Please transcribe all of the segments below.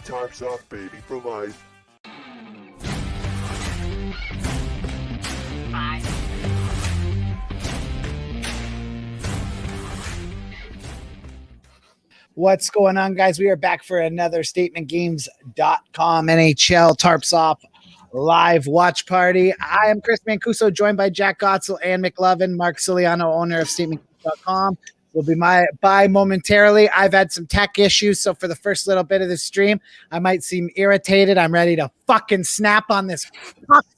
Tarps off, baby, for life. Bye. What's going on, guys? We are back for another StatementGames.com NHL Tarps Off live watch party. I am Chris Mancuso, joined by Jack Gotzel and McLovin. Mark Ciliano, owner of StatementGames.com, will be by momentarily. I've had some tech issues, so for the first little bit of the stream, I might seem irritated. I'm ready to fucking snap on this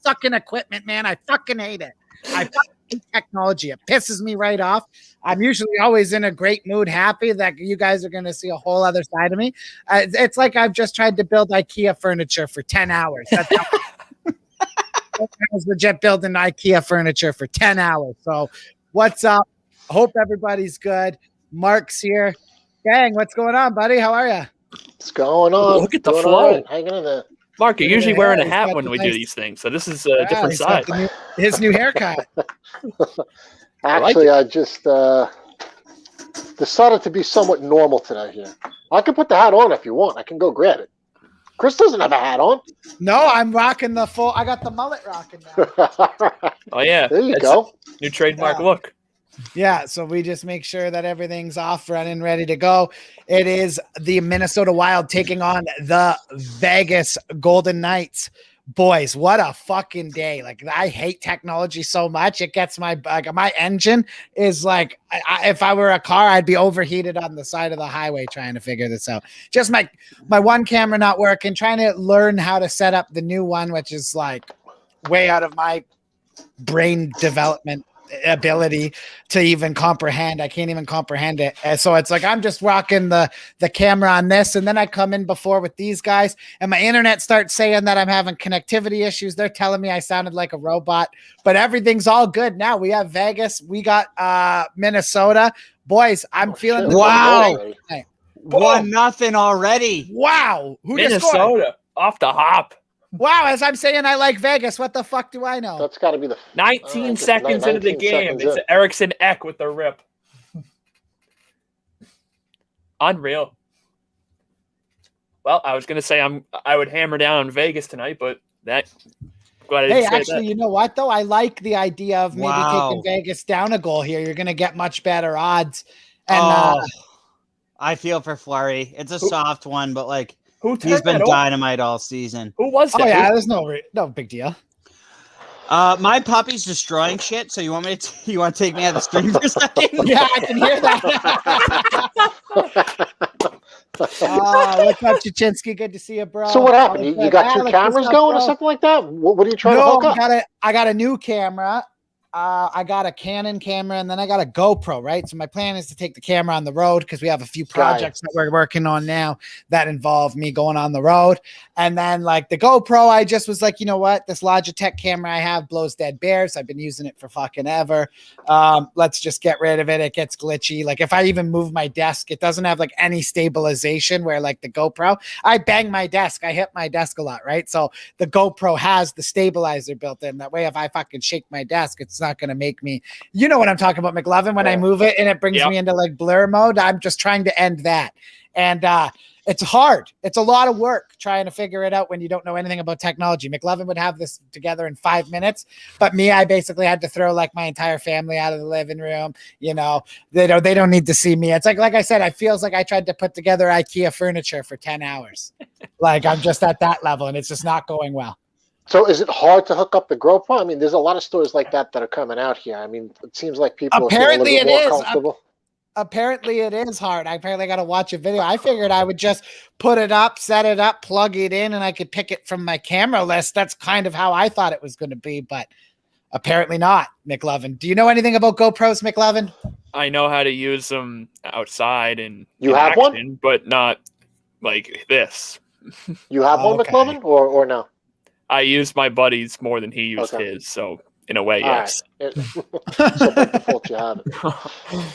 fucking equipment, man. I fucking hate it. I fucking hate technology. It pisses me right off. I'm usually always in a great mood, happy that you guys are going to see a whole other side of me. It's like I've just tried to build IKEA furniture for 10 hours. That's how I was legit building IKEA furniture for 10 hours. So what's up? Hope everybody's good. Mark's here. Gang, what's going on, buddy? How are you? What's going on? Look at the Doing flow. all right. Hanging in there. Mark, you're usually wearing a hat when got we the do nice- these things, so this is a different he's got side. his new haircut. Actually, I just decided to be somewhat normal today here. I can put the hat on if you want. I can go grab it. Chris doesn't have a hat on. No, I'm rocking the full. I got the mullet rocking now. Oh yeah, There you that's go. a new trademark Yeah. look. Yeah, so we just make sure that everything's off, running, ready to go. It is the Minnesota Wild taking on the Vegas Golden Knights. Boys, what a fucking day. Like, I hate technology so much. It gets my engine is like, if I were a car, I'd be overheated on the side of the highway trying to figure this out. Just my one camera not working, trying to learn how to set up the new one, which is like way out of my brain development ability to even comprehend. I can't even comprehend it. And so it's like I'm just rocking the camera on this, and then I come in before with these guys and my internet starts saying that I'm having connectivity issues. They're telling me I sounded like a robot, but everything's all good now. We have Vegas, we got Minnesota. Boys, I'm feeling the Wow. Hey. 1-0 already. Wow. Who just scored? Minnesota off the hop. Wow, as I'm saying I like Vegas, what the fuck do I know? That's got to be the 19 just seconds into the 19 game, seconds it's in. Eriksson Ek with the rip. Unreal. Well, I was gonna say I would hammer down on Vegas tonight, but that. Glad I didn't Hey, say actually, that. you know what, though? I like the idea of maybe Wow. taking Vegas down a goal here. You're going to get much better odds. And I feel for Fleury. It's a soft one, but like Who he's turned been that over? dynamite all season. Who was that? oh, yeah, Who- there's no big deal. My puppy's destroying shit. So you want to take me out of the stream for a second? Yeah, I can hear that. What's up, Chichinski? Good to see you, bro. So what happened? You got two Alex, cameras what's up, going or bro? something like that? What are you trying to No, hook up? I got a new camera. I got a Canon camera, and then I got a GoPro, right? So my plan is to take the camera on the road because we have a few projects that we're working on now that involve me going on the road. And then like the GoPro, I just was like, you know what? This Logitech camera I have blows dead bears. I've been using it for fucking ever. Let's just get rid of it. It gets glitchy. Like if I even move my desk, it doesn't have like any stabilization where like the GoPro, I bang my desk. I hit my desk a lot, right? So the GoPro has the stabilizer built in. That way, if I fucking shake my desk, it's not going to make me, you know what I'm talking about, McLovin, when I move it and it brings me into like blur mode. I'm just trying to end that. And it's hard. It's a lot of work trying to figure it out when you don't know anything about technology. McLovin would have this together in 5 minutes, but me, I basically had to throw like my entire family out of the living room. You know, they don't need to see me. It's like I said, it feels like I tried to put together IKEA furniture for 10 hours. Like I'm just at that level and it's just not going well. So is it hard to hook up the GoPro? I mean, there's a lot of stores like that are coming out here. I mean, it seems like people Apparently are feeling a little bit it more is. comfortable. Apparently it is hard. I apparently got to watch a video. I figured I would just put it up, set it up, plug it in, and I could pick it from my camera list. That's kind of how I thought it was going to be, but apparently not, McLovin. Do you know anything about GoPros, McLovin? I know how to use them outside and You in have one? action, but not like this. You have one, Okay. McLovin, or no? I use my buddies more than he used Okay. his, so in a way, All yes. right. So by default, you have it.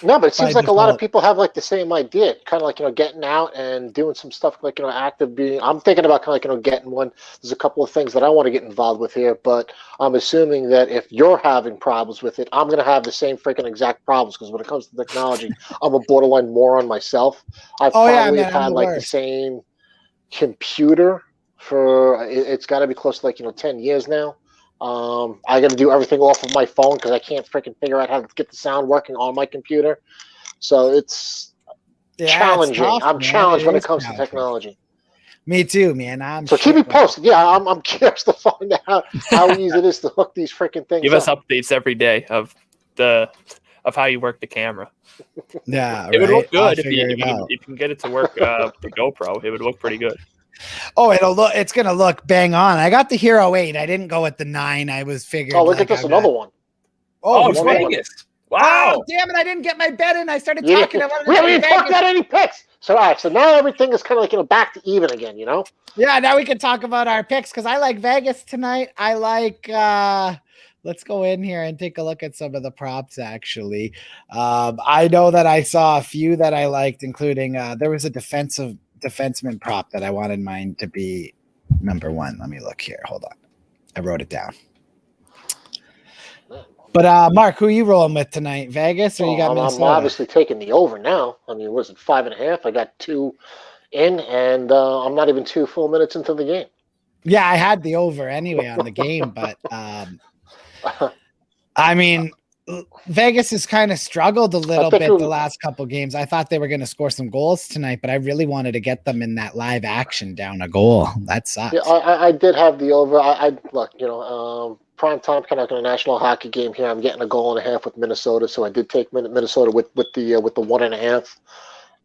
No, but it seems By like a lot of default. people have like the same idea, kind of like, getting out and doing some stuff like, active being. I'm thinking about kind of like, getting one. There's a couple of things that I want to get involved with here, but I'm assuming that if you're having problems with it, I'm going to have the same freaking exact problems because when it comes to technology, I'm a borderline moron myself. I've Oh, yeah, probably man, I'm had the like the worst. same computer for it's got to be close to 10 years now. I got to do everything off of my phone because I can't freaking figure out how to get the sound working on my computer. So it's challenging. Tough, I'm man. challenged when it is comes to challenging. technology. Me too, man. So keep me posted. Yeah, I'm curious to find out how easy it is to hook these freaking things Give us up. updates every day of how you work the camera. Yeah, It would look I'll good if figure it out. you can get it to work the GoPro. It would look pretty good. Oh, it's gonna look bang on. I got the Hero 8. I didn't go with the 9. I was figuring. Oh, look at this, another one. Oh, which it's one? Vegas. Wow. Oh, damn it! I didn't get my bet in. I started Yeah. talking. We haven't even talked about any picks. So all right, so now everything is kind of back to even again, Yeah, now we can talk about our picks because I like Vegas tonight. I like let's go in here and take a look at some of the props actually. I know that I saw a few that I liked, including there was a defenseman prop that I wanted mine to be number 1. Let me look here. Hold on. I wrote it down. But Mark, who are you rolling with tonight? Vegas or you got Minnesota? I'm obviously taking the over now. I mean, was it 5.5? I got 2 in, and I'm not even 2 full minutes into the game. Yeah, I had the over anyway on the game, but I mean, Vegas has kind of struggled a little bit the last couple games. I thought they were going to score some goals tonight, but I really wanted to get them in that live action down a goal. That sucks. Yeah, I did have the over. I look, prime time kind of like in a national hockey game here. I'm getting a goal and a half with Minnesota, so I did take Minnesota with the 1.5.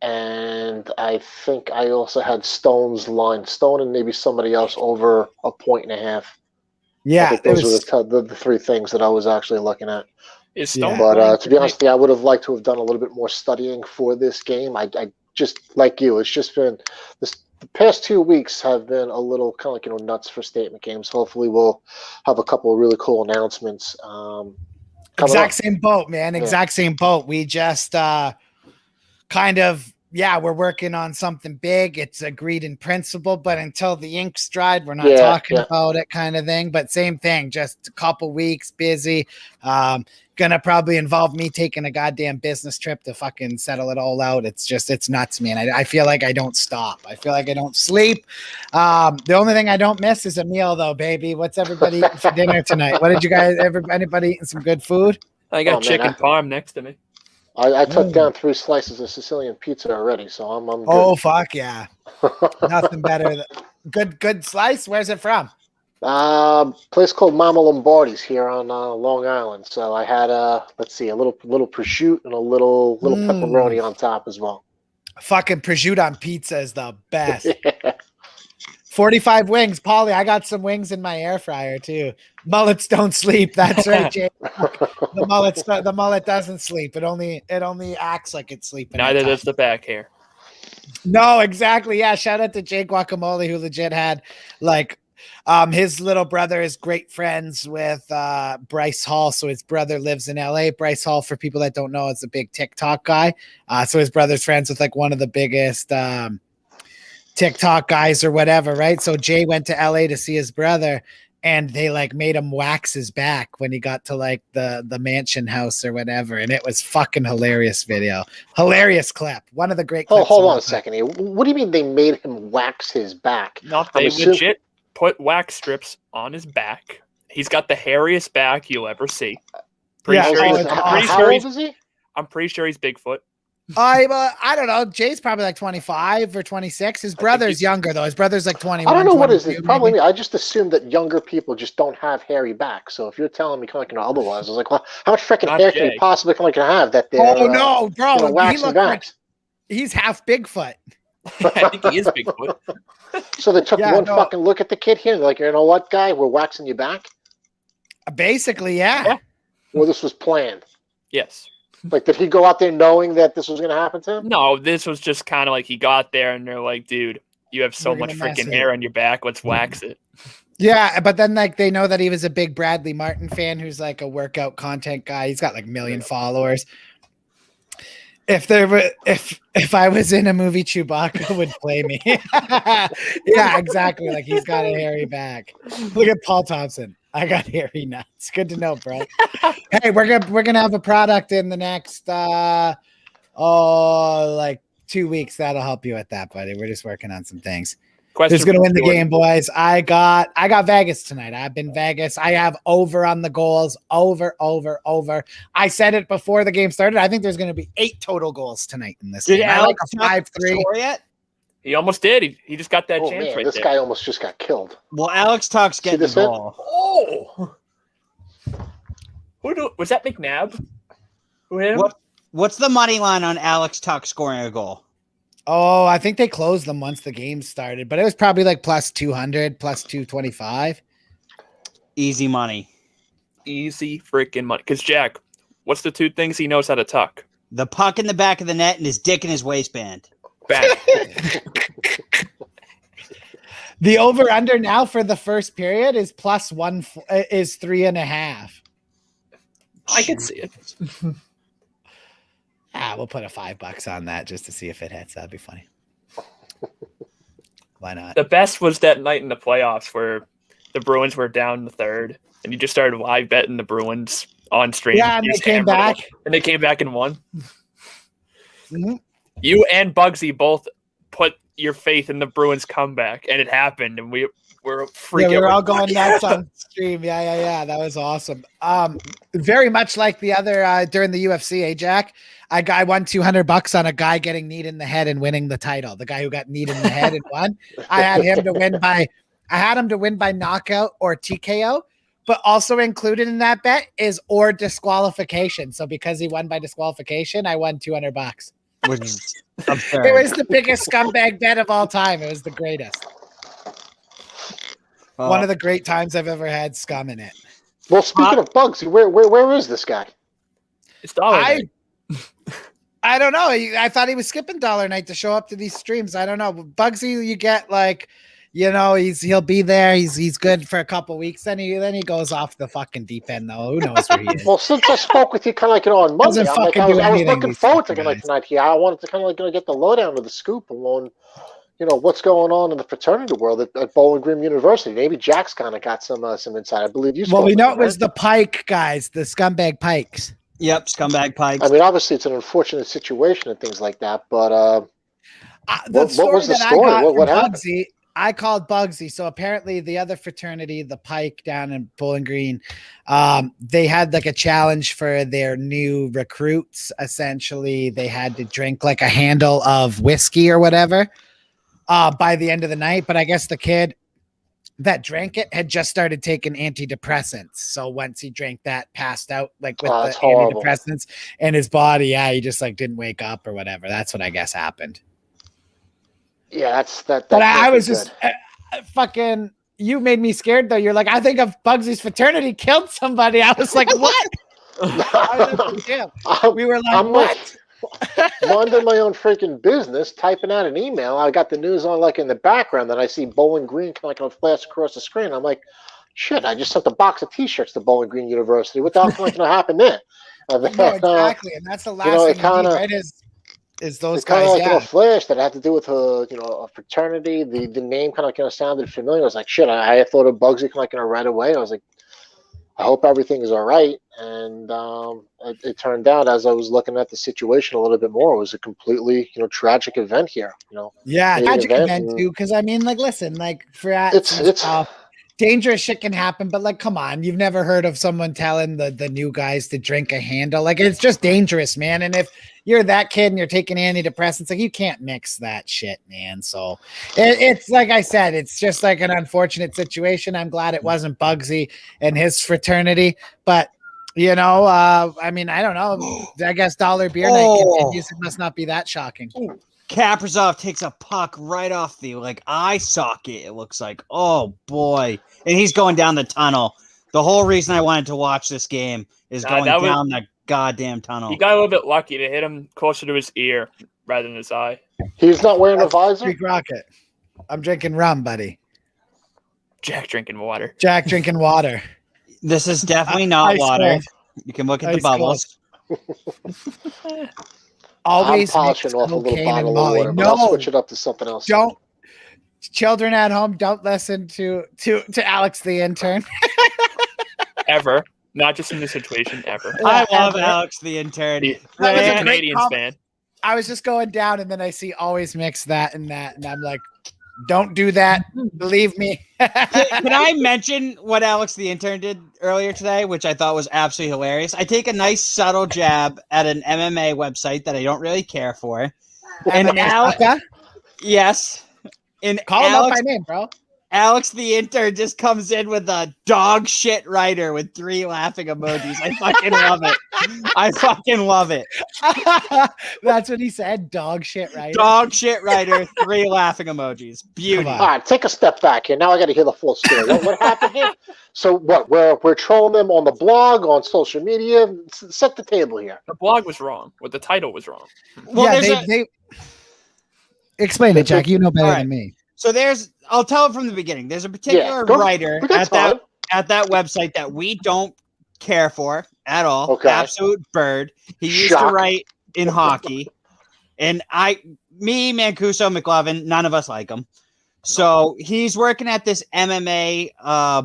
And I think I also had Stone and maybe somebody else over 1.5. Yeah, I think those were the 3 things that I was actually looking at. Is Stone But to be honest with you, I would have liked to have done a little bit more studying for this game. I just like you. It's just been the past 2 weeks have been a little kind of nuts for statement games. Hopefully, we'll have a couple of really cool announcements. Exact same boat, man. Exact same boat. We just kind of we're working on something big. It's agreed in principle, but until the ink's dried, we're not talking about it, kind of thing. But same thing, just a couple weeks busy. Gonna probably involve me taking a goddamn business trip to fucking settle it all out. It's nuts, man. I feel like I don't stop. I feel like I don't sleep. The only thing I don't miss is a meal, though, baby. What's everybody eating for dinner tonight? What did you guys? Anybody eating some good food? I got chicken parm next to me. I took down 3 slices of Sicilian pizza already, so I'm good. Oh, fuck yeah. Nothing better. Good slice. Where's it from? Place called Mama Lombardi's here on Long Island. So I had let's see, a little prosciutto and a little pepperoni on top as well. Fucking prosciutto on pizza is the best. 45 wings, Paulie. I got some wings in my air fryer too. Mullets don't sleep. That's right, Jake. The mullet doesn't sleep. It only acts like it's sleeping. Neither does the back hair. No, exactly. Yeah. Shout out to Jake Guacamole, who legit had his little brother is great friends with Bryce Hall. So his brother lives in LA. Bryce Hall, for people that don't know, is a big TikTok guy. So his brother's friends with one of the biggest TikTok guys or whatever, right? So Jay went to LA to see his brother, and they made him wax his back when he got to the mansion house or whatever, and it was fucking hilarious video, hilarious clip, one of the great clips. Hold on a second here. What do you mean they made him wax his back? No, they legit put wax strips on his back. He's got the hairiest back you'll ever see. How old is he? I'm pretty sure he's Bigfoot. I don't know. Jay's probably 25 or 26. His brother's younger though. His brother's 21. I don't know what is it. Probably me. I just assumed that younger people just don't have hairy back. So if you're telling me otherwise, I was like, well, how much freaking hair can you possibly have that they're? Oh no, bro! He looks like he's half Bigfoot. I think he is Bigfoot. So they took fucking look at the kid here. Like, you know what, guy? We're waxing you back. Basically, yeah. Well, this was planned. Yes. Did he go out there knowing that this was going to happen to him? No, this was just kind of he got there and they're like, dude, you have so much freaking hair on your back. Let's wax it. Yeah, but then they know that he was a big Bradley Martin fan who's a workout content guy. He's got 1 million followers. If I was in a movie, Chewbacca would play me. Yeah, exactly. He's got a hairy back. Look at Paul Thompson. I got hairy nuts. Good to know, bro. Hey, we're gonna have a product in the next 2 weeks that'll help you with that, buddy. We're just working on some things. Question Who's going to from win the Jordan. game, boys? I got Vegas tonight. I've been Vegas. I have over on the goals. Over. I said it before the game started. I think there's going to be 8 total goals tonight in this Did game. Alex I like a 5-3. score yet? He almost did. He just got that Oh chance man, right this there. guy almost just got killed. Well, Alex Tuck's getting the this hit? ball. Oh, was that McNabb? Who hit him? What's the money line on Alex Tuck scoring a goal? Oh, I think they closed them once the game started, but it was probably like plus 200, plus 225. Easy money. Easy freaking money. Because Jack, what's the 2 things he knows how to tuck? The puck in the back of the net and his dick in his waistband. Back. The over under now for the first period is plus 3.5. I can see it. We'll put a $5 on that just to see if it hits. That'd be funny. Why not? The best was that night in the playoffs where the Bruins were down the third, and you just started live betting the Bruins on stream. Yeah, and You they just came hammered them. back. And they came back and won. Mm-hmm. You and Bugsy both put your faith in the Bruins comeback, and it happened, and we were freaking. Yeah, we were all going nuts on stream. Yeah. That was awesome. Very much like the other during the UFC, Jack. I won $200 on a guy getting kneed in the head and winning the title. The guy who got kneed in the head and won. I had him to win by knockout or TKO. But also included in that bet is or disqualification. So because he won by disqualification, I won $200. Which is absurd. It was the biggest scumbag bet of all time. It was the greatest. One of the great times I've ever had scum in it. Well, speaking of Bugsy, where is this guy? It's dollar night. I don't know. I thought he was skipping dollar night to show up to these streams. I don't know. Bugsy, you get like, he'll be there. He's good for a couple weeks. Then he goes off the fucking deep end though. Who knows where he is? Well, since I spoke with you kind of like on Monday, Doesn't I was fucking do looking forward to like tonight here. I wanted to kind of like get the lowdown of the scoop on what's going on in the fraternity world at Bowling Green University. Maybe Jack's kind of got some insight. I believe you. Well, we know it was right? the Pike guys, the scumbag Pikes. Yep, scumbag Pikes. I mean, obviously, it's an unfortunate situation and things like that. But The what was the story? What happened? Bugsy, I called Bugsy. So apparently, the other fraternity, the Pike down in Bowling Green, they had like a challenge for their new recruits. Essentially, they had to drink like a handle of whiskey or whatever by the end of the night. But I guess the kid that drank it had just started taking antidepressants. So once he drank that, passed out like with the horrible. antidepressants in his body. Yeah, he just like didn't wake up or whatever. That's what I guess happened. Yeah, that's that. But I was just fucking. You made me scared though. You're like, I think of Bugsy's fraternity killed somebody. I was like, what? We were like, what? Minding my own freaking business, typing out an email. I got the news on like in the background, and I see Bowling Green kind of flash across the screen. I'm like, shit! I just sent a box of T-shirts to Bowling Green University. What the hell's going to happen there? No, exactly, and that's the last thing you need, right? Is those guys? Kind of like flash that had to do with a fraternity. The name kind of sounded familiar. I was like, shit! I thought of Bugsy kind of right away. I was like, I hope everything is all right. And it turned out, as I was looking at the situation a little bit more, it was a completely tragic event here. Yeah, tragic event too. Because I mean, like, listen, like for it's dangerous shit can happen, but like, come on, you've never heard of someone telling the new guys to drink a handle? Like, it's just dangerous, man. And if you're that kid and you're taking antidepressants, like you can't mix that shit, man. So it's like I said, it's just like an unfortunate situation. I'm glad it wasn't Bugsy and his fraternity, but I mean, I don't know. I guess dollar beer night continues. It must not be that shocking. Kaprizov takes a puck right off the eye socket. It looks like, oh boy, and he's going down the tunnel. The whole reason I wanted to watch this game is going down the goddamn tunnel. He got a little bit lucky to hit him closer to his ear rather than his eye. He's not wearing a visor. Greek Rocket. I'm drinking rum, buddy. Jack drinking water. Jack drinking water. This is definitely not water. You can look at the bubbles. Always I'm polishing off a little bottle of water, but I'll switch it up to something else. Children at home, don't listen to Alex the intern. Ever. Not just in this situation, ever. I love Alex the intern. He's a Canadians fan. I was just going down, and then I see always mix that and that, and I'm like, Don't do that. Believe me. Can I mention what Alex the intern did earlier today, which I thought was absolutely hilarious? I take a nice subtle jab at an MMA website that I don't really care for. And yes. And Call him out by name, bro. Alex the intern just comes in with a dog shit writer with 3 laughing emojis. I fucking love it. I fucking love it. That's what he said. Dog shit writer. Dog shit writer, 3 laughing emojis. Beauty. Come All on. right, take a step back here. Now I got to hear the full story. What happened here? So what? We're trolling them on the blog, on social media. Set the table here. The blog was wrong. What the title was wrong. Well, Yeah, they explain it, Jack. You know better than me. So I'll tell it from the beginning. There's a particular writer at that website that we don't care for at all. Okay. Absolute bird. He used to write in hockey. And me, Mancuso, McLovin, none of us like him. So he's working at this MMA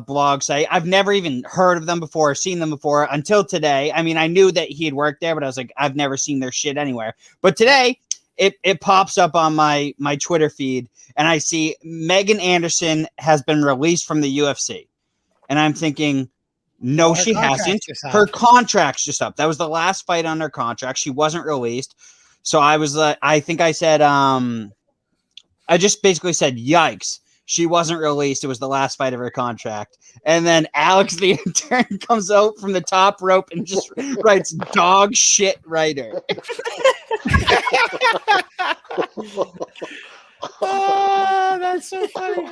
blog site. I've never even heard of them before, seen them before until today. I mean, I knew that he had worked there, but I was like, I've never seen their shit anywhere. But today, it pops up on my Twitter feed, and I see Megan Anderson has been released from the UFC. And I'm thinking, no, she hasn't. Her contract's just up. That was the last fight on her contract. She wasn't released. So I was like, I think I said, I just basically said, yikes. She wasn't released. It was the last fight of her contract. And then Alex the intern comes out from the top rope and just writes dog shit writer. Oh, that's so funny.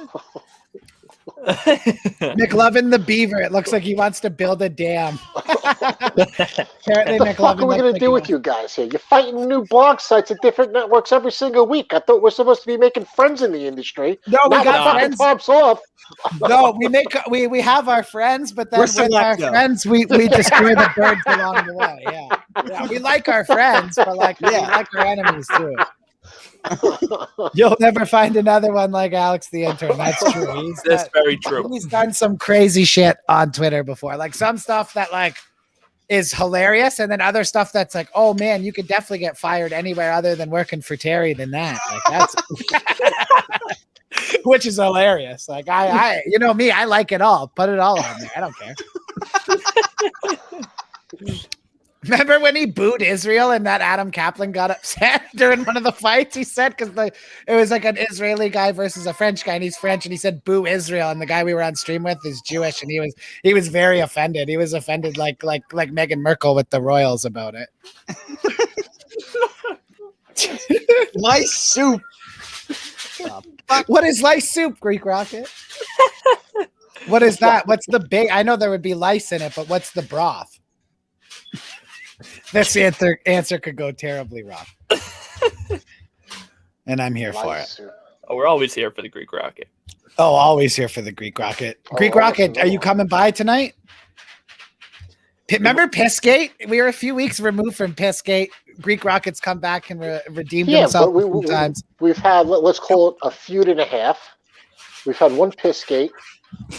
McLovin the Beaver. It looks like he wants to build a dam. Apparently, What the fuck are we going to do with you guys here? You're fighting new blog sites at different networks every single week. I thought we're supposed to be making friends in the industry. No, we got friends. Pops off. No, we have our friends, but then with our friends, we destroy the birds along the way. Yeah, we like our friends, but we like our enemies too. You'll never find another one like Alex the intern. That's true. That's very true. He's done some crazy shit on Twitter before, like some stuff that is hilarious, and then other stuff that's like, oh man, you could definitely get fired anywhere other than working for Terry than that. Like that's which is hilarious. Like I you know me, I like it all. Put it all on me. I don't care. Remember when he booed Israel and that Adam Kaplan got upset during one of the fights? He said because it was like an Israeli guy versus a French guy, and he's French, and he said boo Israel, and the guy we were on stream with is Jewish, and he was very offended. He was offended like Meghan Merkel with the royals about it. Lice soup. What is lice soup, Greek Rocket? What is that? What's the big? I know there would be lice in it, but what's the broth? This answer could go terribly wrong. And I'm here for it. Oh, we're always here for the Greek Rocket. Oh, always here for the Greek Rocket. Greek Rocket, are you coming by tonight? Remember Pissgate? We were a few weeks removed from Pissgate. Greek Rocket's come back and redeemed himself a few times. We've had, let's call it a feud and a half. We've had one Pissgate,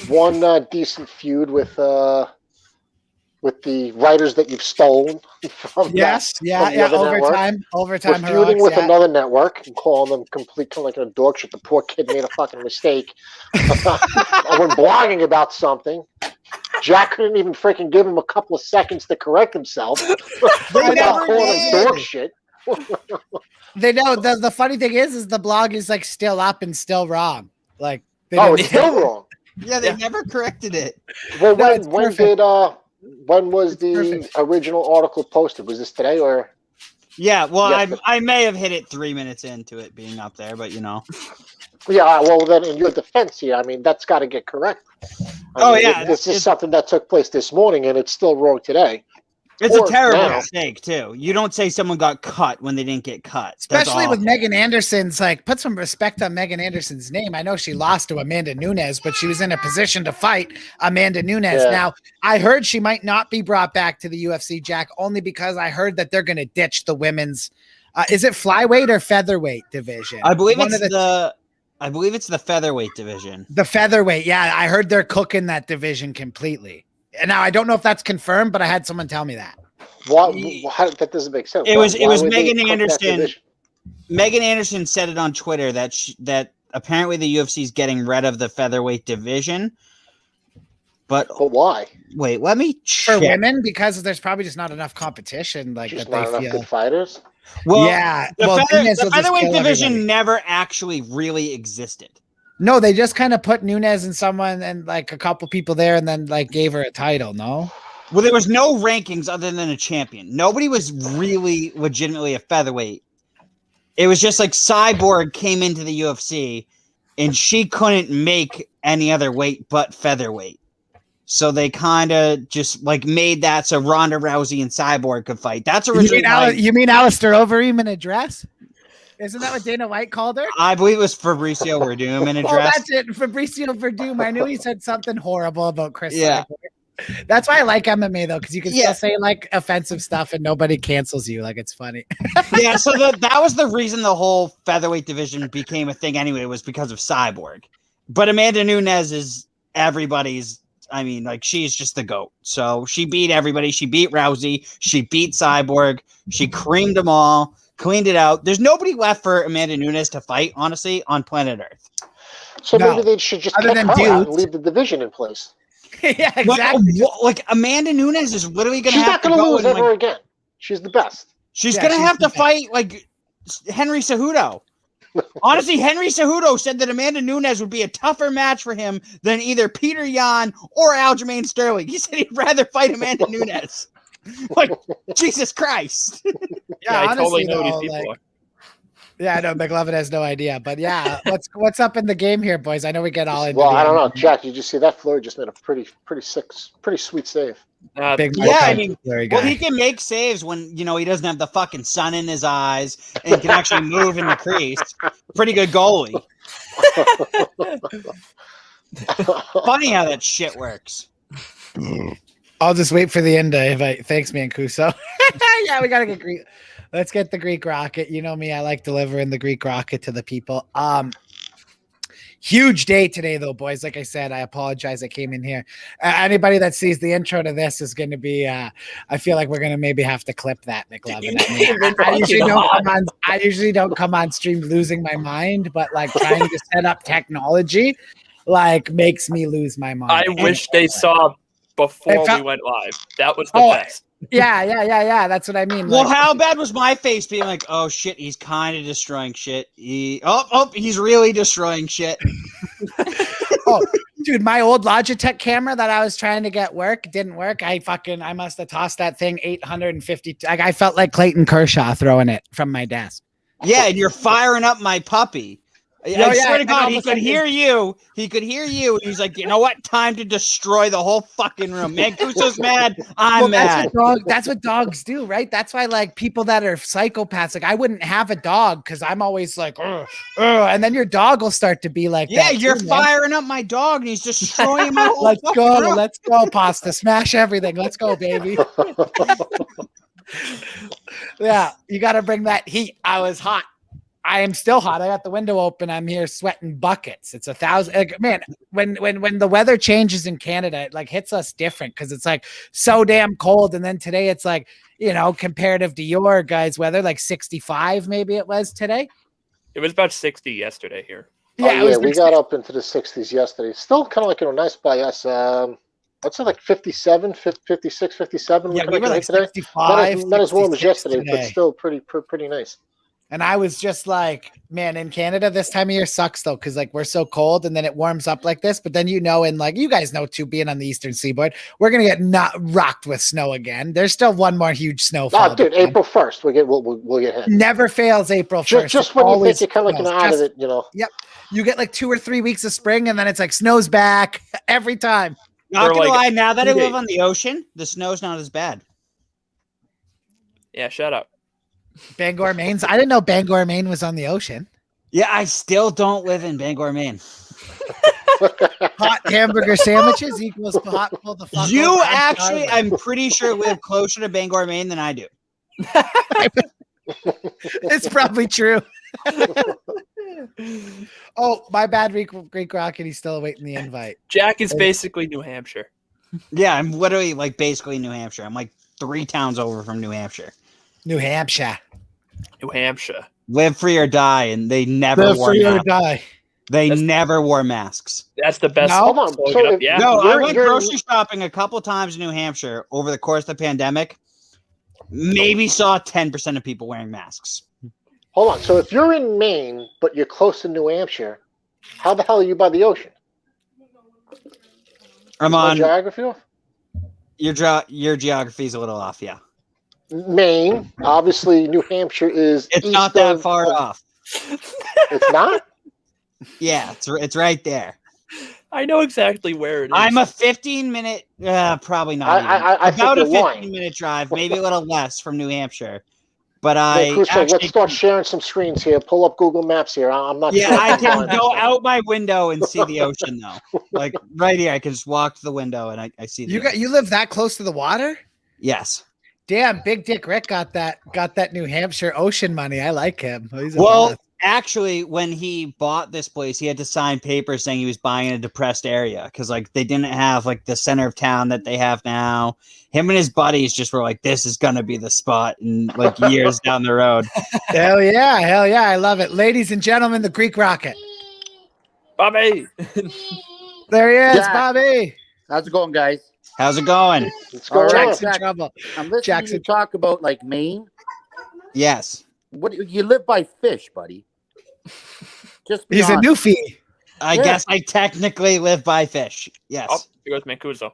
one decent feud with the writers that you've stolen from. Yes, overtime. We're feuding with another network and calling them complete kind of like a dog shit. The poor kid made a fucking mistake when blogging about something. Jack couldn't even freaking give him a couple of seconds to correct himself. They never calling him dog shit. They know the funny thing is the blog is like still up and still wrong. Like it's still wrong. Yeah, they never corrected it. Well, when was the original article posted? Was this today or? Yeah, well, I may have hit it 3 minutes into it being up there, but Yeah, well, then in your defense here, I mean, that's got to get correct. This is something that took place this morning, and it's still wrong today. It's a terrible mistake, too. You don't say someone got cut when they didn't get cut. Especially with Megan Anderson's, put some respect on Megan Anderson's name. I know she lost to Amanda Nunes, but she was in a position to fight Amanda Nunes. Yeah. Now, I heard she might not be brought back to the UFC, Jack, only because I heard that they're going to ditch the women's, is it flyweight or featherweight division? I believe it's the featherweight division. The featherweight, yeah. I heard they're cooking that division completely. And now I don't know if that's confirmed, but I had someone tell me that. That doesn't make sense. It was Megan Anderson. Megan Anderson said it on Twitter that apparently the UFC is getting rid of the featherweight division. But why? wait, let me check. For women, because there's probably just not enough competition. Like Just that not they enough feel. good fighters. Well, Yeah, the, well, Nunes the will just featherweight kill division everybody. never actually really existed. No, they just kind of put Nunes and someone and like a couple people there, and then like gave her a title. No. Well, there was no rankings other than a champion. Nobody was really legitimately a featherweight. It was just like Cyborg came into the UFC, and she couldn't make any other weight but featherweight. So they kind of just like made that so Ronda Rousey and Cyborg could fight. That's originally You mean Alistair Overeem in a dress? Isn't that what Dana White called her? I believe it was Fabricio Verdum in a Oh, dress. that's it. Fabricio Verdum. I knew he said something horrible about Chris. Yeah. Cyborg. That's why I like MMA though, because you can Yeah. still say like offensive stuff and nobody cancels you. Like it's funny. Yeah, so that was the reason the whole featherweight division became a thing anyway, was because of Cyborg. But Amanda Nunes is everybody's. I mean, like, she's just the GOAT. So she beat everybody. She beat Rousey. She beat Cyborg. She creamed them all, cleaned it out. There's nobody left for Amanda Nunes to fight, honestly, on planet Earth. So No. maybe they should just Other kick than her out and dudes. leave the division in place. Yeah, exactly. Like Amanda Nunes is literally going to She's have not to going to go lose and, ever like, again. She's the best. she's Yeah, going to she's have the to fight, like, Henry Cejudo. Honestly, Henry Cejudo said that Amanda Nunes would be a tougher match for him than either Peter Yan or Aljamain Sterling. He said he'd rather fight Amanda Nunes. Like, Jesus Christ. Yeah, I totally know though, these people like, yeah, I know McLovin has no idea, but yeah, what's up in the game here, boys? I know we get all into. Well, the I don't know, Jack. You just see that Floyd just made a pretty sweet save. are. Big Yeah, I mean, very well, guy. he can make saves when, he doesn't have the fucking sun in his eyes and can actually move in the crease. Pretty good goalie. Funny how that shit works. I'll just wait for the end to invite. Thanks, Mancuso. Yeah, we gotta get Greek. Let's get the Greek rocket. You know me, I like delivering the Greek rocket to the people. Huge day today, though, boys. Like I said, I apologize. I came in here. Anybody that sees the intro to this is going to be. I feel like we're going to maybe have to clip that, McLovin. I usually don't come on stream losing my mind, but like trying to set up technology, like makes me lose my mind. I wish they saw before we went live. That was the best. Yeah. That's what I mean. Well, Like, how bad was my face being like, oh shit, he's kind of destroying shit. He's really destroying shit. oh, dude, my old Logitech camera that I was trying to get didn't work. I must have tossed that thing 850. Like I felt like Clayton Kershaw throwing it from my desk. Yeah, and you're firing up my puppy. I swear to God, he could hear you. He could hear you. And he's like, you know what? Time to destroy the whole fucking room. Mancuso's mad. I'm mad. That's what dogs do, right? That's why, like, people that are psychopaths, like, I wouldn't have a dog because I'm always like, and then your dog will start to be like, yeah, that you're too, firing up my dog and he's destroying my whole Let's go, Pasta. Smash everything. Let's go, baby. Yeah, you got to bring that heat. I was hot. I am still hot. I got the window open. I'm here sweating buckets. It's 1,000. Like, man, when the weather changes in Canada, it like hits us different because it's like so damn cold. And then today it's like, comparative to your guys' weather, like 65 maybe it was today. It was about 60 yesterday here. Yeah, we got up into the 60s yesterday. Still kind of like nice by us. I'd say like 57, 56, 57. Yeah, we were like today. 65. Not as warm as yesterday, today. but still pretty nice. And I was just like, man, in Canada, this time of year sucks though, because like we're so cold and then it warms up like this. But then and like you guys know too, being on the eastern seaboard, we're gonna get not rocked with snow again. There's still one more huge snowfall. No, dude, April 1st, we'll get hit. Never fails April 1st. Just when you think you're kind of like out of it, Yep. You get like 2 or 3 weeks of spring, and then it's like snow's back every time. Not gonna lie, now that I live on the ocean, the snow's not as bad. Yeah, shut up. Bangor, Maine. I didn't know Bangor, Maine was on the ocean. Yeah, I still don't live in Bangor, Maine. Hot hamburger sandwiches equals hot. Pull the fuck You over. actually, I'm pretty sure, live closer to Bangor, Maine than I do. It's probably true. Oh, my bad, Greek Rocket. He's still awaiting the invite. Jack is basically New Hampshire. Yeah, I'm literally like basically New Hampshire. I'm like 3 towns over from New Hampshire. New Hampshire. New Hampshire. Live free or die, and they never Live warn free you. or die. They never wore masks. That's the best. No? Hold on. slogan So up, if- yeah. No, I went You're- grocery shopping a couple times in New Hampshire over the course of the pandemic. Maybe saw 10% of people wearing masks. Hold on. So if you're in Maine, but you're close to New Hampshire, how the hell are you by the ocean? I'm My on geography off? your geography's a little off, yeah. Maine, obviously, New Hampshire is. It's east not that of- far off. It's not. Yeah, it's right there. I know exactly where it is. I'm a 15-minute, probably not. I think about a you're lying. 15-minute drive, maybe a little less from New Hampshire. But Hey, I Crusoe, let's actually, start sharing some screens here. Pull up Google Maps here. I'm not. yeah, sure I if I'm can lying. go out my window and see the ocean though. Like right here, I can just walk to the window and I see the ocean. You live that close to the water? Yes. Damn, Big Dick Rick got that New Hampshire ocean money. I like him. He's a Well, boss. actually, when he bought this place, he had to sign papers saying he was buying in a depressed area because like they didn't have like the center of town that they have now. Him and his buddies just were like, "This is gonna be the spot," and like years down the road. Hell yeah, I love it. Ladies and gentlemen, the Greek rocket. Bobby. There he is, Jack. Bobby. How's it going, guys? How's it going? What's going All right. on? Jack's in trouble. I'm listening Jackson. to you talk about like Maine. Yes, What you live by fish, buddy? Just be He's a honest. newfie. I Yeah. guess I technically live by fish. Yes. Oh, here goes Mancuso.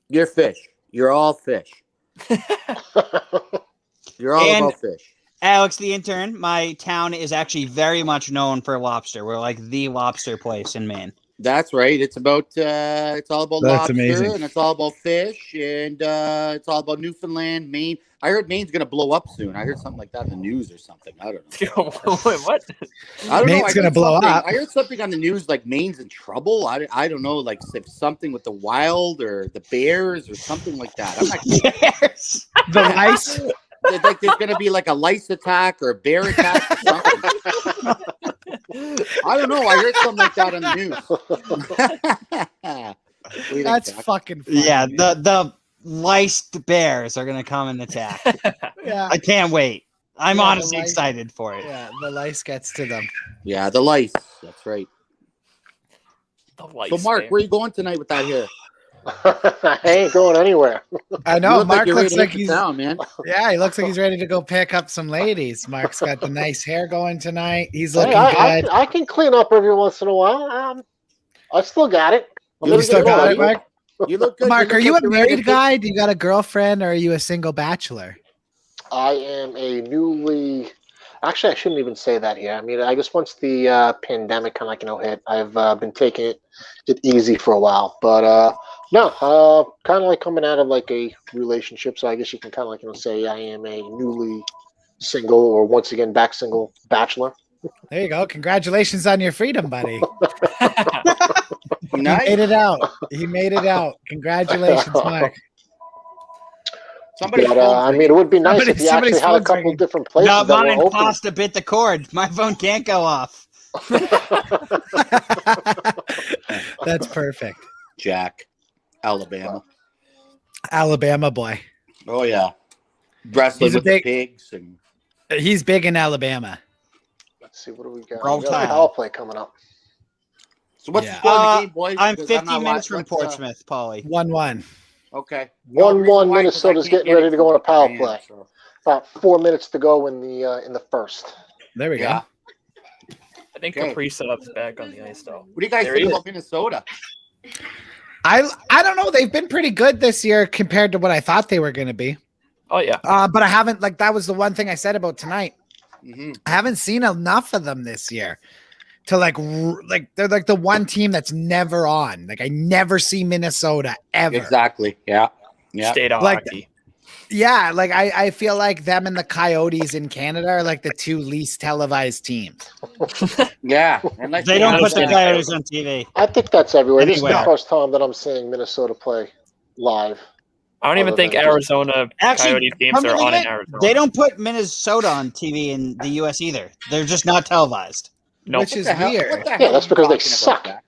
You're fish. You're all fish. You're all And- about fish. Alex, the intern, my town is actually very much known for lobster. We're like the lobster place in Maine. That's right. It's about it's all about That's lobster amazing. and it's all about fish and it's all about Newfoundland, Maine. I heard Maine's gonna blow up soon. I heard something like that in the news or something. I don't know. Wait, what? I don't know. Maine's I gonna heard blow something- up. I heard something on the news like Maine's in trouble. I don't know, like if something with the wild or the bears or something like that. I'm not Yes. The lice. like there's gonna be like a lice attack or a bear attack or something. I don't know. I heard something like that on the news. What do you think, That's Jack? fucking funny. Yeah, the liced bears are gonna come and attack. yeah. I can't wait. I'm Yeah, the honestly lice- excited for it. Yeah, the lice gets to them. Yeah, the lice. That's right. The lights, So, Mark, man. where are you going tonight with that hair? I ain't going anywhere. I You know. look Mark you're looks ready to like hit the he's town, man. yeah, he looks like he's ready to go pick up some ladies. Mark's got the nice hair going tonight. He's Hey, looking I good. can clean up every once in a while. I still got it. I'm You ready still to go. got it, Mark? You look good. Mark, look are you like a you're ready to married take- guy? Do you got a girlfriend, or are you a single bachelor? I am a newly. Actually, I shouldn't even say that here. I mean, I guess once the pandemic kind of hit, I've been taking it easy for a while. But no, kind of like coming out of like a relationship. So I guess you can kind of like say I am a newly single or once again back single bachelor. There you go. Congratulations on your freedom, buddy. He Nice. made it out. He made it out. Congratulations, Mark. Somebody's But phone's I mean, ringing. it would be nice if you Somebody's actually had a phone's couple ringing. different places No, that were mine open. Pasta bit the cord. My phone can't go off. That's perfect. Jack, Alabama. Alabama boy. Oh yeah, wrestling He's a with big- the pigs and He's big in Alabama. Let's see, what do we got? Roll We got a Tide. power play coming up. so what's Yeah. the score in the game, boys? I'm Because 50 not minutes li- from what's, Portsmouth, Paulie. 1-1. Okay. No, the 1-1 reason why is 'cause I Minnesota's can't getting get ready it to go on a power from play. so- About 4 minutes to go in the first. There we Yeah. I think Okay. Kaprizov's back on the ice, though. What do you guys There think he about Minnesota? I don't know. They've been pretty good this year compared to what I thought they were going to be. Oh, yeah. But I haven't like that was the one thing I said about tonight. Mm-hmm. I haven't seen enough of them this year to like they're like the one team that's never on. Like I never see Minnesota ever. Exactly. Yeah. Yeah. State of Like- hockey. Yeah, like I feel like them and the Coyotes in Canada are like the two least televised teams. Yeah. Unless They you don't have put the that- Coyotes on TV. I think that's everywhere. This is Anyway. the first time that I'm seeing Minnesota play live. I don't even Other think than just- Arizona Actually, Coyotes games come to are believe on in it, Arizona. They don't put Minnesota on TV in the US either. They're just not televised. Nope. Which What is the hell- weird. what the Yeah, hell that's are you because they talking about, suck. Jack?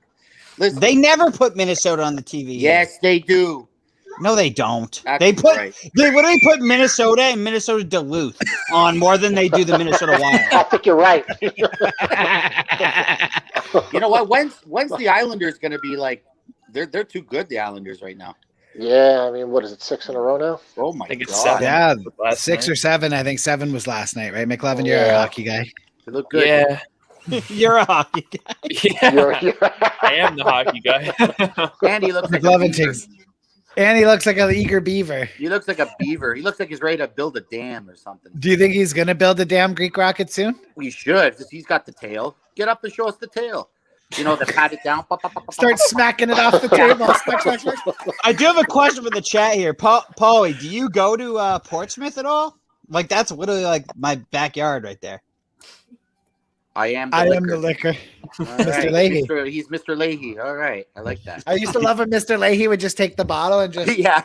Listen, They never put Minnesota on the TV. yes, they do. No, they don't. Actually, right. They literally put Minnesota and Minnesota Duluth on more than they do the Minnesota Wild. I think you're right. You know what? When's the Islanders going to be like? They're too good. The Islanders right now. Yeah, I mean, what is it? 6 in a row now? Oh my I think it's god! 7. Yeah, Last 6 night. or 7. I think 7 was last night, right? McLovin, you're a Yeah. hockey guy. They look good. Yeah. You're a hockey guy. Yeah. I am the hockey guy. And he looks like a McLovin beaver. takes. And he looks like an eager beaver. He looks like a beaver. He looks like he's ready to build a dam or something. Do you think he's gonna build a damn Greek rocket soon? We should, because he's got the tail. Get up and show us the tail. You know, to pat it down. Start smacking it off the table. Smack, smack, smack. I do have a question for the chat here. Paulie, do you go to Portsmouth at all? Like, that's literally like my backyard right there. I am the I liquor. am the liquor. All Mr. Leahy. He's Mr. Leahy. All right. I like that. I used to love when Mr. Leahy would just take the bottle and just. Yeah.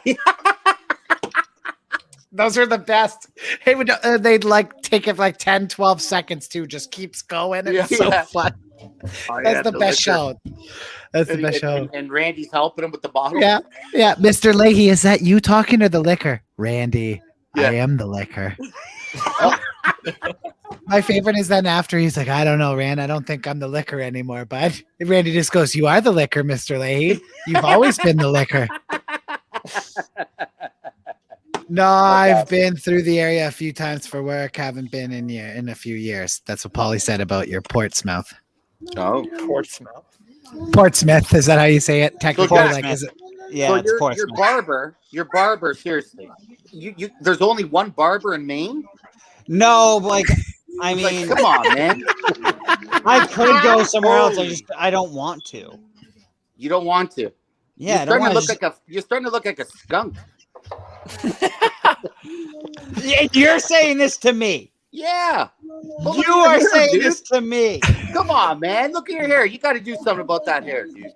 Those are the best. Hey, they'd like take it for like 10, 12 seconds too. Just keeps going. It's Yeah, so yeah. fun. I That's am the best liquor. show. That's the And, best show. and Randy's helping him with the bottle. Yeah, yeah. Mr. Leahy, is that you talking or the liquor? Randy, Yeah. I am the liquor. My favorite is then after he's like, I don't know, Rand. I don't think I'm the liquor anymore. But Randy just goes, you are the liquor, Mr. Leahy. You've always been the liquor. No, I've been through the area a few times for work. Haven't been in a few years. That's what Paulie said about your Portsmouth. Oh. Portsmouth. Portsmouth, is that how you say it? Technically, Portsmouth. like, is it? Yeah, So it's your Portsmouth. barber, seriously. You there's only one barber in Maine? No, like, I It's like, mean, come on, man. I could go somewhere else. I don't want to. You don't want to. Yeah, you're I don't starting to want you're starting to look like a skunk. You're saying this to me. Yeah. Well, look You at your are hair, saying dude. this to me. Come on, man. Look at your hair. You got to do something about that hair, dude.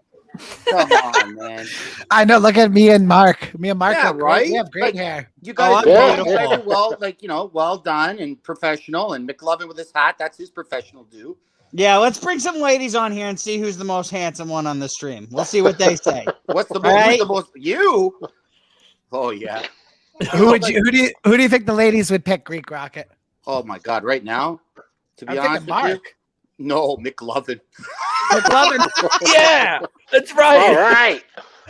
Come on, man. I know. Look at me and Mark. Me and Mark Yeah, look great. right? We have great Like- hair. You got Oh, to I'm do beautiful. it well, like, you know, well done and professional. And McLovin with his hat, that's his professional due. Yeah, let's bring some ladies on here and see who's the most handsome one on the stream. We'll see what they say. What's the, All right. who's the most? You? Oh, yeah. Who do you think the ladies would pick? Greek Rocket. Oh, my God. Right now, to be I'm honest thinking with you, Mark. no, McLovin. McLovin. Yeah, that's All right. right.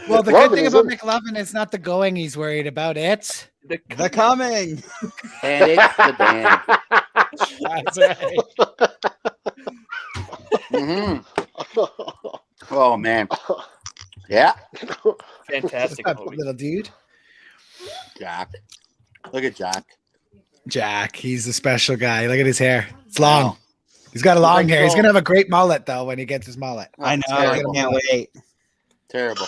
Well, the McLovin good thing is about in. McLovin is not the going he's worried about. It's They're coming. And it's the band. that's right. Mm-hmm. Oh, man. Yeah. Fantastic What's up, movie. little dude. Jack. Look at Jack. Jack, he's a special guy. Look at his hair. It's long. Wow. He's got a long hair. He's so- gonna have a great mullet though when he gets his mullet. I know. Terrible. I can't wait. Terrible.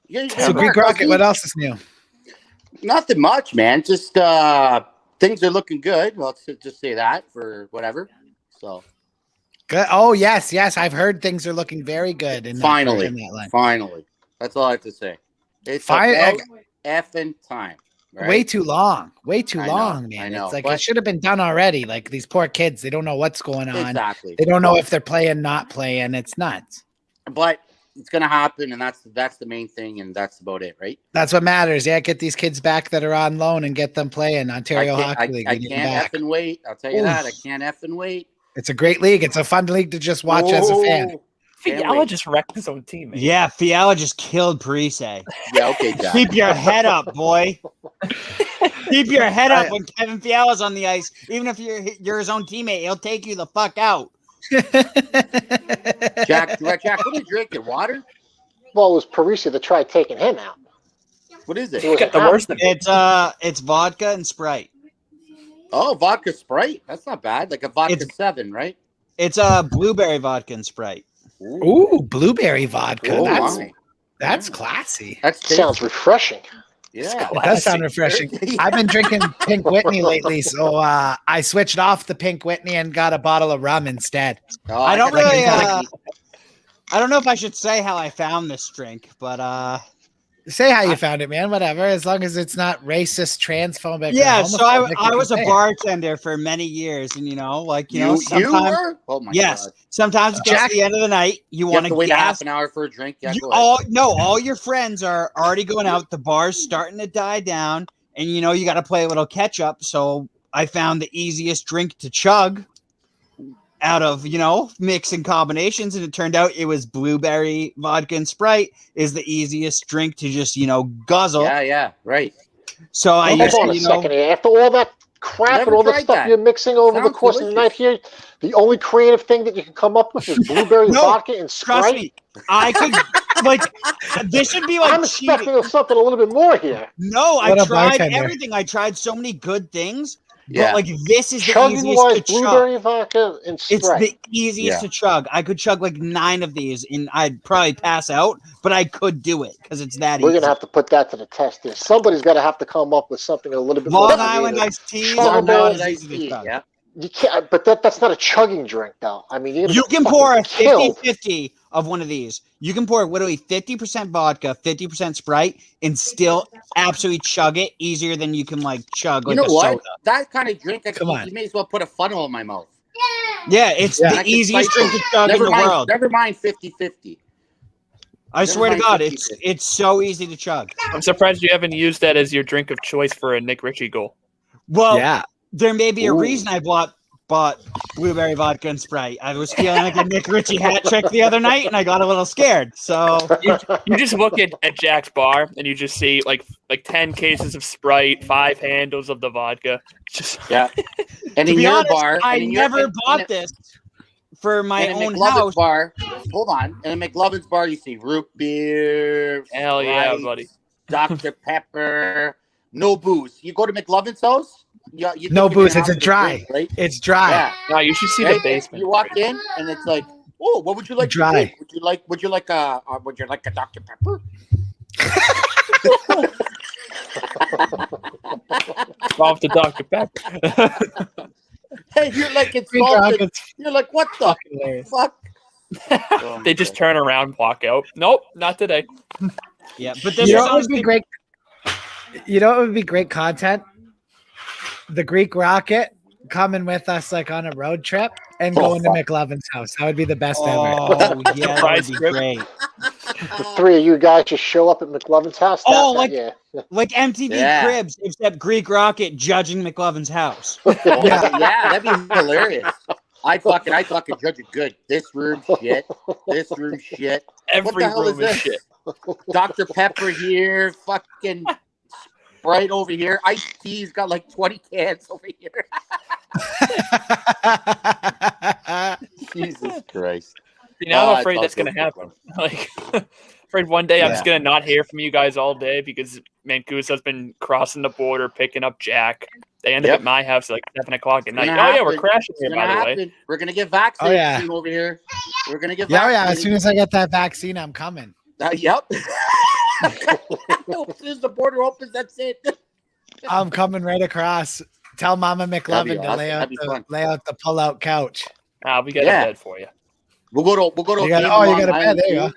Yeah, So Greek Rocket, what else is new? Nothing much, man. Just things are looking good. Well, let's just say that for whatever. So Good. Oh yes, yes. I've heard things are looking very good. In finally, that line. finally, that's all I have to say. It's Fine- about effing time. Right? Way too long. Way too I know, long, man. I know, It's like but- it should have been done already. Like these poor kids, they don't know what's going on. Exactly. They don't know if they're playing, not playing. It's nuts. But it's gonna happen, and that's the main thing, and that's about it, right? That's what matters. Yeah, get these kids back that are on loan and get them playing Ontario Hockey League. I We need them can't back. effing wait. I'll tell you that. I can't effing wait. It's a great league. It's a fun league to just watch as a fan. Oh, can't Fiala wait. just wrecked his own team. Man. Yeah, Fiala just killed Parise. Yeah, okay, Jack. Keep your head up, boy. Keep your head up when Kevin Fiala's on the ice. Even if you're his own teammate, he'll take you the fuck out. Jack, what are you drinking? Water? Well, it was Parisi that tried taking him out. What is He it? was Got the out. worst of it. It's vodka and Sprite. Oh, vodka Sprite. That's not bad. Like a vodka It's- 7, right? It's blueberry vodka and Sprite. Ooh, blueberry vodka. Oh, that's my. classy. That's tasty. Sounds refreshing. Yeah. It does sound refreshing. I've been drinking Pink Whitney lately, so I switched off the Pink Whitney and got a bottle of rum instead. Oh, I don't got really. like- I don't know if I should say how I found this drink, but Say how you found it, man. Whatever, as long as it's not racist, transphobic. Yeah, or so I homophobic, was a say it. bartender for many years, and You sometimes were? Oh my yes, god! sometimes it gets Jack- to the end of the night, you You want have to wait a half an hour for a drink. Yeah, go ahead. all your friends are already going out. The bar's starting to die down, and you got to play a little catch up. So I found the easiest drink to chug out of mixing combinations, and it turned out it was blueberry vodka and Sprite is the easiest drink to just guzzle. Yeah, right. So I Hold used on to, a second here. After all that crap Never and all the tried stuff that. you're mixing over the Sounds course of the night here, the only creative thing that you can come up with is blueberry No, vodka and trust Sprite. me, I could this should be like I'm cheating. expecting something a little bit more here. No, What I a tried bartender. everything. I tried so many good things, Yeah. but this is the Chugging easiest wise, to chug. blueberry vodka and It's Sprite. the easiest to chug. I could chug 9 of these, and I'd probably pass out, but I could do it because it's that We're easy. gonna have to put that to the test here. Somebody's got to have to come up with something a little bit more Long Island creative. iced teas Chuggable are not as iced easy to tea, chug. yeah. You can't, but that's not a chugging drink, though. I mean, You can pour a killed. 50-50 of one of these. You can pour literally 50% vodka, 50% Sprite, and still absolutely chug it easier than you can chug You know a what? soda. That kind of drink, Come on. you may as well put a funnel in my mouth. Yeah, it's Yeah. the I can easiest spice drink it. to chug in the world. Never mind 50-50. I swear to mind God, 50-50. it's so easy to chug. I'm surprised you haven't used that as your drink of choice for a Nick Ritchie goal. Well, Yeah. there may be a Ooh. reason I bought blueberry vodka and Sprite. I was feeling like a Nick Ritchie hat trick the other night, and I got a little scared. So You just look at Jack's bar and you just see like 10 cases of Sprite, 5 handles of the vodka. Just Yeah. And to in be your honest, bar, I and in your- never and- bought and- this for my and in own McLovin's house. bar, hold on. In a McLovin's bar, you see root beer, hell yeah, Sprite, buddy. Dr. Pepper, no booze. You go to McLovin's house, you No think you're booze. gonna It's a have dry. drink, right? It's dry. Yeah. No, you should see Right? the basement. You walk in and it's like, oh, what would you like Dry. to drink? Would you like a Dr. Pepper? Off to Dr. Pepper. Hey, you're like Drink insulted. rockets. You're like, what the fuck? Oh, They just turn around and walk out. Nope, not today. Yeah, but this You know is what would be great? You know what would be great content? The Greek Rocket coming with us on a road trip and going to McLovin's house. That would be the best ever. Oh, yeah, that Surprise would be trip. great. The three of you guys just show up at McLovin's house. Oh, yeah. Like MTV Yeah. Cribs, except Greek Rocket judging McLovin's house. yeah, that'd be hilarious. I fucking judge it good. This room shit. This room shit. Every What the hell room is is this? shit. Dr. Pepper here, fucking Sprite over here. Iced tea's got 20 cans over here. Jesus Christ. See, now I'm Oh, afraid it's that's all gonna so happen. Like, afraid one day I'm just Yeah. gonna not hear from you guys all day because Mancuso's been crossing the border, picking up Jack. They end up Yep. at my house at 7 o'clock at night. gonna Oh yeah, we're happen. crashing It's here, gonna by the way. happen. We're gonna get vaccinated Oh, yeah. soon over here. We're gonna get Yeah, as vaccinated. soon as I get that vaccine, I'm coming. Yep. As soon as the border opens, that's it. I'm coming right across. Tell Mama That'd McLovin be to awesome. That'd be fun. lay out the pull-out couch. We got Yeah. a bed for you. We'll go to You a got- game oh, in you Long got a bed. Island, There you too. go. Well,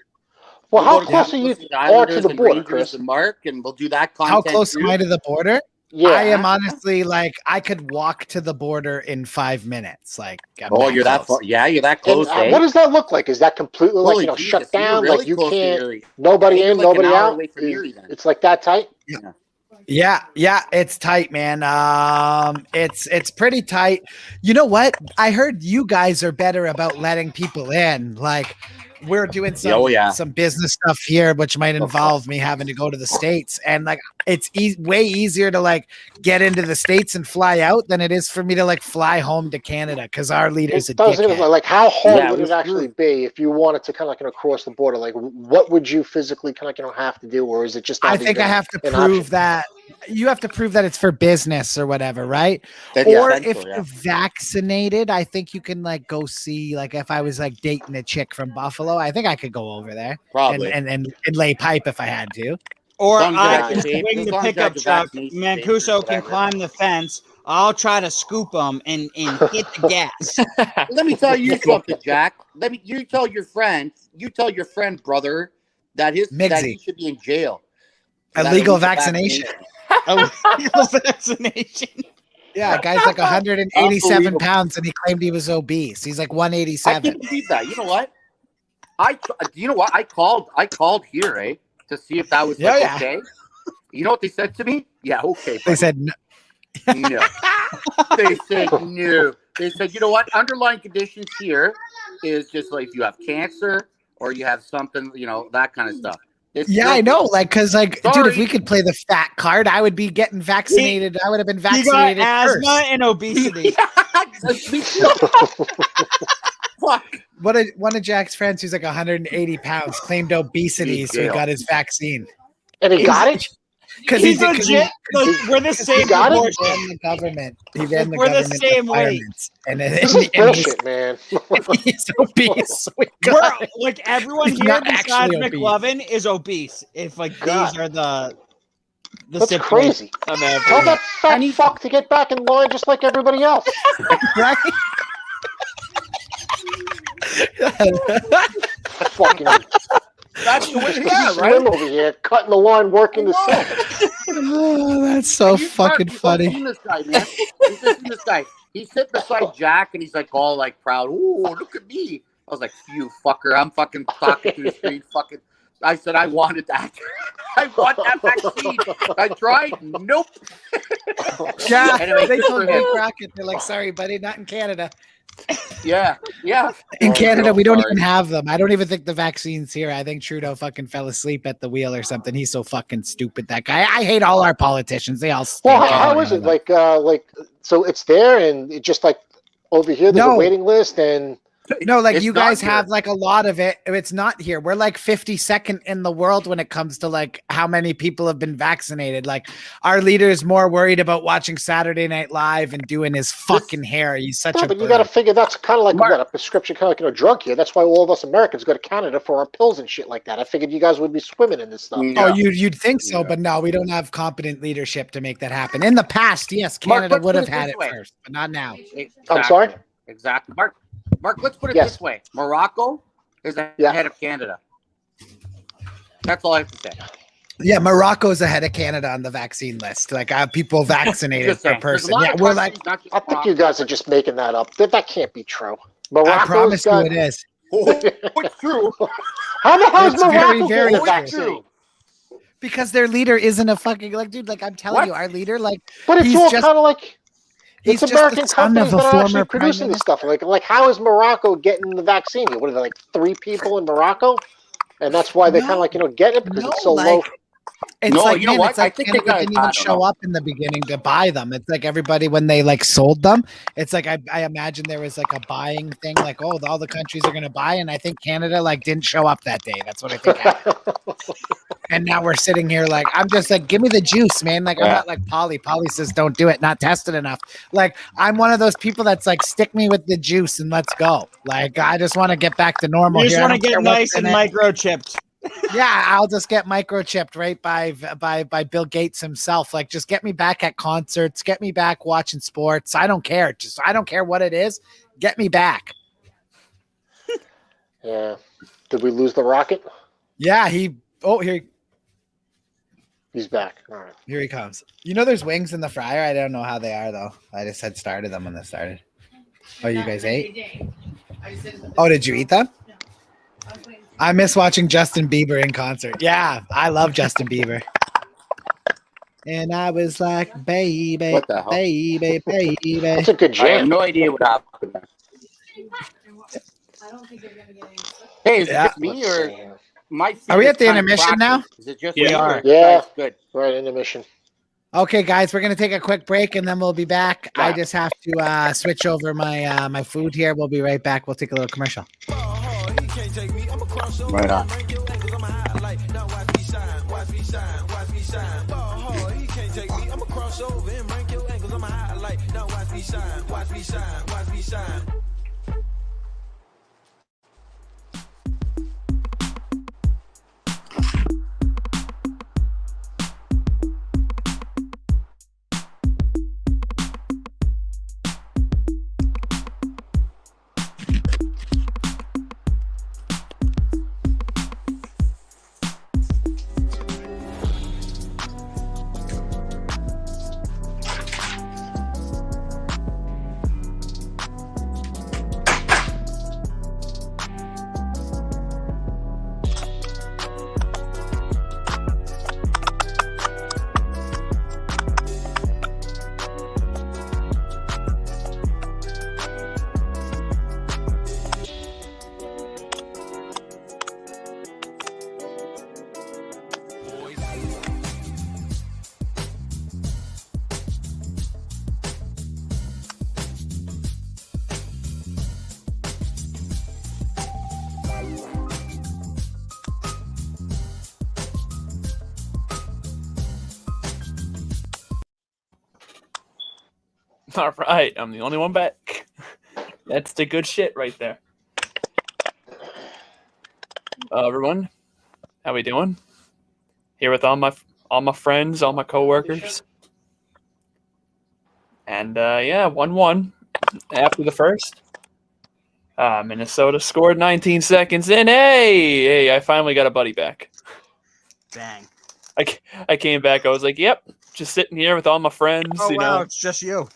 We'll how go to close are you Capitals and are Islanders to the and border, Rangers Chris? and Mark, and we'll do that content. How close too. am I to the border? Yeah. I am honestly I could walk to the border in 5 minutes. I'm Oh, that you're that close. far. Yeah, you're that And, close. eh? what does that look like? Is that completely Holy shut Jesus, you're down? really Like you close to can't, Erie. nobody You're in, like an nobody hour out? away from Erie then. It's like that tight? Yeah, it's tight, man. It's pretty tight. You know what? I heard you guys are better about letting people in. Like we're doing some business stuff here, which might involve me having to go to the States, and it's way easier to get into the States and fly out than it is for me to fly home to Canada because our leader's a It doesn't dickhead. like how hard Yeah, would it it was actually be if you wanted to kind of cross the border? Like, what would you physically kind of have to do, or is it just? I not think I even have to an prove option? that you have to prove that it's for business or whatever, right? Yeah, Or essentially, if yeah. you're vaccinated, I think you can go see if I was dating a chick from Buffalo, I think I could go over there Probably. and lay pipe if I had to. Or As long as I you can have your swing as the long as you pickup have your truck. vaccination Mancuso papers, can whatever. climb the fence. I'll try to scoop him and hit the gas. Let me tell you something, Jack. You tell your friend, brother, that he Migsy. should be in jail. Illegal vaccination. Illegal vaccination. Yeah, guy's like 187 pounds, and he claimed he was obese. He's like I 187. can't believe that. You know what? I called here, eh, to see if that was okay. You know what they said to me? Yeah, okay. They said no. No. They said no. They said, you know what? Underlying conditions here is just like if you have cancer or you have something, you know, that kind of stuff. I know. Like, because, like, Sorry. dude, if we could play the fat card, I would be getting vaccinated. I would have been vaccinated. You got asthma first. and obesity. Fuck. One of Jack's friends who's like 180 pounds claimed obesity, so he got his vaccine. And he got it? Because He's legit. We're the same got it? He proportion. ran the government. He ran the We're the government same weight. requirements. And This is bullshit, man. he's obese. We're, like everyone He's here not besides actually obese. McLovin is obese. If like God. these are the That's stipulations. crazy. I'm average. Tell that fat fuck to get back in line just like everybody else. Right? Fucking That's the way, Slim right? over here, cutting the line, working the set. Oh, that's so fucking funny. You've seen this guy, man. You've just seen this guy. He's sitting beside Jack, and he's like all like proud. Ooh, look at me. I was like, you fucker. I'm fucking talking to the street. Fucking. I said I wanted that. I want that vaccine. I tried. Nope. Yeah, Anyway, they good told for me him. Crockett. They're like, sorry, buddy, not in Canada. Yeah. In Oh, Canada, no, we don't sorry. even have them. I don't even think the vaccine's here. I think Trudeau fucking fell asleep at the wheel or something. He's so fucking stupid, that guy. I hate all our politicians. They all stink. Well, I how don't is know it? them. Like, so it's there, and it just like over here, there's No. a waiting list, and No, like It's you not guys here. have like a lot of it. It's not here. We're like 52nd in the world when it comes to like how many people have been vaccinated. Like our leader is more worried about watching Saturday Night Live and doing his fucking hair. He's such yeah, a but you bird. got to figure that's kind of like Mark. what a prescription kind of like drug here. That's why all of us Americans go to Canada for our pills and shit like that. I figured you guys would be swimming in this stuff. Mm. Oh, Yeah. you'd think so, Yeah. but no, we don't have competent leadership to make that happen. In the past, yes, Mark, Canada let's would put have it had this it way. first, but not now. I'm sorry? Exactly. Mark, let's put it Yes. this way. Morocco is Yeah. ahead of Canada. That's all I have to say. Yeah, Morocco's ahead of Canada on the vaccine list. Like people vaccinated Just per saying. There's a person. lot Yeah, of we're like, countries, not just I think Morocco. you guys are just making that up. That can't be true. I Morocco's promise you got. it is. Oh, it's true. How the hell is It's very, Morocco very getting a true. vaccine? Because their leader isn't a fucking like, dude. Like I'm telling What? you, our leader, like But it's He's all just- kind of like he's it's just American the son companies of a that are former actually prime producing this minister. stuff. Like how is Morocco getting the vaccine? What are there, like 3 people in Morocco? And that's why they No. kind of like, get it because No, it's so like, low. It's No, like, you know man, what? it's like I think Canada they got- didn't I even don't show know. up in the beginning to buy them. It's like everybody when they like sold them. It's like I imagine there was like a buying thing, like all the countries are gonna buy, and I think Canada like didn't show up that day. That's what I think happened. And now we're sitting here like I'm just like, give me the juice, man. Like I'm Yeah. not like Polly. Polly says don't do it, not tested enough. Like I'm one of those people that's like, stick me with the juice and let's go. Like I just want to get back to normal. You just here. I want to don't get care nice what's in and it. microchipped. Yeah, I'll just get microchipped right by Bill Gates himself. Like, just get me back at concerts, get me back watching sports. I don't care. I don't care what it is. Get me back. Yeah. Did we lose the rocket? Yeah, here He's back. All right. he comes. You know, there's wings in the fryer. I don't know how they are though. I just had started them when they started. Oh, you guys ate? Oh, did you eat them? I miss watching Justin Bieber in concert. Yeah, I love Justin Bieber. And I was like, baby, What the hell? baby, baby. That's a good I have jam. no idea what happened. I don't think they're gonna get any. Hey, is it Yeah. just me or my feet Are we is at the kinda intermission now? cracking? Is it just Yeah. me or- Yeah. Guys, good. Right, intermission. Okay, guys, we're gonna take a quick break and then we'll be back. I Yeah. just have to switch over my my food here. We'll be right back. We'll take a little commercial. Right on. All right, I'm the only one back. That's the good shit right there. Everyone, how we doing? Here with all my friends, all my coworkers, and 1-1 after the first. Minnesota scored 19 seconds in. Hey, I finally got a buddy back. Bang. I came back. I was like, yep, just sitting here with all my friends. Oh, you wow, know. it's just you.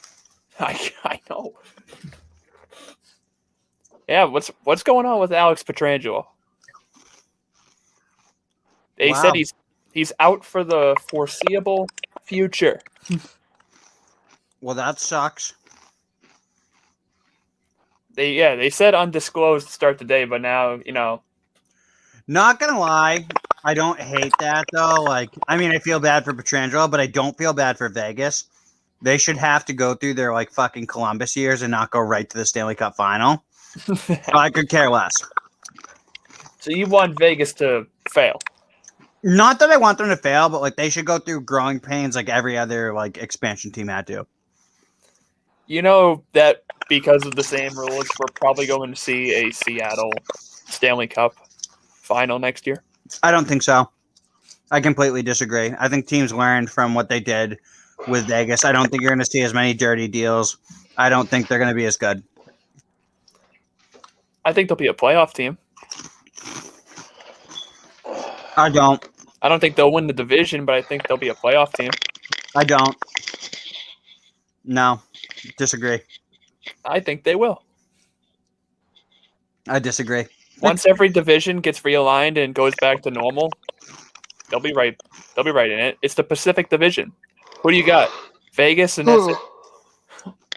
I know. Yeah, what's going on with Alex Pietrangelo? They said he's out for the foreseeable future. Well, that sucks. They said undisclosed to start the day, but now, Not gonna lie, I don't hate that though. Like, I mean, I feel bad for Pietrangelo, but I don't feel bad for Vegas. They should have to go through their like fucking Columbus years and not go right to the Stanley Cup final. So I could care less. So you want Vegas to fail? Not that I want them to fail, but like they should go through growing pains like every other like expansion team had to. You know that because of the same rules, we're probably going to see a Seattle Stanley Cup final next year. I don't think so. I completely disagree. I think teams learned from what they did with Vegas. I don't think you're going to see as many dirty deals. I don't think they're going to be as good. I think they'll be a playoff team. I don't. I don't think they'll win the division, but I think they'll be a playoff team. I don't. No. Disagree. I think they will. I disagree. Once every division gets realigned and goes back to normal, they'll be right. They'll be right in it. It's the Pacific Division. Who do you got? Vegas, and that's it.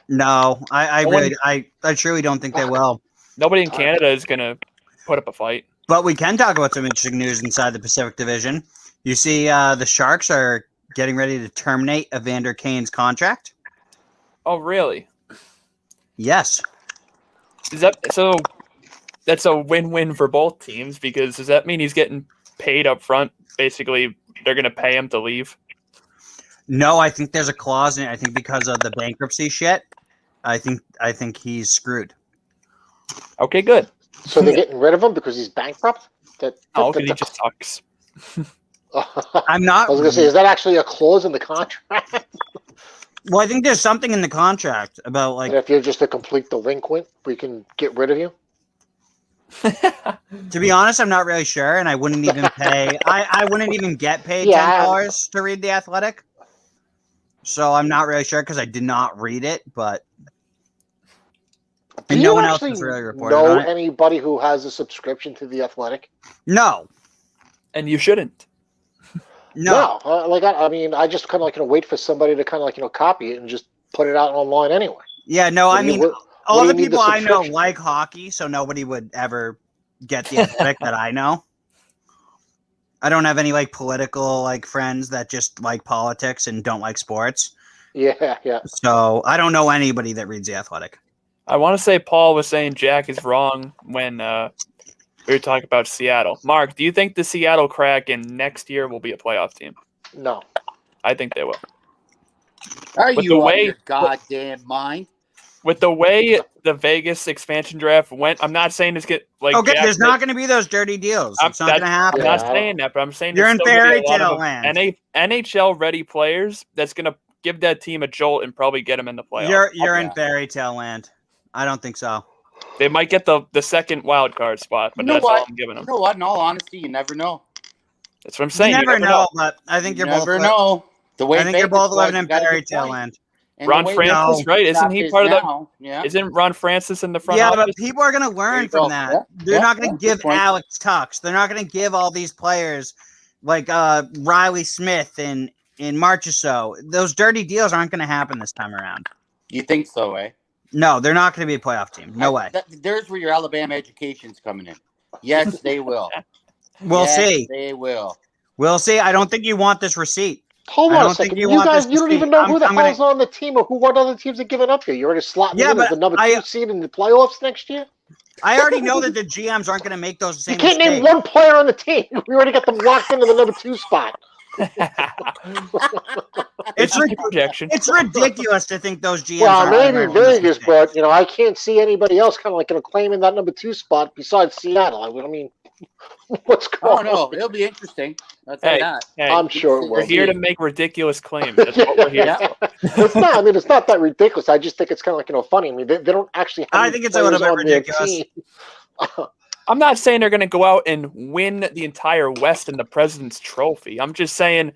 No, I truly don't think they will. Nobody in Canada is gonna put up a fight. But we can talk about some interesting news inside the Pacific Division. You see, the Sharks are getting ready to terminate Evander Kane's contract. Oh, really? Yes. Is that so? That's a win-win for both teams because does that mean he's getting paid up front? Basically, they're going to pay him to leave. No, I think there's a clause in it. I think because of the bankruptcy shit, I think he's screwed. Okay, good. So they're getting rid of him because he's bankrupt? Oh, because he just sucks. I'm not. I was going to say, is that actually a clause in the contract? Well, I think there's something in the contract about like And if you're just a complete delinquent, we can get rid of you? To be honest, I'm not really sure, and I wouldn't even pay. I wouldn't even get paid Yeah. $10 to read The Athletic. So I'm not really sure because I did not read it, but Do and you no one else actually has really reported know on it. anybody who has a subscription to The Athletic? No, And you shouldn't. no. I mean, I just kind of like wait for somebody to kind of copy it and just put it out online anyway. Yeah, no. I mean, all do the you need people the I know subscription? like hockey, so nobody would ever get The Athletic that I know. I don't have any like political like friends that just like politics and don't like sports. Yeah. So I don't know anybody that reads The Athletic. I want to say Paul was saying Jack is wrong when we were talking about Seattle. Mark, do you think the Seattle Kraken next year will be a playoff team? No. I think they will. Are With you the out of way- your goddamn mind? With the way the Vegas expansion draft went, I'm not saying it's get like. Okay, Jack there's said- not going to be those dirty deals. It's not going to happen. I'm Yeah, not I saying that, but I'm saying You're there's in still gonna be fairy a lot tale of land. NHL ready players that's going to give that team a jolt and probably get them in the playoffs. You're in Yeah. fairy tale land. I don't think so. They might get the second wild card spot, but You know that's all what? I'm giving them. You know what? In all honesty, you never know. That's what I'm saying. You never know, but I think You you're never both. know. The way I think you're Vegas both was, living you in got a fairy good tale point. land. And Ron the way Francis, Vegas right? Isn't stuff he is part of the? now, Yeah. Isn't Ron Francis in the front Yeah, office? but people are going to There learn you go. from that. Yeah, They're yeah, not going to yeah, give good point. Alex Tux. They're not going to give all these players like Riley Smith and Marchessault. Those dirty deals aren't going to happen this time around. You think so, eh? No, they're not going to be a playoff team. No way. There's where your Alabama education's coming in. Yes, they will. We'll Yes, see. They will. We'll see. I don't think you want this receipt. Hold I on a don't think second. you You want guys, this you don't to even see- know who the I'm gonna- hell's on the team or what other teams are giving up here. You're already slotting Yeah, in as but the number I- 2 seed in the playoffs next year? I already know that the GMs aren't going to make those same You can't name mistakes. one player on the team. We already got them locked into the number 2 spot. It's just a projection. It's ridiculous to think those GMs. Well, aren't maybe gonna make Vegas, mistakes. but I can't see anybody else kind of like claiming that number 2 spot besides Seattle. I mean, what's Oh going no, on? it'll be interesting. I'll tell you that. Hey, I'm sure it we're will. here to make ridiculous claims. That's what we're here Yeah. for. It's not. I mean, it's not that ridiculous. I just think it's kind of like funny. I mean, they don't actually have I any think it's a little players bit on their ridiculous. team. I'm not saying they're going to go out and win the entire West and the President's Trophy. I'm just saying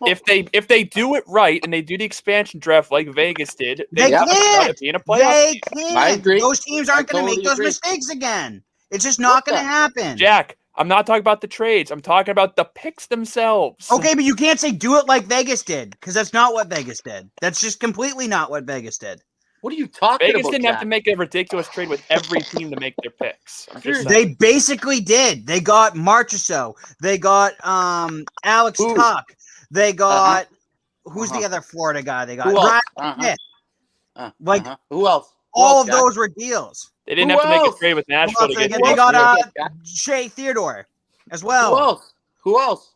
if they do it right and they do the expansion draft like Vegas did, They have a shot can. at being a playoff They team. can. I agree. Those teams aren't I going to totally make those agree. mistakes again. It's just not going to happen. Jack, I'm not talking about the trades. I'm talking about the picks themselves. Okay, but you can't say do it like Vegas did because that's not what Vegas did. That's just completely not what Vegas did. What are you talking Vegas about? didn't have Jack? to make a ridiculous trade with every team to make their picks. I'm just saying. They basically did. They got Marchessault. They got Alex Who? Tuck. They got who's Uh-huh. the other Florida guy? They got Who else? Ryan Smith. Like, Who else? Who All else, of Jack? those were deals. They didn't Who have to make else? a trade with Who Nashville else to they get get? They got Jack? Shea Theodore as Who well. else? Who else?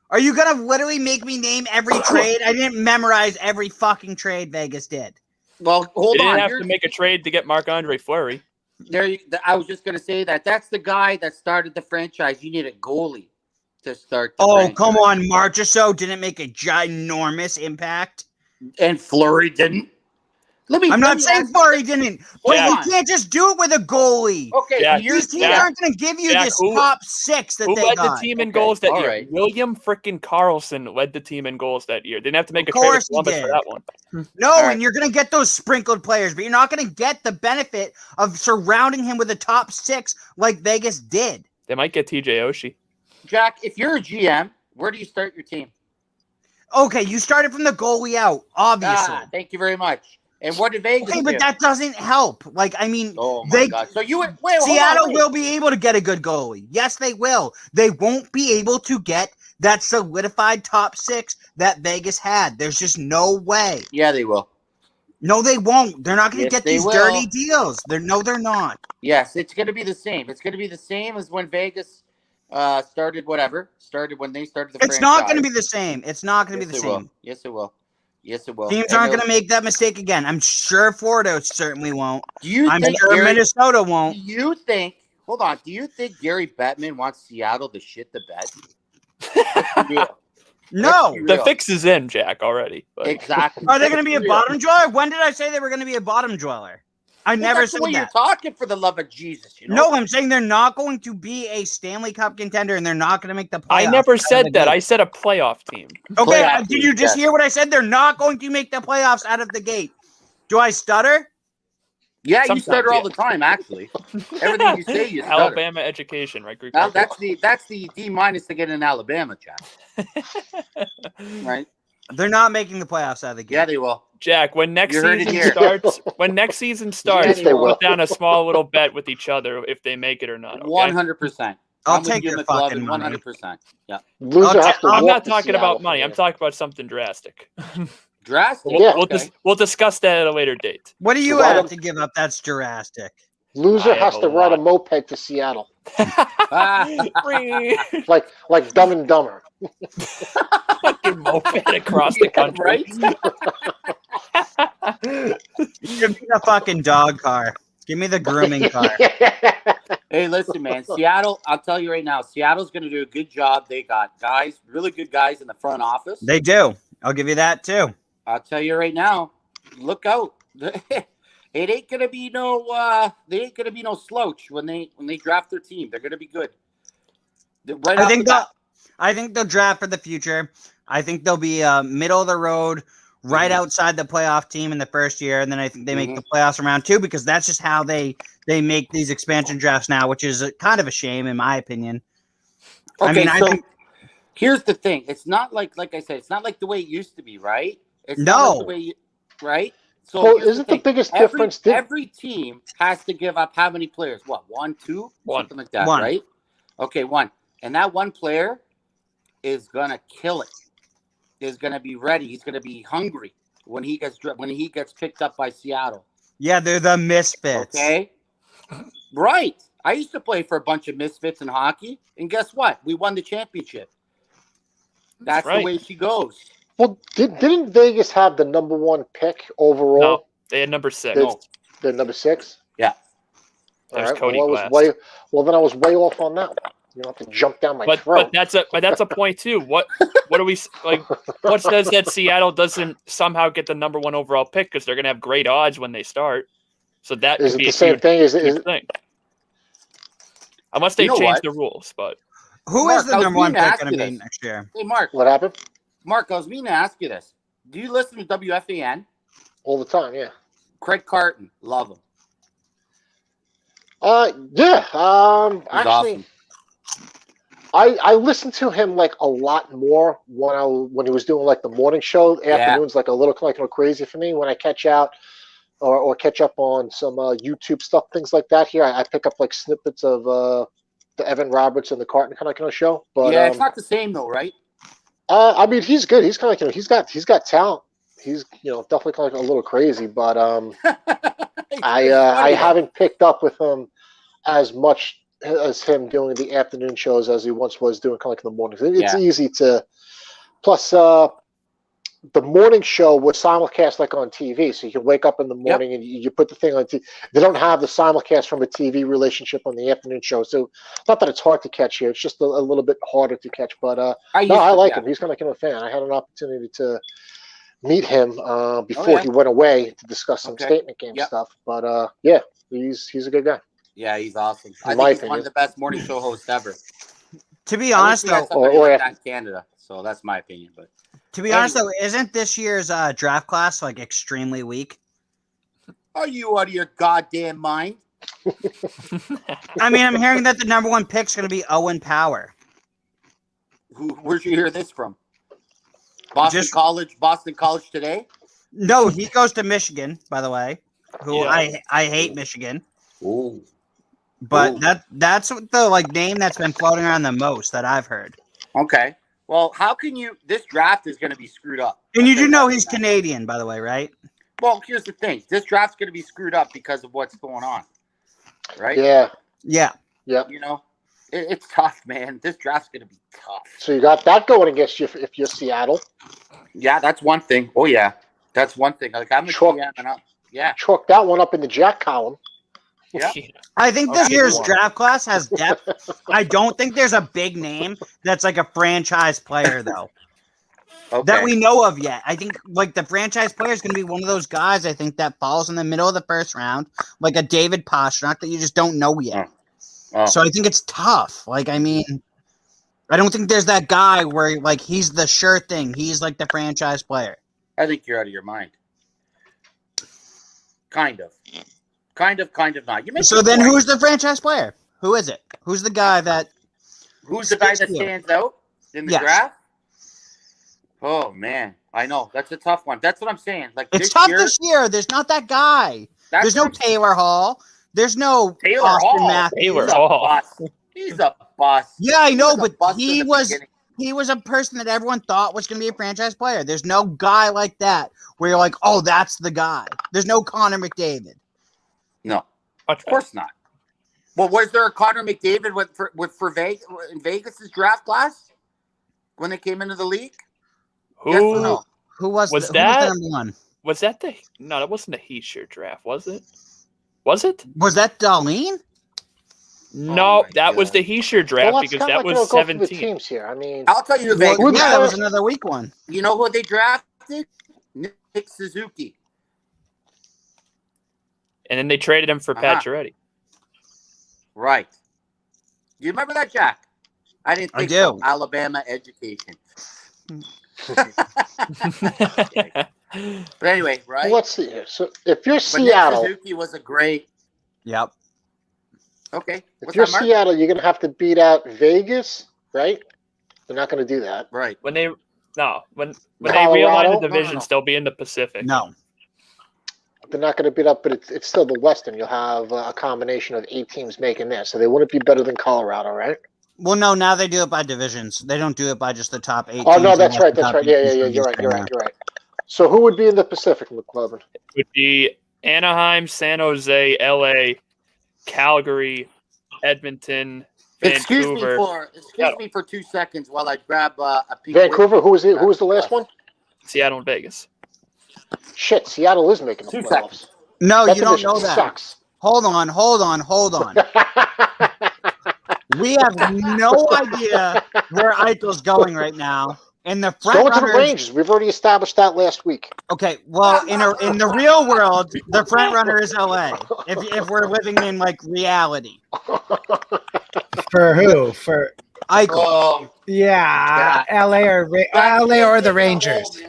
Are you gonna literally make me name every trade? I didn't memorize every fucking trade Vegas did. Well, hold They didn't on. have to make a trade to get Marc-Andre Fleury. I was just gonna say that's the guy that started the franchise. You need a goalie to start. The Oh, franchise. come on. Marchessault didn't make a ginormous impact. And Fleury didn't. I'm not saying Fleury didn't, but Jack. you can't just do it with a goalie. Okay, Jack, These teams Jack, aren't going to give you Jack, this who- top 6 that Who they led got. the team in Okay, goals that all year? right. William freaking Carlson led the team in goals that year. They didn't have to make Of a trade course with he Columbus for did. that one. No, All right. and you're going to get those sprinkled players, but you're not going to get the benefit of surrounding him with a top 6 like Vegas did. They might get TJ Oshie. Jack, if you're a GM, where do you start your team? Okay, you started from the goalie out, obviously. Thank you very much. And what did Vegas Okay, do? but that doesn't help. Like, I mean, Oh my God! So you went. Wait, hold on, Seattle wait. will be able to get a good goalie. Yes, they will. They won't be able to get that solidified top 6 that Vegas had. There's just no way. Yeah, they will. No, they won't. They're not going to Yes, get they these will. dirty deals. They're not. Yes, it's going to be the same. It's going to be the same as when Vegas started when they started the It's not going to be the same. It's not going to be the same. Yes, it will. Yes, it will. Teams aren't going to make that mistake again. I'm sure Florida certainly won't. Do you I'm think sure Gary, Minnesota Do won't. you think? Hold on. Do you think Gary Bettman wants Seattle to shit the bed? Yeah, No. let's be The real. fix is in, Jack, already. But Exactly. Are they going to be a Let's bottom dweller? When did I say they were going to be a bottom dweller? I real. never That's said the way that. you're talking, for the love of Jesus. You know? No, I'm saying they're not going to be a Stanley Cup contender and they're not going to make the playoffs. I never out of said the that. gate. I said a playoff team. Okay, Playoff did you team, just yes. hear what I said? They're not going to make the playoffs out of the gate. Do I stutter? Yeah, you Sometimes, stutter all yeah. the time. Actually, everything you say, you stutter. Alabama education, right? Greek Now, life. that's the D- to get in Alabama, Jack. Right? They're not making the playoffs out of the gate. Yeah, they will. Jack, when next You heard it season here. starts, Yes, they we'll will. put down a small little bet with each other if they make it or not. Okay? 100%. I'll I'm with take you, your McLovin, fucking money. 100%. Yeah. Loser has to I'm walk not to talking Seattle about money. for I'm you. talking about something drastic. Drastic. We'll, Yeah. we'll, Okay. we'll discuss that at a later date. What do you Why have don't- to give up? That's drastic. Loser I have has a to ride a lot. moped to Seattle, Free like Dumb and Dumber. fucking moped across the Yeah, country. right? Give me the fucking dog car. Give me the grooming car. Hey, listen, man. Seattle, I'll tell you right now, Seattle's going to do a good job. They got guys, really good guys in the front office. They do. I'll give you that too. I'll tell you right now, look out. It ain't gonna be no they ain't gonna be no slouch when they draft their team. They're gonna be good. Right I off think the bat. I think they'll draft for the future. I think they'll be middle of the road, right outside the playoff team in the first year, and then I think they make the playoffs in round 2 because that's just how they make these expansion drafts now, which is kind of a shame in my opinion. Okay, I so think here's the thing. It's not like I said, it's not like the way it used to be, right? It's No. not like the way right? So Well, here's isn't the thing. biggest every, difference? Every team has to give up how many players? What, 1, 2? One. Something like that, One. right? Okay, 1. And that one player is gonna kill it. Is gonna be ready. He's gonna be hungry when he gets picked up by Seattle. yeah, they're the misfits. Okay, right. I used to play for a bunch of misfits in hockey, and guess what? We won the championship. That's right. the way she goes. Well, didn't Vegas have the number 1 pick overall? No, they had number 6. No. They're number 6. Yeah. There's All right. Cody Well, Glass. then I was way off on that one. You don't have to jump down my But throat. that's a point too. What are we like? What says that Seattle doesn't somehow get the number 1 overall pick because they're going to have great odds when they start? So that Is could it be the a same huge, thing? Is huge thing. Unless they You know change what? the rules, but Who Mark, is the I was number 1 meaning to pick ask going to you be this. next year? Hey, Mark. what happened? Mark, I was meaning to ask you this. Do you listen to WFAN? All the time, yeah. Craig Carton, love him. Yeah. He's Actually, awesome. I listened to him like a lot more when he was doing like the morning show. Afternoons like a little crazy for me when I catch out or catch up on some YouTube stuff, things like that. Here, I pick up like snippets of the Evan Roberts and the Carton kind of show. But Yeah, it's not the same though, right? I mean, he's good. He's kind of he's got talent. He's definitely kind of a little crazy, but I haven't picked up with him as much as him doing the afternoon shows as he once was doing kind of like in the mornings. It's easy to. Plus, the morning show was simulcast like on TV, so you can wake up in the morning and you put the thing on TV. They don't have the simulcast from a TV relationship on the afternoon show, so not that it's hard to catch here. It's just a little bit harder to catch. But I like him. He's kind of like a fan. I had an opportunity to meet him before he went away to discuss some statement game stuff. But yeah, he's a good guy. Yeah, he's awesome. I In my think he's one of the best morning show hosts ever. To be honest, though, like that in Canada. So that's my opinion. But to be honest, though, isn't this year's draft class like extremely weak? are you out of your goddamn mind? I mean, I'm hearing that the number 1 pick's going to be Owen Power. Where'd you hear this from? Boston College today? No, he goes to Michigan, by the way. I hate Michigan. Ooh. But that's the name that's been floating around the most that I've heard. Okay. Well, how can you? This draft is going to be screwed up. And you do know he's Canadian, by the way, right? Well, here's the thing. This draft's going to be screwed up because of what's going on, right? Yeah. You know, it's tough, man. This draft's going to be tough. So you got that going against you if you're Seattle. Yeah, that's one thing. Oh yeah, that's one thing. Like I'm a GM and chalk that one up in the Jack column. Yeah. I think this year's draft class has depth. I don't think there's a big name that's like a franchise player, though, that we know of yet. I think like the franchise player is going to be one of those guys, I think, that falls in the middle of the first round, like a David Pastrnak that you just don't know yet. So I think it's tough. Like, I mean, I don't think there's that guy where like he's the sure thing. He's like the franchise player. I think you're out of your mind. Kind of not. So then who's the franchise player? Who is it? Who's the guy that... Who's the guy that stands out in the draft? Oh, man. I know. That's a tough one. That's what I'm saying. Like it's tough this year. There's not that guy. There's no Taylor Hall. There's no Austin Matthews. Taylor Hall. He's a bust. Yeah, I know, but he was a person that everyone thought was going to be a franchise player. There's no guy like that where you're like, oh, that's the guy. There's no Connor McDavid. No, of course not. Well, was there a Connor McDavid for Vegas' draft class when they came into the league? Who yes or no? Who was that? Who was the number 1? Was that no? That wasn't a Heischer draft, was it? Was it? Was that Darlene? No, that was the Heischer draft because that was 17 teams here. I mean, I'll tell you, Vegas. That was another weak one. You know who they drafted? Nick Suzuki. And then they traded him for Pacioretty. Right. Do you remember that, Jack? I didn't think so. Alabama education. But anyway, right? Let's see here. So if you're Seattle... Nick Suzuki was a great... Yep. Okay. If you're Seattle, you're going to have to beat out Vegas, right? They're not going to do that. Right. When they realign the divisions, they'll be in the Pacific. No. They're not going to beat up, but it's still the Western. You'll have a combination of 8 teams making there, so they wouldn't be better than Colorado, right? Well, no. Now they do it by divisions. They don't do it by just the top 8. Oh no, that's right. That's right. Yeah. You're right. So who would be in the Pacific, McClellan? It would be Anaheim, San Jose, LA, Calgary, Edmonton, Vancouver. Excuse me for 2 seconds while I grab a piece. Vancouver. Who was the last one? Seattle and Vegas. Shit, Seattle is making the 2 playoffs. seconds. No, That you don't division know that. sucks. Hold on. We have no idea where Eichel's going right now. And the front Going to the runners, Rangers. We've already established that last week. okay, well, in the real world, the front runner is LA. If we're living in like reality, For who? For Eichel. Oh, LA or the Rangers.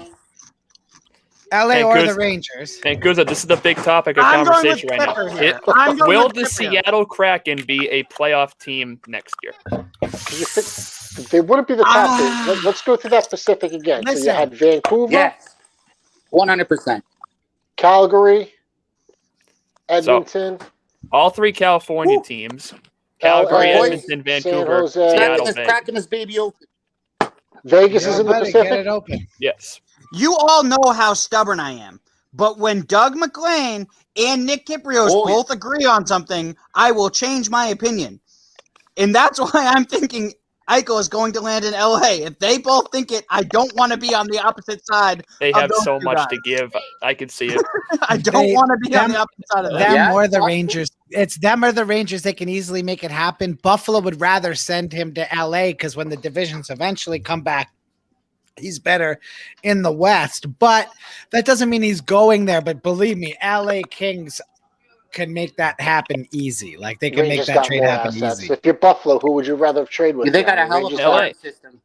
LA Hey, or Goose. the Rangers. And Guza, this is the big topic of I'm going conversation with right now. Clipper here. I'm going Will with the Clipper here. Seattle Kraken be a playoff team next year? They wouldn't be the top team. Let's go through that Pacific again. So you Listen. had Vancouver, yes. 100%. Calgary, Edmonton, All 3 California teams: Calgary, LA, Edmonton, San Vancouver, Jose. Seattle, Vegas. Cracking this baby open. Vegas is Yeah, in the buddy, get Pacific. it open. Yes. You all know how stubborn I am. But when Doug McLean and Nick Kiprios both agree on something, I will change my opinion. And that's why I'm thinking Eichel is going to land in LA. If they both think it, I don't want to be on the opposite side. They of have those so two much guys. to give. I can see it. I don't want to be on the opposite side of that. Them Yeah, or the possible. Rangers. It's them or the Rangers. They can easily make it happen. Buffalo would rather send him to LA because when the divisions eventually come back, he's better in the West. But that doesn't mean he's going there. But believe me, LA Kings can make that happen easy. Like they can Rangers make that got trade more happen assets. easy. If you're Buffalo, who would you rather have traded with? They got a hell of a Rangers LA. farm system.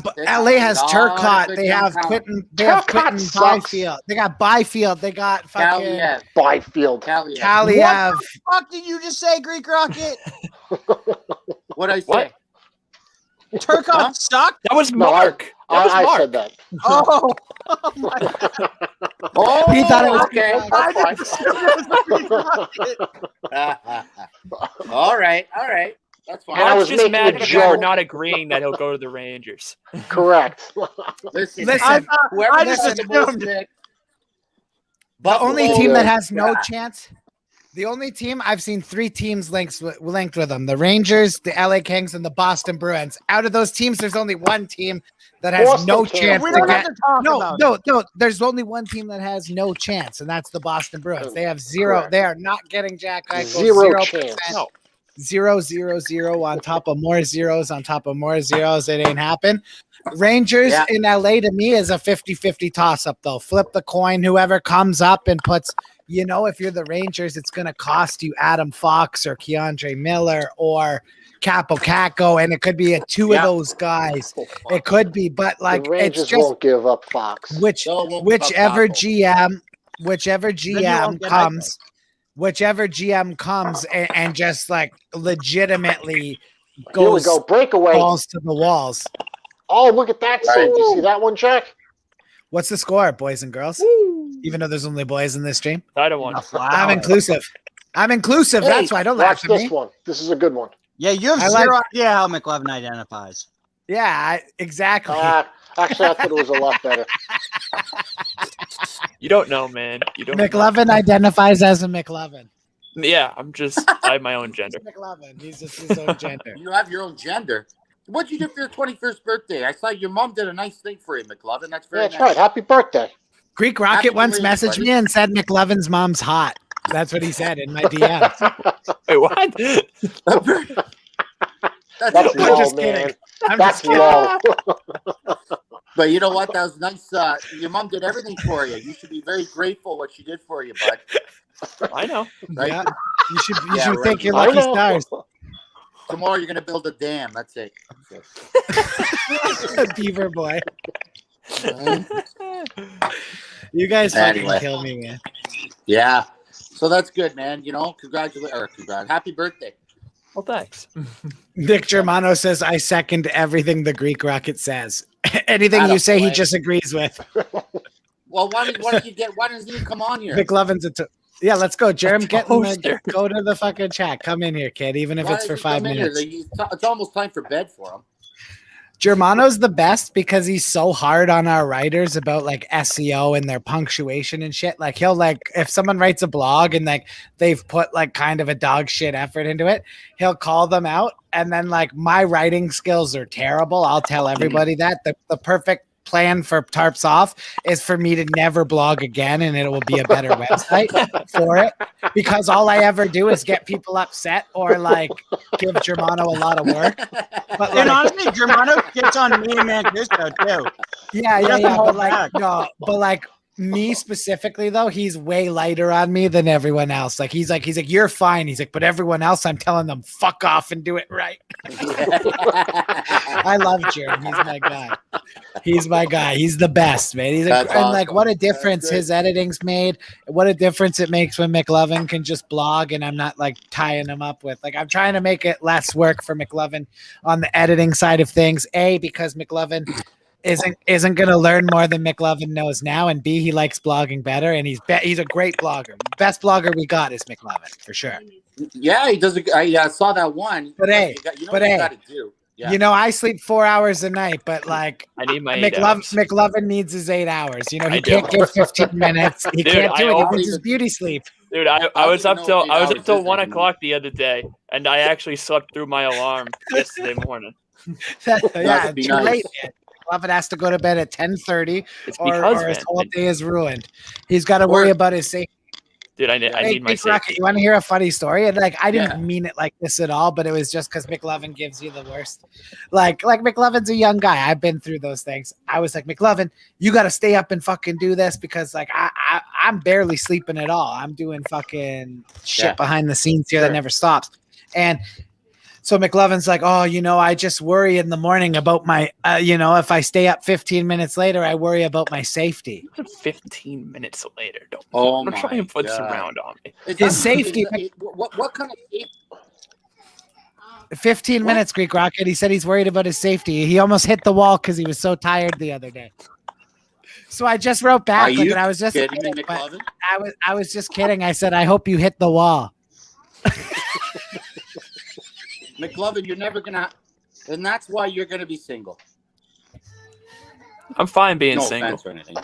But They got LA has a lot of Turcotte. good They young have talent. Quentin. They have Turcotte Quentin sucks. Byfield. They got Byfield. They got fucking Kaliev. Byfield. Kaliev. Kaliev. What did you just say, Greek Rocket? What'd I say? What? Turcotte Huh? sucked? That was No, Mark. That was I Mark. said that. Oh, oh my Oh, He thought it was okay. I That's just assumed it was Greek Rocket. fine. All right. That's fine. And I Mark's was just making mad a that you are joke. not agreeing that he'll go to the Rangers. Correct. Listen, Listen, whoever I gets just the most assumed. pick, the only Buffalo, team that has no yeah. chance. The only team I've seen 3 teams linked with them: the Rangers, the LA Kings, and the Boston Bruins. Out of those teams, there's only one team that has Boston no can't. chance We to don't have get. to talk about it. No. There's only one team that has no chance, and that's the Boston Bruins. They have zero. Correct. They are not getting Jack Eichel. Zero chance. No. 0 on top of more zeros on top of more zeros. It ain't happen. Rangers Yeah. in LA to me is a 50-50 toss up though. Flip the coin. Whoever comes up and puts, if you're the Rangers, it's going to cost you Adam Fox or Keandre Miller or Capo Caco, and it could be two of those guys. It could be, but like the Rangers it's just won't give up Fox. No, it won't whichever stop GM won't get comes, whichever GM comes and just like legitimately Here we goes go. Breakaway. balls to the walls. Oh, look at that Right. save. You see that one, Jack? What's the score, boys and girls? Even though there's only boys in this stream, I don't want. I'm inclusive. I'm inclusive. Hey, That's why. Don't laugh Watch at this me. one. This is a good one. Yeah, you have I like- zero idea how McLevin identifies. Yeah, exactly. Actually, I thought it was a lot better. You don't know, man. You don't. McLovin identifies as a McLovin. Know. Yeah, I have my own gender. He's McLovin. He's just his own gender. You have your own gender. What'd you do for your 21st birthday? I saw your mom did a nice thing for you, McLovin. That's very That's nice. right. Happy birthday. Greek Rocket Happy once belated, messaged buddy. me and said McLovin's mom's hot. That's what he said in my DM. Wait, what? That's That's I'm low, just man. kidding. I'm That's just kidding. low. But you know what? That was nice. Your mom did everything for you. You should be very grateful what she did for you, bud. I know. Right? Yeah. You should Yeah, thank right. your I lucky know. stars. Tomorrow you're gonna build a dam. That's it. That's it. Beaver boy. Mhm. You guys fucking Anyway. kill me, man. Yeah. So that's good, man. Congratulations. Happy birthday. Well, thanks. Nick Germano says, I second everything the Greek Rocket says. Anything Atta you say, he boy. just agrees with. Well, why doesn't he come on here? McLovin's yeah, let's go. Jerem, Toaster. go to the fucking chat. Come in here, kid, even if Why it's for doesn't he 5 come in here? minutes. It's almost time for bed for him. Germano's the best because he's so hard on our writers about like SEO and their punctuation and shit. Like he'll if someone writes a blog and like they've put like kind of a dog shit effort into it, he'll call them out. And then like my writing skills are terrible. I'll tell everybody that the perfect plan for Tarps Off is for me to never blog again, and it will be a better website for it, because all I ever do is get people upset or like give Germano a lot of work. But And like, honestly, Germano gets on me and Mancuso too. yeah, He yeah, doesn't yeah. hold But like, back. no, but like me specifically though, he's way lighter on me than everyone else. Like he's like, you're fine. He's like, but everyone else, I'm telling them, fuck off and do it right. I love Jeremy. He's my guy. He's my guy. He's the best, man. He's That's and like awesome. what a difference That's his editing's made. What a difference it makes when McLovin can just blog and I'm not like tying him up with. Like I'm trying to make it less work for McLovin on the editing side of things. A, because McLovin isn't going to learn more than McLovin knows now, and B, he likes blogging better, and he's a great blogger. Best blogger we got is McLovin for sure. Yeah, he does. I saw that one. But hey, you know what you got to do. Yeah. You know, I sleep 4 hours a night, but like I need my 8 hours. McLovin needs his 8 hours. You know, he I do. can't give 15 minutes. He Dude, can't do it. He always- needs his beauty sleep. Dude, I was up till 1 hours o'clock the other day, and I actually slept through my alarm yesterday morning. Yeah, be too nice. late. Man. McLovin has to go to bed at 10:30, It's or because his man, whole day is ruined. He's got to worry about his safety. dude, I Hey, need my Big Rocket, safety. you want to hear a funny story? And like, I didn't Yeah. mean it like this at all, but it was just because McLovin gives you the worst. Like McLovin's a young guy. I've been through those things. I was like, McLovin, you got to stay up and fucking do this, because like I'm barely sleeping at all. I'm doing fucking shit behind the scenes here that never stops. And so McLovin's like, oh, you know, I just worry in the morning about my, you know, if I stay up 15 minutes later, I worry about my safety. 15 minutes later, Oh don't try and put this God. around on me. His safety. What kind of safety? 15 minutes, Greek Rocket. He said he's worried about his safety. He almost hit the wall because he was so tired the other day. So I just wrote back, Are you and I was just kidding me, kidding, but McLovin? I was just kidding. I said, I hope you hit the wall. McLovin, you're never gonna, and that's why you're gonna be single. I'm fine being No single. offense or anything.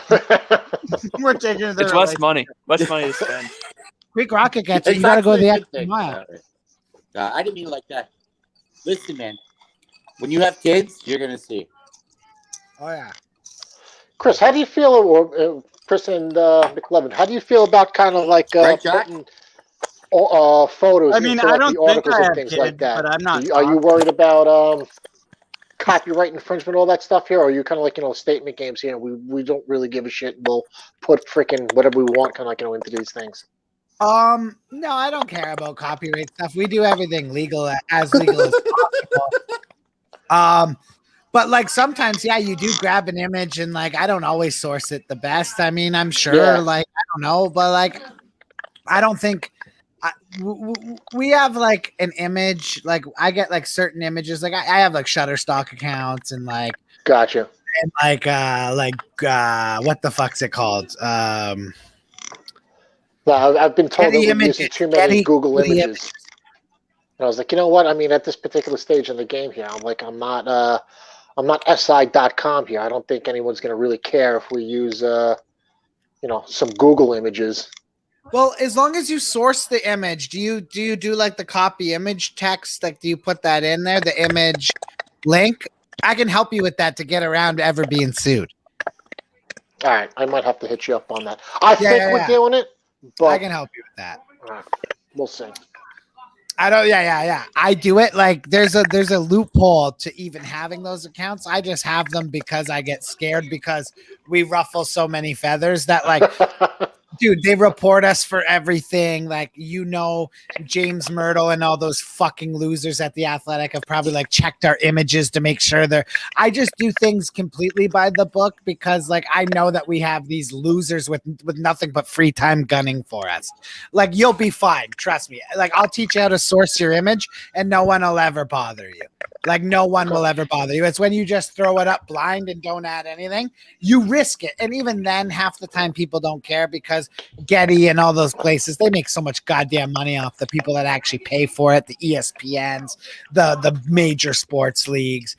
We're taking It's less money to spend. Greek Rocket gets you. It's You got to go actually the a good extra thing. mile. I didn't mean it like that. Listen, man. When you have kids, you're gonna see. Oh yeah. Chris, how do you feel, or Chris and McLovin, how do you feel about kind of like Right, Jack? putting photos I mean, into I like, don't the think articles I and have things kids, like that? but I'm not. Are you worried about copyright infringement, all that stuff here, or are you kind of like, you know, statement games here? We don't really give a shit. We'll put freaking whatever we want, kind of like, you know, into these things. No, I don't care about copyright stuff. We do everything legal as legal as possible. But like sometimes, yeah, you do grab an image and like I don't always source it the best. I mean, I'm sure, Yeah. like I don't know, but like I don't think we have like an image. Like I get like certain images. Like I have like Shutterstock accounts and like Gotcha. what the fuck's it called? Well, I've been told that Getty we're images. using too many Google Getty images. And I was like, you know what? I mean, at this particular stage in the game here, I'm not SI.com here. I don't think anyone's going to really care if we use, you know, some Google images. Well, as long as you source the image, do you do like the copy image text? Like, do you put that in there, the image link? I can help you with that to get around ever being sued. All right, I might have to hit you up on that. I think yeah, we're yeah. doing it, but I can help you with that. we'll see. I don't. Yeah. I do it. Like there's a loophole to even having those accounts. I just have them because I get scared because we ruffle so many feathers that like, dude, they report us for everything. Like, you know, James Myrtle and all those fucking losers at the Athletic have probably like checked our images to make sure I just do things completely by the book because like I know that we have these losers with nothing but free time gunning for us. Like, you'll be fine. Trust me. Like, I'll teach you how to source your image and no one will ever bother you. Like, no one will ever bother you. It's when you just throw it up blind and don't add anything, you risk it. And even then, half the time people don't care because Getty and all those places, they make so much goddamn money off the people that actually pay for it, the ESPNs, the major sports leagues,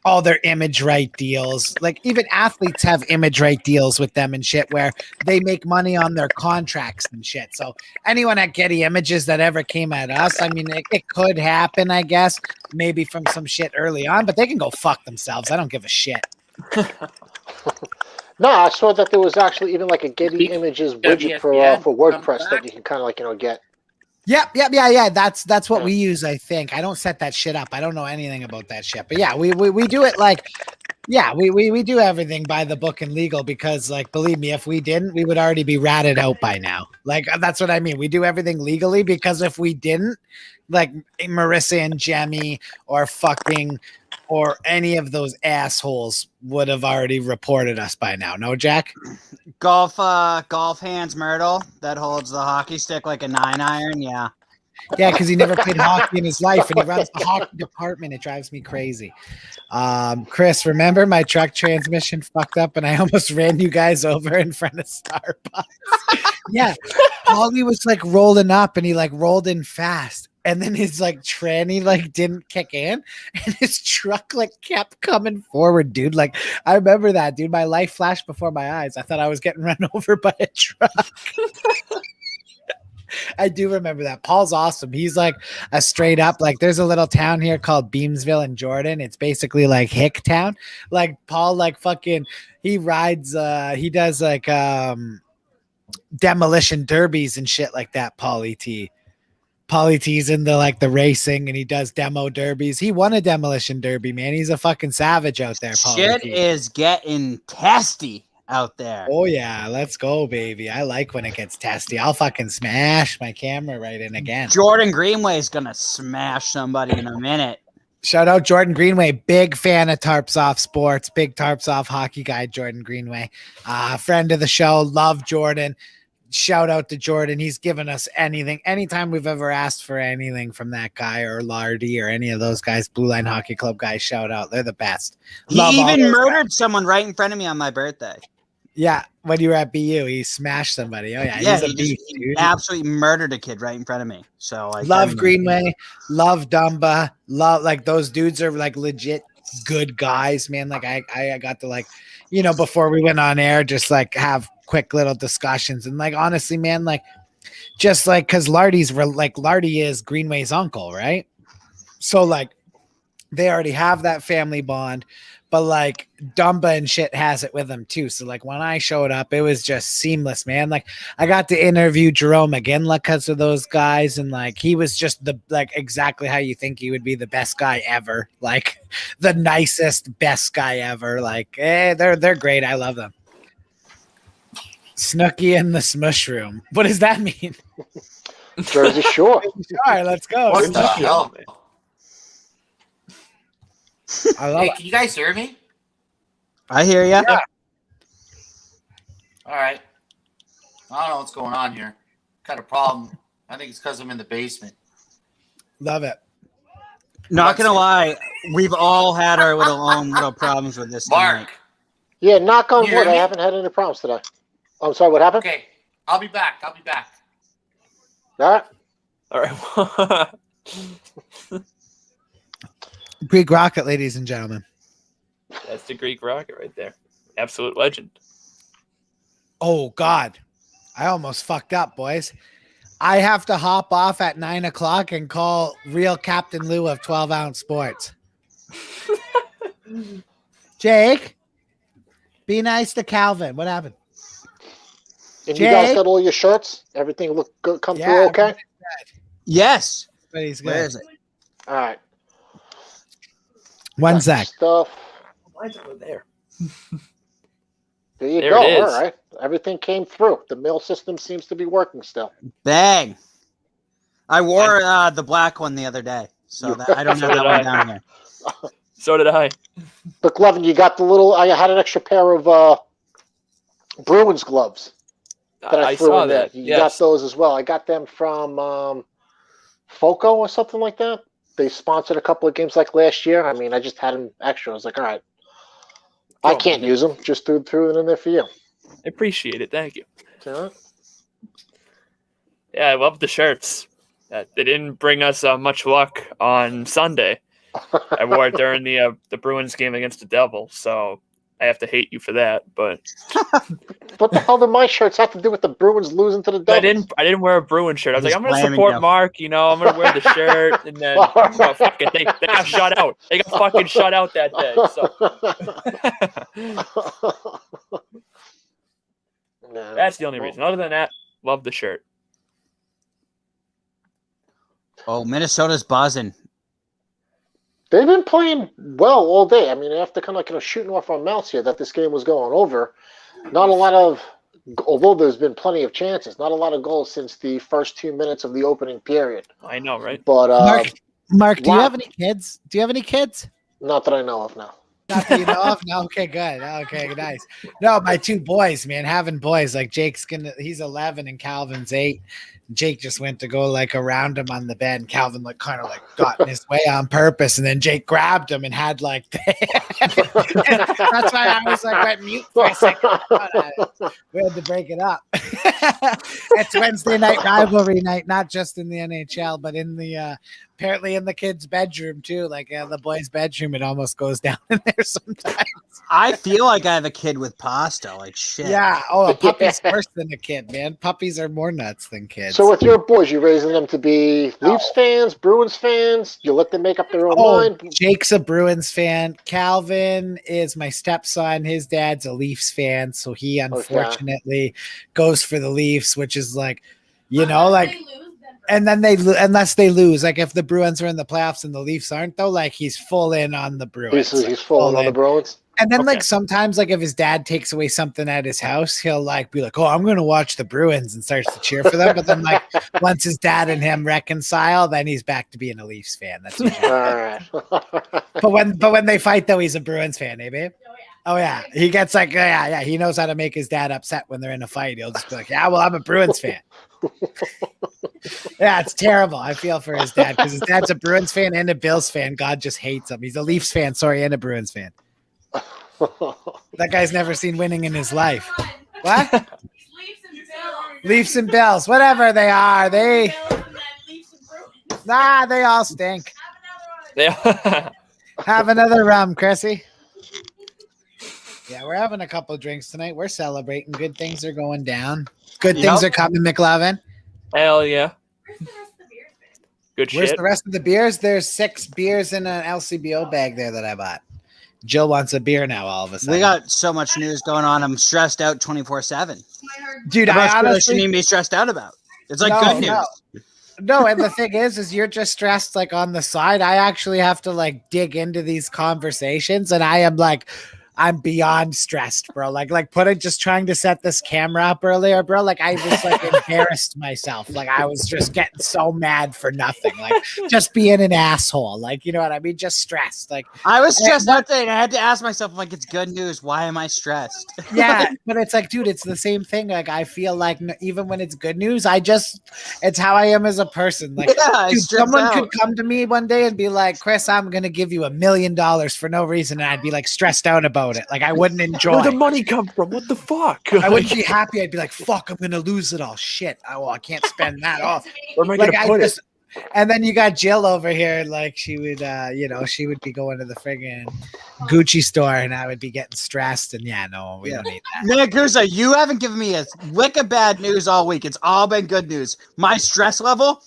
all their image right deals. Like, even athletes have image right deals with them and shit where they make money on their contracts and shit. So anyone at Getty Images that ever came at us, I mean, it could happen, I guess, maybe from some shit early on, but they can go fuck themselves. I don't give a shit. No, I saw that there was actually even like a Getty Images widget for WordPress that you can kind of like get. Yeah. That's what we use. I think I don't set that shit up. I don't know anything about that shit. But yeah, we do it like, yeah, we do everything by the book and legal because, like, believe me, if we didn't, we would already be ratted out by now. Like, that's what I mean. We do everything legally because if we didn't, like Marissa and Jemmy or any of those assholes would have already reported us by now. No, Jack? Golf hands Myrtle that holds the hockey stick like a 9-iron. Yeah. Yeah, because he never played hockey in his life and he runs the hockey department. It drives me crazy. Chris, remember my truck transmission fucked up and I almost ran you guys over in front of Starbucks? Yeah. Paulie was like rolling up and he like rolled in fast. And then his like tranny like didn't kick in and his truck like kept coming forward, dude. Like I remember that, dude. My life flashed before my eyes. I thought I was getting run over by a truck. I do remember that. Paul's awesome. He's like a straight up, like there's a little town here called Beamsville in Jordan. It's basically like Hick Town. Like Paul, like fucking, he rides, he does like demolition derbies and shit like that. Paulie T's into like the racing and he does demo derbies. He won a demolition derby, man. He's a fucking savage out there. Shit is getting testy out there. Oh yeah, let's go, baby. I like when it gets testy. I'll fucking smash my camera right in again. Jordan Greenway is gonna smash somebody in a minute. Shout out Jordan Greenway, big fan of Tarps Off Sports, big Tarps Off hockey guy, Jordan Greenway. Friend of the show, love Jordan. Shout out to Jordan. He's given us anything. Anytime we've ever asked for anything from that guy or Lardy or any of those guys, Blue Line Hockey Club guys, shout out. They're the best. He even murdered someone right in front of me on my birthday. Yeah, when you were at BU, he smashed somebody. Oh yeah, he's a beast, dude. Absolutely murdered a kid right in front of me. So I love Greenway, love Dumba, love like those dudes are like legit good guys, man. Like I got to like, you know, before we went on air, just like have quick little discussions and like honestly, man, like just like because Lardy is Greenway's uncle, right? So like they already have that family bond. But like Dumba and shit has it with them too. So like when I showed up, it was just seamless, man. Like I got to interview Jerome McGinley because of those guys, and like he was just the like exactly how you think he would be, the best guy ever, like the nicest, best guy ever. Like they're great. I love them. Snooky in the smush room. What does that mean? Jersey Shore. All right, let's go. What the hell? I love it. Can you guys hear me? I hear you. Yeah. All right. I don't know what's going on here. Got a problem. I think it's because I'm in the basement. Love it. Not gonna lie, we've all had our own little problems with this. Mark. Tonight. Yeah, knock on wood. I haven't had any problems today. Oh, I'm sorry. What happened? Okay, I'll be back. All right. All right. Greek rocket, ladies and gentlemen. That's the Greek rocket right there. Absolute legend. Oh God, I almost fucked up, boys. I have to hop off at 9:00 and call real Captain Lou of 12 Ounce Sports. Jake, be nice to Calvin. What happened? And you guys got all your shirts? Everything look good? Come through okay? Yes. Everybody's good. Where is it? All right. One sec. Stuff. Mine's over there. There you There go. it is. All right. Everything came through. The mail system seems to be working still. Bang. I wore the black one the other day, so that I don't have that one down here. So did I. But Levin, you got the little. I had an extra pair of Bruins gloves that I threw saw in there. that. You Yes. got those as well. I got them from Foco or something like that. They sponsored a couple of games like last year. I mean, I just had them extra. I was like, all right, I can't use them. Just threw it in there for you. I appreciate it. Thank you. So, Yeah, I love the shirts. They didn't bring us much luck on Sunday. I wore it during the Bruins game against the Devils, so I have to hate you for that. But What the hell do my shirts have to do with the Bruins losing to the I Devils? didn't wear a Bruin shirt. I was He's like, I'm gonna blaming support you. Mark. You know, I'm gonna wear the shirt, and then fuck it, they got shut out. They got fucking shut out that day. So No. that's the only reason. Other than that, love the shirt. Oh, Minnesota's buzzing. They've been playing well all day. I mean, after kind of shooting off our mouths here that this game was going over, not a lot of, although there's been plenty of chances, not a lot of goals since the first 2 minutes of the opening period. I know, right? But Mark, do you wow. have any kids? Do you have any kids? Not that I know of now. Not that you know of? No, okay, good. Okay, nice. No, my two boys, man, having boys. Like he's 11 and Calvin's 8. Jake just went to go like around him on the bed, and Calvin like kind of like got in his way on purpose, and then Jake grabbed him and had like that's why I was like went mute for a second. We had to break it up. It's Wednesday night rivalry night, not just in the NHL, but in the apparently in the kids' bedroom too. Like the boys' bedroom, it almost goes down in there sometimes. I feel like I have a kid with pasta. Like shit. Yeah. Oh, a puppy's worse than a kid, man. Puppies are more nuts than kids. So with your boys, you raising them to be Leafs fans, Bruins fans? You let them make up their own mind? Jake's a Bruins fan. Calvin is my stepson. His dad's a Leafs fan, so he unfortunately goes for the Leafs, which is like, like. And then unless they lose, like if the Bruins are in the playoffs and the Leafs aren't, though, like he's full in on the Bruins. He's full in on the Bruins. And then like sometimes like if his dad takes away something at his house, he'll like be like, "Oh, I'm going to watch the Bruins," and starts to cheer for them. But then like once his dad and him reconcile, then he's back to being a Leafs fan. That's usually all right. But when they fight though, he's a Bruins fan, eh, babe? Oh yeah, he gets like he knows how to make his dad upset when they're in a fight. He'll just be like, "Yeah, well, I'm a Bruins fan." Yeah, it's terrible. I feel for his dad because his dad's a Bruins fan and a Bills fan. God just hates him. He's a Leafs fan, and a Bruins fan. That guy's never seen winning in his life. What? Leafs and Bills, whatever they are, they all stink. Have another rum, Chrissy. Yeah, we're having a couple drinks tonight. We're celebrating. Good things are going down. Good things are coming, McLovin. Hell yeah. Good shit. Where's the rest of the beers? There's 6 beers in an LCBO bag there that I bought. Jill wants a beer now all of a sudden. We got so much news going on. I'm stressed out 24/7. Dude, I honestly shouldn't even be stressed out about. It's like good news. No, and the thing is you're just stressed like on the side. I actually have to like dig into these conversations, and I'm beyond stressed, bro. Like just trying to set this camera up earlier, bro. Like I was like embarrassed myself. Like I was just getting so mad for nothing. Like just being an asshole. Like, you know what I mean? Just stressed. Like I was stressed out there, and I had to ask myself, like, it's good news. Why am I stressed? Yeah, but it's like, dude, it's the same thing. Like I feel like even when it's good news, it's how I am as a person. Like, dude, someone could come to me one day and be like, "Chris, I'm gonna give you $1 million for no reason," and I'd be like stressed out about it. Like I wouldn't enjoy. Where the money come from? What the fuck? I wouldn't be happy. I'd be like, "Fuck, I'm gonna lose it all." Shit, I can't spend that off. Where am I gonna put it? And then you got Jill over here, like she would, she would be going to the friggin' Gucci store, and I would be getting stressed. And we don't need that. Nagusa, you haven't given me a lick of bad news all week. It's all been good news. My stress level.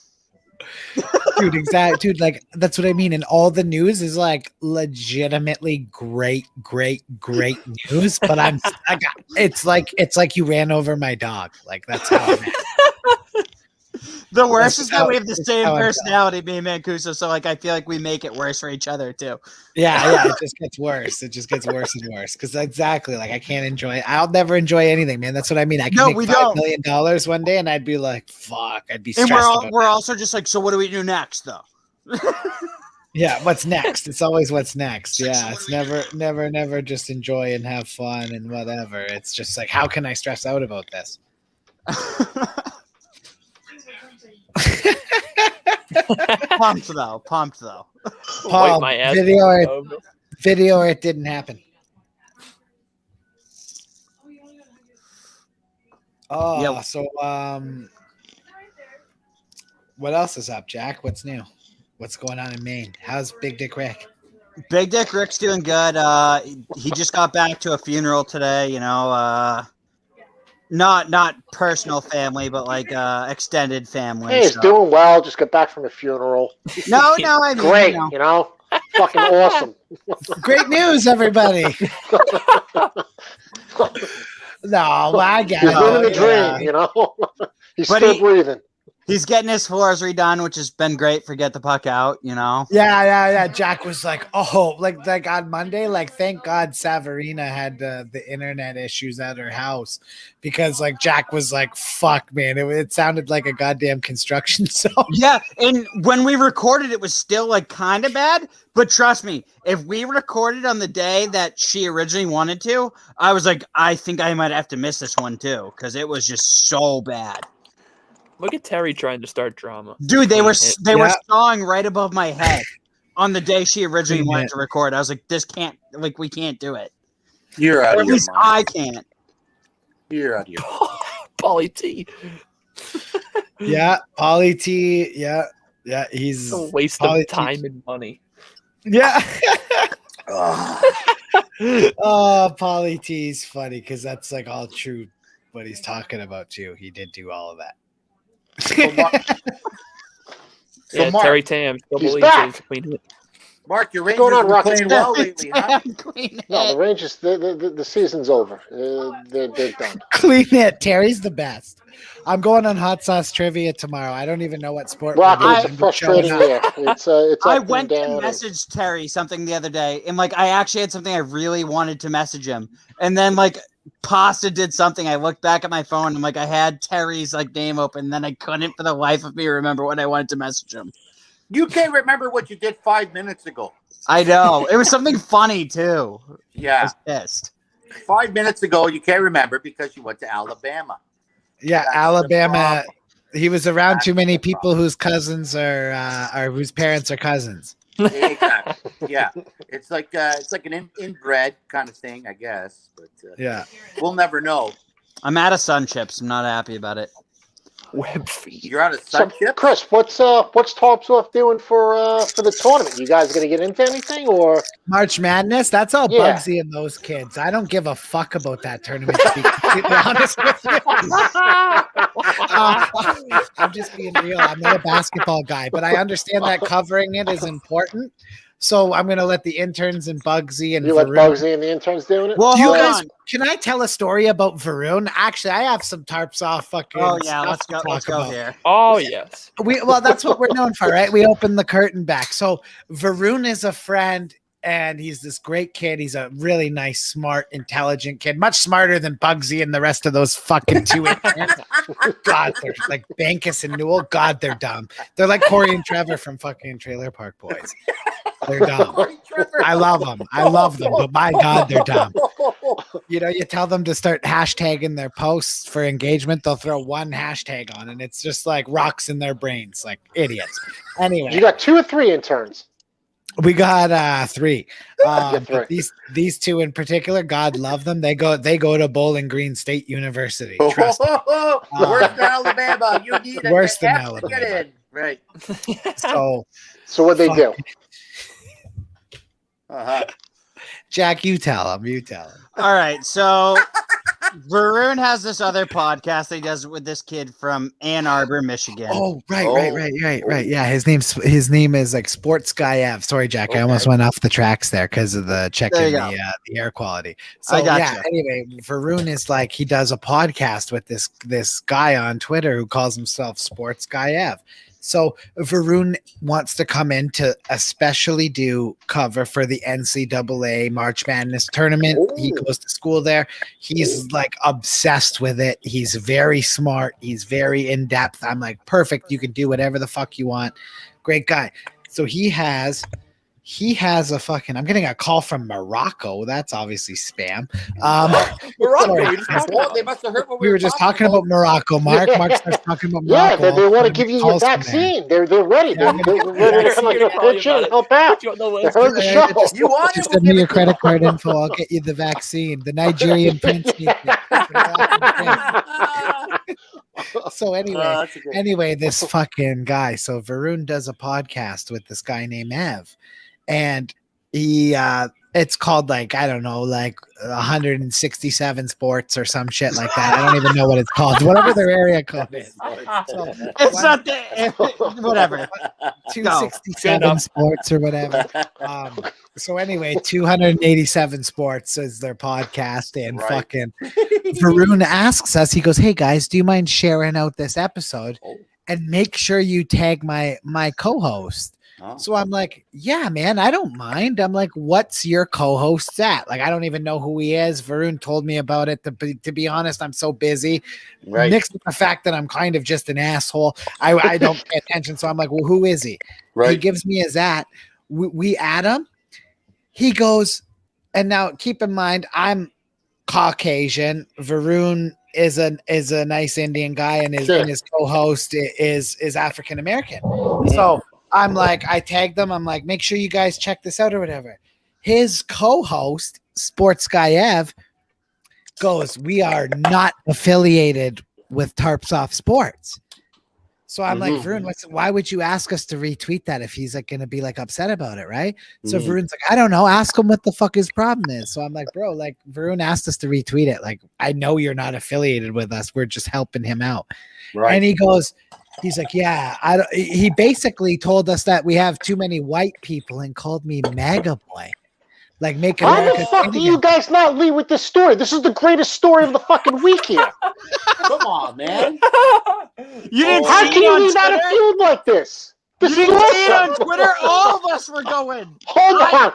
Dude, exactly. Dude, like that's what I mean. And all the news is like legitimately great news. But it's like you ran over my dog. Like that's how I'm at. The worst is that we have the same personality, me and Mancuso, so like I feel like we make it worse for each other too. Yeah, it just gets worse. It just gets worse and worse. Because exactly, like I can't enjoy it. I'll never enjoy anything, man. That's what I mean. I can make $5 million one day, and I'd be like, "Fuck!" I'd be stressed. And we're also just like, so what do we do next, though? Yeah, what's next? It's always what's next. Yeah, it's never just enjoy and have fun and whatever. It's just like, how can I stress out about this? Pumped though. Paul, my ass video or it didn't happen. Oh, yeah. So what else is up, Jack? What's new? What's going on in Maine? How's Big Dick Rick? Big Dick Rick's doing good. He just got back to a funeral today. Not personal family, but like extended family. Hey, he's so. doing well. Just got back from a funeral. No, I mean, Great, fucking awesome. Great news, everybody. No, I get He's it. living the yeah. dream, He's But still breathing. He's getting his floors redone, which has been great for Get the Puck Out, Yeah. Jack was like, oh, like on Monday, like, thank God Savarina had the internet issues at her house because like Jack was like, fuck, man, it sounded like a goddamn construction zone. Yeah, and when we recorded, it was still like kind of bad. But trust me, if we recorded on the day that she originally wanted to, I was like, I think I might have to miss this one too because it was just so bad. Look at Terry trying to start drama. Dude, they were sawing right above my head on the day she originally wanted to record. I was like, we can't do it. You're out Or of at your least mind. I can't. You're out of your Pauly T. Yeah, Pauly T. Yeah, he's a waste Pauly of time and money. Yeah. Oh. Oh, Pauly T's funny because that's like all true what he's talking about too. He did do all of that. Yeah, Mark, Terry Tam still he's believes back. that he's cleaned it. Mark, your What's Rangers going on, have been Rockets? playing well lately, huh? No, the Rangers, the season's over. They're done. Clean it. Terry's the best. I'm going on hot sauce trivia tomorrow. I don't even know what sport. Rocky, we're it's doing. a frustrating year. It's I up and went to down. message Terry something the other day, and like I actually had something I really wanted to message him, and then like Pasta did something. I looked back at my phone, and like I had Terry's like name open, and then I couldn't for the life of me remember what I wanted to message him. You can't remember what you did 5 minutes ago. I know it was something funny too. I Yeah, was pissed. 5 minutes ago you can't remember because you went to Alabama. Yeah, That's the Alabama. problem. He was around That's too many the people problem. whose cousins are whose parents are cousins. Exactly. Yeah, it's like an inbred kind of thing, I guess. But Yeah. we'll never know. I'm out of sun chips. I'm not happy about it. Web feed. You're out of So, sun chips? Chris, what's Tarpsworth doing for the tournament? You guys gonna get into anything or? March Madness, that's all Yeah. Bugsy and those kids. I don't give a fuck about that tournament, to be completely honest with you. I'm just being real. I'm not a basketball guy, but I understand that covering it is important. So I'm going to let the interns and Bugsy and You let Varun. Bugsy and the interns doing it? Well, Do you hold guys, on. can I tell a story about Varun? Actually, I have some tarps off fucking. Oh yeah, stuff let's to go. Let's talk go about. here. Oh yes. Well, that's what we're known for, right? We open the curtain back. So Varun is a friend, and he's this great kid. He's a really nice, smart, intelligent kid, much smarter than Bugsy and the rest of those fucking two interns. God, they're like Bankus and Newell. God, they're dumb. They're like Corey and Trevor from fucking Trailer Park Boys. They're dumb. I love them. I love them, but my God, they're dumb. You know, you tell them to start hashtagging their posts for engagement, they'll throw one hashtag on, and it's just like rocks in their brains, like idiots. Anyway, You got 2 or 3 interns. we got 3. Get three. But these 2 in particular, God love them. They go to Bowling Green State University. Trust me. Worse than Alabama. You need a Worse than F to get Alabama. in. Right. So, So what they do? Uh-huh. Jack, you tell him. You tell him. All right, so Varun has this other podcast that he does with this kid from Ann Arbor, Michigan. Oh, right. Oh. Yeah, his name is like Sports Guy F. Sorry, Jack, I almost went off the tracks there because of the checking There you the air quality. So I gotcha. yeah, anyway, Varun is like he does a podcast with this guy on Twitter who calls himself Sports Guy F. So Varun wants to come in to especially do cover for the NCAA March Madness tournament. He goes to school there. He's like obsessed with it. He's very smart. He's very in depth. I'm like, perfect. You can do whatever the fuck you want. Great guy. So he has a fucking, I'm getting a call from Morocco. That's obviously spam. Morocco, sorry. we just talked about They must have heard what We were just talking about Morocco. Mark starts talking about Yeah, Morocco. they want to give you your Calls from there. vaccine. They're ready. Yeah, They're ready to come like a pitch in and help out. You don't know They what heard the Yeah, show. just- You want Just it? send me your credit card info. I'll get you the vaccine. The Nigerian prince needs it. So anyway, this fucking guy. So Varun does a podcast with this guy named Ev, and it's called like, I don't know, like 167 sports or some shit like that. I don't even know what it's called. Whatever their area code is. So, It's not the whatever. 267 sports or whatever. So anyway, 287 sports is their podcast, and Right. fucking Varun asks us, he goes, "Hey guys, do you mind sharing out this episode and make sure you tag my co-host?" Oh. So I'm like, "Yeah, man, I don't mind." I'm like, "What's your co-host at?" Like, I don't even know who he is. Varun told me about it. To be honest, I'm so busy. Right. Mixed with the fact that I'm kind of just an asshole. I don't pay attention. So I'm like, "Well, who is he?" Right. He gives me his at. We add him. He goes, and now keep in mind, I'm Caucasian. Varun is a nice Indian guy, and his co-host is African American. So I'm like, I tagged them. I'm like, make sure you guys check this out or whatever. His co-host, Sports Guy Ev, goes, "We are not affiliated with Tarps Off Sports." So I'm like, Varun, why would you ask us to retweet that if he's like going to be like upset about it, right? So Varun's like, I don't know. Ask him what the fuck his problem is. So I'm like, bro, like Varun asked us to retweet it. Like, I know you're not affiliated with us. We're just helping him out. Right. And he's like, yeah. He basically told us that we have too many white people and called me MAGA boy. Like, make How America the fuck great do you again. guys not lead with this story? This is the greatest story of the fucking week here. Come on, man. You didn't How see can it you on leave out a Twitter? feud like this? This You is didn't see it on awesome. Twitter? All of us were going. Hold on. I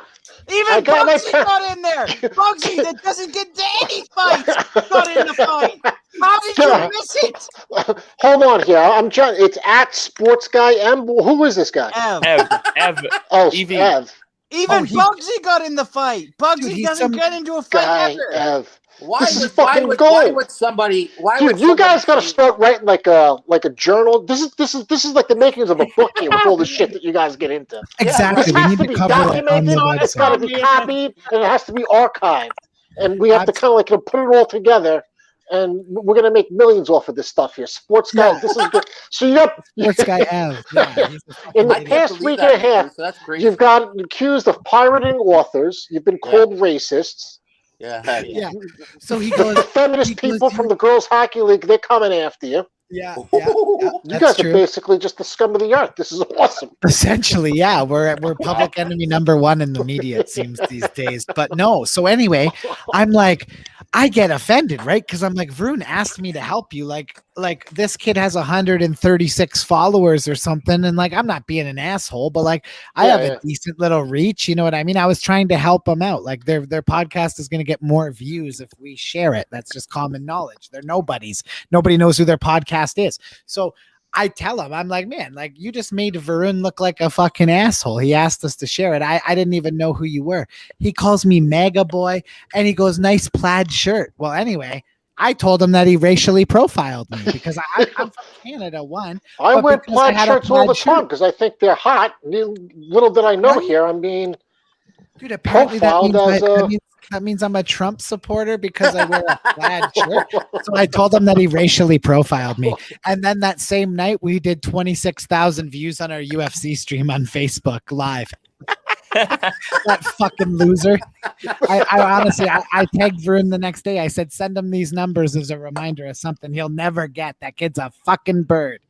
Even got my Bugsy got in there. Bugsy that doesn't get to any fights got in the fight. How did you miss it? Hold on here. I'm trying. It's at Sports Guy M. Who is this guy? Ev. Oh, EV. Ev. Even he- Bugsy got in the fight. Bugsy Dude, he's doesn't some get into a fight Guy ever. Ev. Why This is would fucking why gold. would somebody? Why Dude, would you guys somebody gotta start writing like a journal. This is like the makings of a book here with all the shit that you guys get into. Exactly. This We has need to to be cover it on documented. the It's got to website. be copied, and it has to be archived. And we have to kind of like put it all together. And we're gonna make millions off of this stuff here. Sports Guy, Yeah. this is good. So you got Sports Guy Ev. Yeah, he's a fucking in the I idiot. can't past believe week and a that, Andrew, half, so that's crazy. you've got accused of pirating authors. You've been called racists. yeah. Yeah. So he The goes, feminist he goes, people from the Girls Hockey League, they're coming after you. yeah. You That's guys true. are basically just the scum of the earth. This is awesome. Essentially, yeah, we're public enemy number one in the media, it seems these days. But no, so anyway, I'm like, I get offended, right? Because I'm like, Varun asked me to help you. Like this kid has 136 followers or something, and like I'm not being an asshole, but like I Yeah, have yeah. a decent little reach. You know what I mean? I was trying to help them out. Like their podcast is going to get more views if we share it. That's just common knowledge. They're nobodies. Nobody knows who their podcast is. So I tell him, I'm like, man, like you just made Varun look like a fucking asshole. He asked us to share it. I didn't even know who you were. He calls me MAGA boy, and he goes, nice plaid shirt. Well, anyway, I told him that he racially profiled me because I'm from Canada, one. I But wear because I plaid had a shirts all the plaid shirt. time because I think they're hot. Little did I know Right. here, I'm being Dude, apparently that profiled means, as that means I'm a Trump supporter because I wear a plaid shirt. So I told him that he racially profiled me. And then that same night, we did 26,000 views on our UFC stream on Facebook Live. That fucking loser. I honestly, I tagged Varun the next day. I said, send him these numbers as a reminder of something he'll never get. That kid's a fucking bird.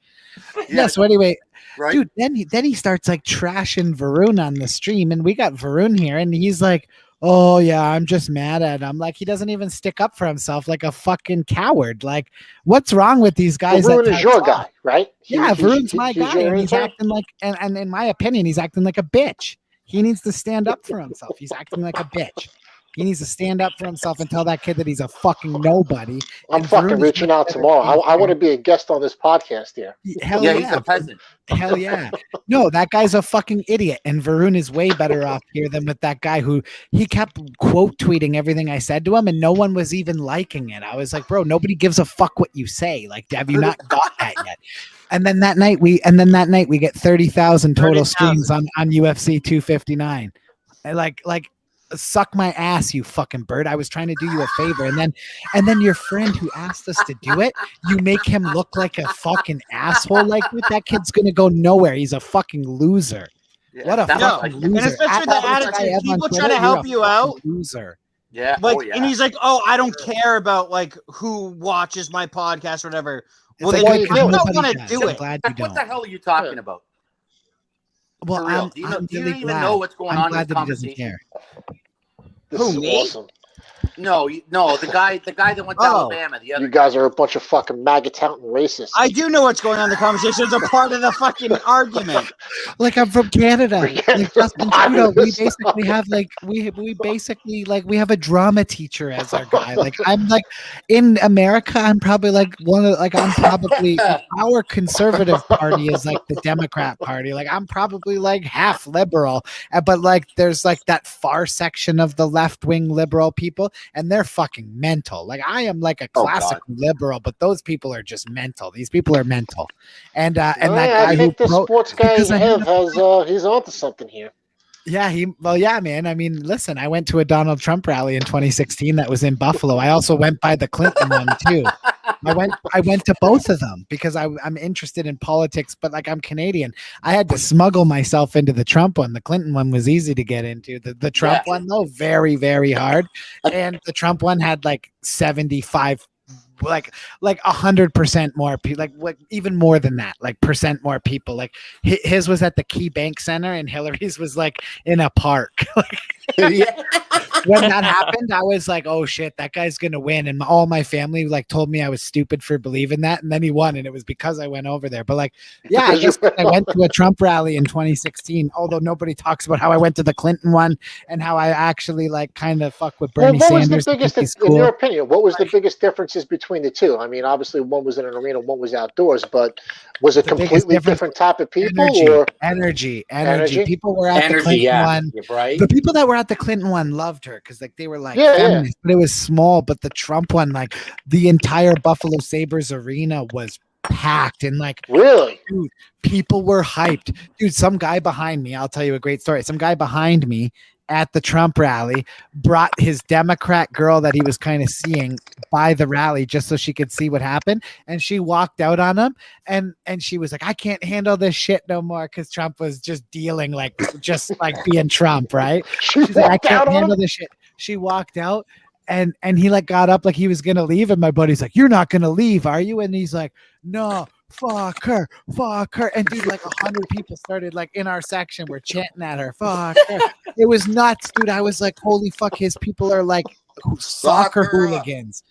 Yeah. So anyway, Right. dude, then he starts like trashing Varun on the stream, and we got Varun here, and he's like, oh yeah, I'm just mad at him. Like he doesn't even stick up for himself, like a fucking coward. Like what's wrong with these guys? Varun that is your talk? guy, right? Yeah, Varun's my he's guy, your and he's intern? acting like, and in my opinion, he's acting like a bitch. He needs to stand up for himself. He's acting like a bitch. He needs to stand up for himself and tell that kid that he's a fucking nobody. I'm And fucking Varun is reaching much out better tomorrow. than I want to him. be a guest on this podcast here. Hell Yeah, yeah, he's a peasant. Hell yeah. No, that guy's a fucking idiot. And Varun is way better off here than with that guy who he kept quote tweeting everything I said to him, and no one was even liking it. I was like, bro, nobody gives a fuck what you say. Like, have you not got that yet? And then that night we get 30,000 total 30,000. streams on UFC 259. And like suck my ass, you fucking bird. I was trying to do you a favor. And then your friend who asked us to do it, you make him look like a fucking asshole like that. That kid's gonna go nowhere. He's a fucking loser. Yeah, What a that No. fucking was- loser. And especially the attitude, people trying to help you out. Loser. Yeah. Like, oh, yeah. and he's like, "Oh, I don't care about like who watches my podcast or whatever." Well, It's then like, you why don't nobody want to does. do I'm it. glad you What don't. the hell are you talking about? Well, For real. I'm, Do you know- I'm do you really even glad. know what's going I'm on in glad this that he doesn't conversation? care. This Who, is me? awesome. No, the guy that went to Oh. Alabama. The other You guys are a bunch of fucking MAGA taunting racists. I do know what's going on in the conversation. It's a part of the fucking argument. Like I'm from Canada. Forget Like Justin the Trudeau, we virus. basically have like we basically like we have a drama teacher as our guy. Like I'm like in America, I'm probably like I'm probably our conservative party is like the Democrat Party. Like I'm probably like half liberal, but like there's like that far section of the left wing liberal people, and they're fucking mental. Like I am like a Oh, God. classic liberal, but those people are just mental. These people are mental, and that I guy think who the wrote, sports guy because I had has he's onto something here. yeah, man. I mean, listen, I went to a Donald Trump rally in 2016 that was in Buffalo. I also went by the Clinton one too. I went to both of them because I'm interested in politics, but like I'm Canadian. I had to smuggle myself into the Trump one. The Clinton one was easy to get into. The Trump one though, very, very hard. And the Trump one had like 75 like 100% more people, like even more than that, like percent more people. Like his was at the Key Bank Center and Hillary's was like in a park. yeah. When that happened, I was like, oh shit, that guy's gonna win. And all my family like told me I was stupid for believing that, and then he won, and it was because I went over there. But like, yeah, I guess I went to a Trump rally in 2016, although nobody talks about how I went to the Clinton one and how I actually like kind of fuck with Bernie Well, what Sanders. was the biggest, He's in cool. your opinion, what was the biggest differences between the two? I mean, obviously one was in an arena, one was outdoors, but was it The biggest completely difference- different type of people energy. Energy? People were at the Energy. Clinton Yeah. one. You're right. The people that were at the Clinton one loved her because like they were like Yeah, feminists, but it was small. But the Trump one, like the entire Buffalo Sabres arena was packed, and like really? dude, people were hyped. Dude, some guy behind me, I'll tell you a great story. Some guy behind me at the Trump rally brought his Democrat girl that he was kind of seeing by the rally just so she could see what happened. And she walked out on him and she was like, I can't handle this shit no more, because Trump was just dealing like just like being Trump, right? She's like, I can't handle this shit. She walked out and he like got up like he was gonna leave, and my buddy's like, you're not gonna leave, are you? And he's like, no, fuck her. And dude, like 100 people started like in our section were chanting at her, fuck her. It was nuts, dude. I was like, holy fuck, his people are like soccer hooligans.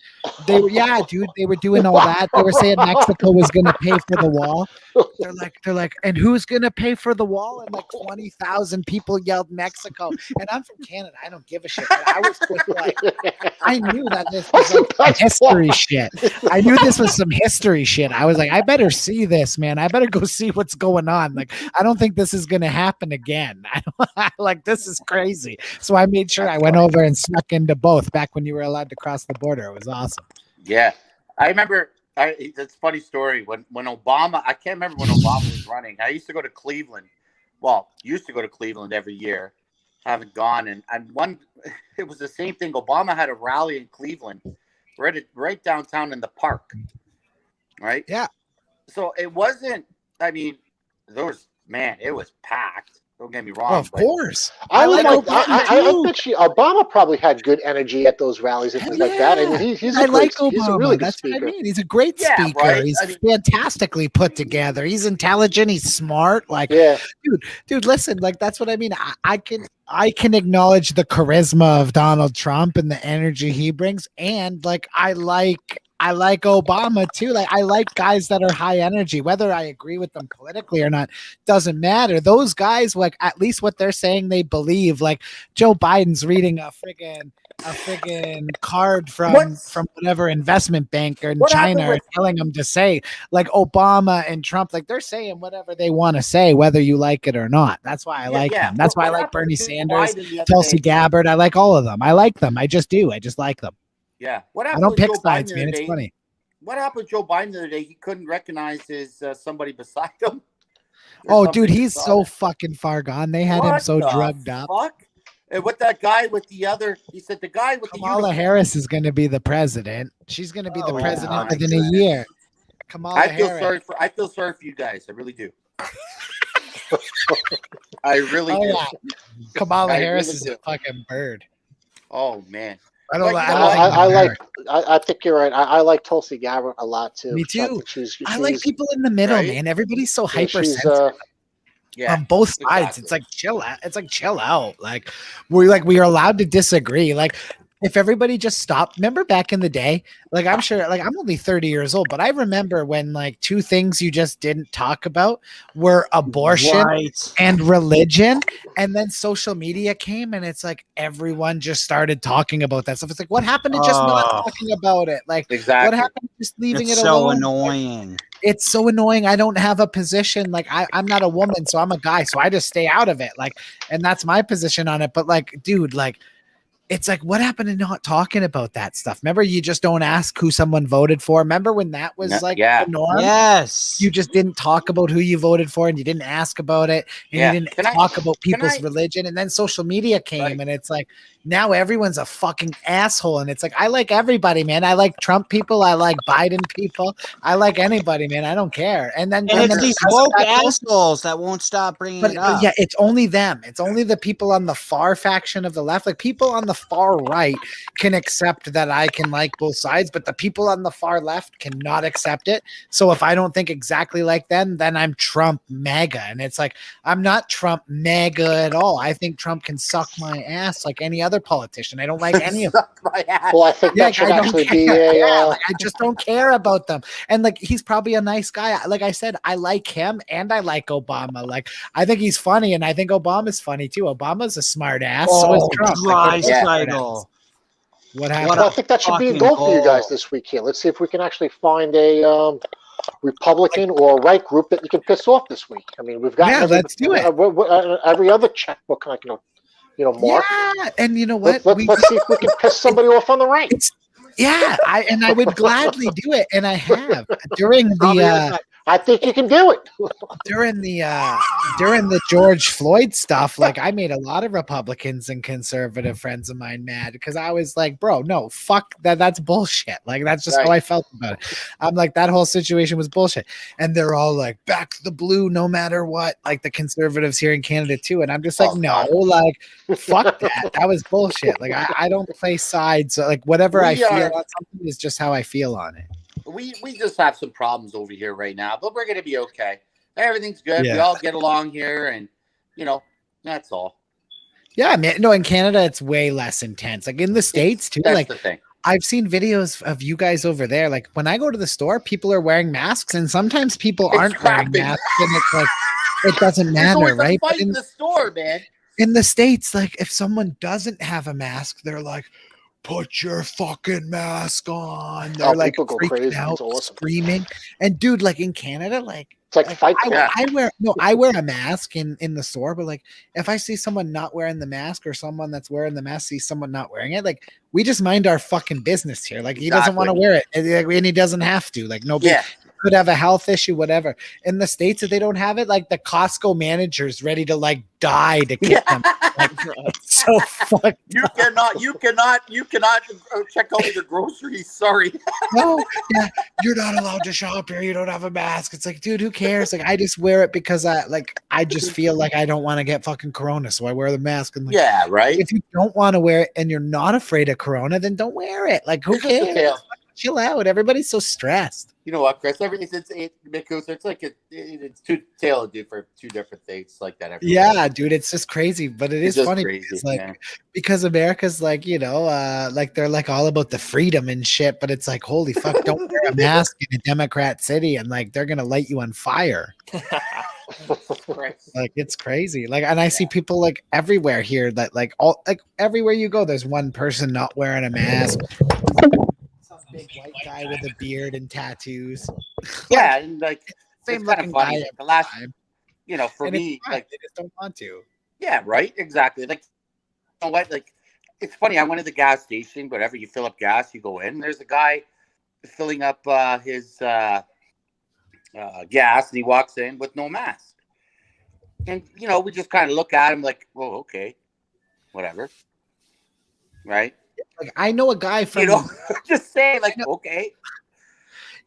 They were, yeah, dude, they were doing all that. They were saying Mexico was gonna pay for the wall. They're like, and who's gonna pay for the wall? And like 20,000 people yelled Mexico. And I'm from Canada. I don't give a shit. But I was just like, I knew that this was like history shit. I knew this was some history shit. I was like, I better see this, man. I better go see what's going on. Like, I don't think this is gonna happen again. Like, this is crazy. So I made sure I went over and snuck into both back when you were allowed to cross the border. It was awesome. Yeah, I remember. It's a funny story when Obama. I can't remember when Obama was running. I used to go to Cleveland. Well, used to go to Cleveland every year. Haven't gone, and one. It was the same thing. Obama had a rally in Cleveland, right downtown in the park. Right. Yeah. So it wasn't. I mean, it was packed. Don't get me wrong. Oh, of course. I like bet Obama probably had good energy at those rallies and things like that. I mean, he's a really good That's speaker. what I mean. He's a great speaker. Right? He's I mean, fantastically put together. He's intelligent. He's smart. Like, Yeah. dude, listen, like that's what I mean. I can acknowledge the charisma of Donald Trump and the energy he brings, and like I like Obama too. Like I like guys that are high energy. Whether I agree with them politically or not doesn't matter. Those guys, like at least what they're saying, they believe. Like Joe Biden's reading a friggin' card from whatever investment bank in China or telling him to say, like Obama and Trump, like they're saying whatever they want to say, whether you like it or not. That's why I like them. That's why I like Bernie Sanders, Tulsi Gabbard. I like all of them. I like them. I just do. I just like them. Yeah. What I happened? don't pick Joe sides, Biden man. the It's day- funny. What happened with Joe Biden the other day? He couldn't recognize his somebody beside him. Oh, dude, he's so fucking far gone. They had him What so the drugged up. Fuck? And with that guy with the other, he said the guy with the Kamala uniform. Harris is going to be the president. She's going to be the Oh, president yeah. within a year. Kamala I feel Harris. sorry for you guys. I really do. I really do. yeah. Kamala I Harris really is do. a fucking bird. Oh man. I don't. But, I you don't think I they're like. bird. I think you're right. I like Tulsi Gabbard a lot too. Me I too. think she's I like people in the middle, Right? man. Everybody's so yeah, she's hypersensitive Yeah. on both sides. exactly. It's like chill out. It's like chill out. Like we are allowed to disagree. Like if everybody just stopped. Remember back in the day? Like I'm sure. Like I'm only 30 years old, but I remember when like two things you just didn't talk about were abortion Right. and religion, and then social media came, and it's like everyone just started talking about that stuff. It's like what happened to just not Oh. talking about it? Like what Exactly. happened to just leaving It's it so alone? annoying. It's so annoying. I don't have a position. Like I'm not a woman, so I'm a guy, so I just stay out of it. Like, and that's my position on it. But like, dude, like, it's like, what happened to not talking about that stuff? Remember, you just don't ask who someone voted for. Remember when that was like Yeah. the norm? Yes. You just didn't talk about who you voted for, and you didn't ask about it, and Yeah. you didn't Can I- talk about people's I- religion. And then social media came, Right. and it's like now everyone's a fucking asshole. And it's like I like everybody, man. I like Trump people. I like Biden people. I like anybody, man. I don't care. And then and it's then these because of woke that, though, assholes that won't stop bringing but it up. yeah, it's only them. It's only the people on the far faction of the left. Like people on the far right can accept that I can like both sides, but the people on the far left cannot accept it. So if I don't think exactly like them, then I'm Trump MAGA. And it's like, I'm not Trump MAGA at all. I think Trump can suck my ass like any other politician. I don't like any of them. Suck my ass. Well, I think Yeah, that should I don't actually care. be a. Yeah, like, I just don't care about them. And like he's probably a nice guy. Like I said, I like him and I like Obama. Like I think he's funny, and I think Obama's funny too. Obama's a smart ass. So is Trump. dry Like, they're both smart cycle. asses. What What happened? Well, I think that should be a fucking goal for you guys goal. this week here. Let's see if we can actually find a Republican or right group that you can piss off this week. I mean, we've got Yeah, let's do it. Every other checkbook, like mark. Yeah, and you know what? Let's see if we can piss somebody off on the right. Yeah, I would gladly do it, and I have during I'll be the right back. I think you can do it. during the George Floyd stuff. Like I made a lot of Republicans and conservative friends of mine mad because I was like, bro, no, fuck that. That's bullshit. Like that's just how Right. I felt about it. I'm like, that whole situation was bullshit. And they're all like, back to the blue, no matter what. Like the conservatives here in Canada too. And I'm just like, Oh, no, God. like fuck that. That was bullshit. Like I don't play sides. So, like whatever I We feel are- on something is just how I feel on it. We just have some problems over here right now, but we're gonna be okay. Everything's good. We Yeah. all get along here, and that's all. Yeah, man. No, in Canada, it's way less intense. Like in the States too. That's Like the thing. I've seen videos of you guys over there. Like when I go to the store, people are wearing masks, and sometimes people It's aren't wearing crappy. masks, and it's like it doesn't There's matter, always a right? But fight in the store, man. in the States, like if someone doesn't have a mask, they're like, put your fucking mask on. They're like people go freaking crazy. out, It's awesome. screaming. And dude, like in Canada, like It's like Fight Club. Yeah. I wear a mask in the store, but like if I see someone not wearing the mask or someone that's wearing the mask sees someone not wearing it, like we just mind our fucking business here. Like he doesn't want to Exactly. wear it, and he doesn't have to. Like nobody Yeah. could have a health issue, whatever. In the States, if they don't have it, like the Costco manager's ready to like die to kick them. Like, it's so fucked. You cannot check out your groceries. Sorry. No, yeah, you're not allowed to shop here. You don't have a mask. It's like, dude, who cares? Like, I just wear it because I just feel like I don't want to get fucking corona, so I wear the mask. And like, Yeah, right. if you don't want to wear it and you're not afraid of corona, then don't wear it. Like, who It's just a cares? tale. Chill out. Everybody's so stressed. You know what, Chris? Because it's like it's two tailored for two different things like that. every Yeah, dude, it's just crazy, but it It's is just funny crazy, because, like, man. because America's like, like they're like all about the freedom and shit, but it's like, holy fuck, don't wear a mask in a Democrat city and like they're gonna light you on fire. Christ. Like it's crazy. Like, and I see people like everywhere here that like all like everywhere you go, there's one person not wearing a mask. Some big white guy with a beard and tattoos. Yeah, and like Same it's kind of looking funny. guy Like, the last, time. for And it's me, fine. like They just don't want to. yeah, right, exactly. Like you know what? Like it's funny. I went to the gas station. Whatever you fill up gas, you go in. There's a guy filling up his gas, and he walks in with no mask. And we just kind of look at him like, "Well, okay, whatever." Right? Like I know a guy from Just saying, like, okay.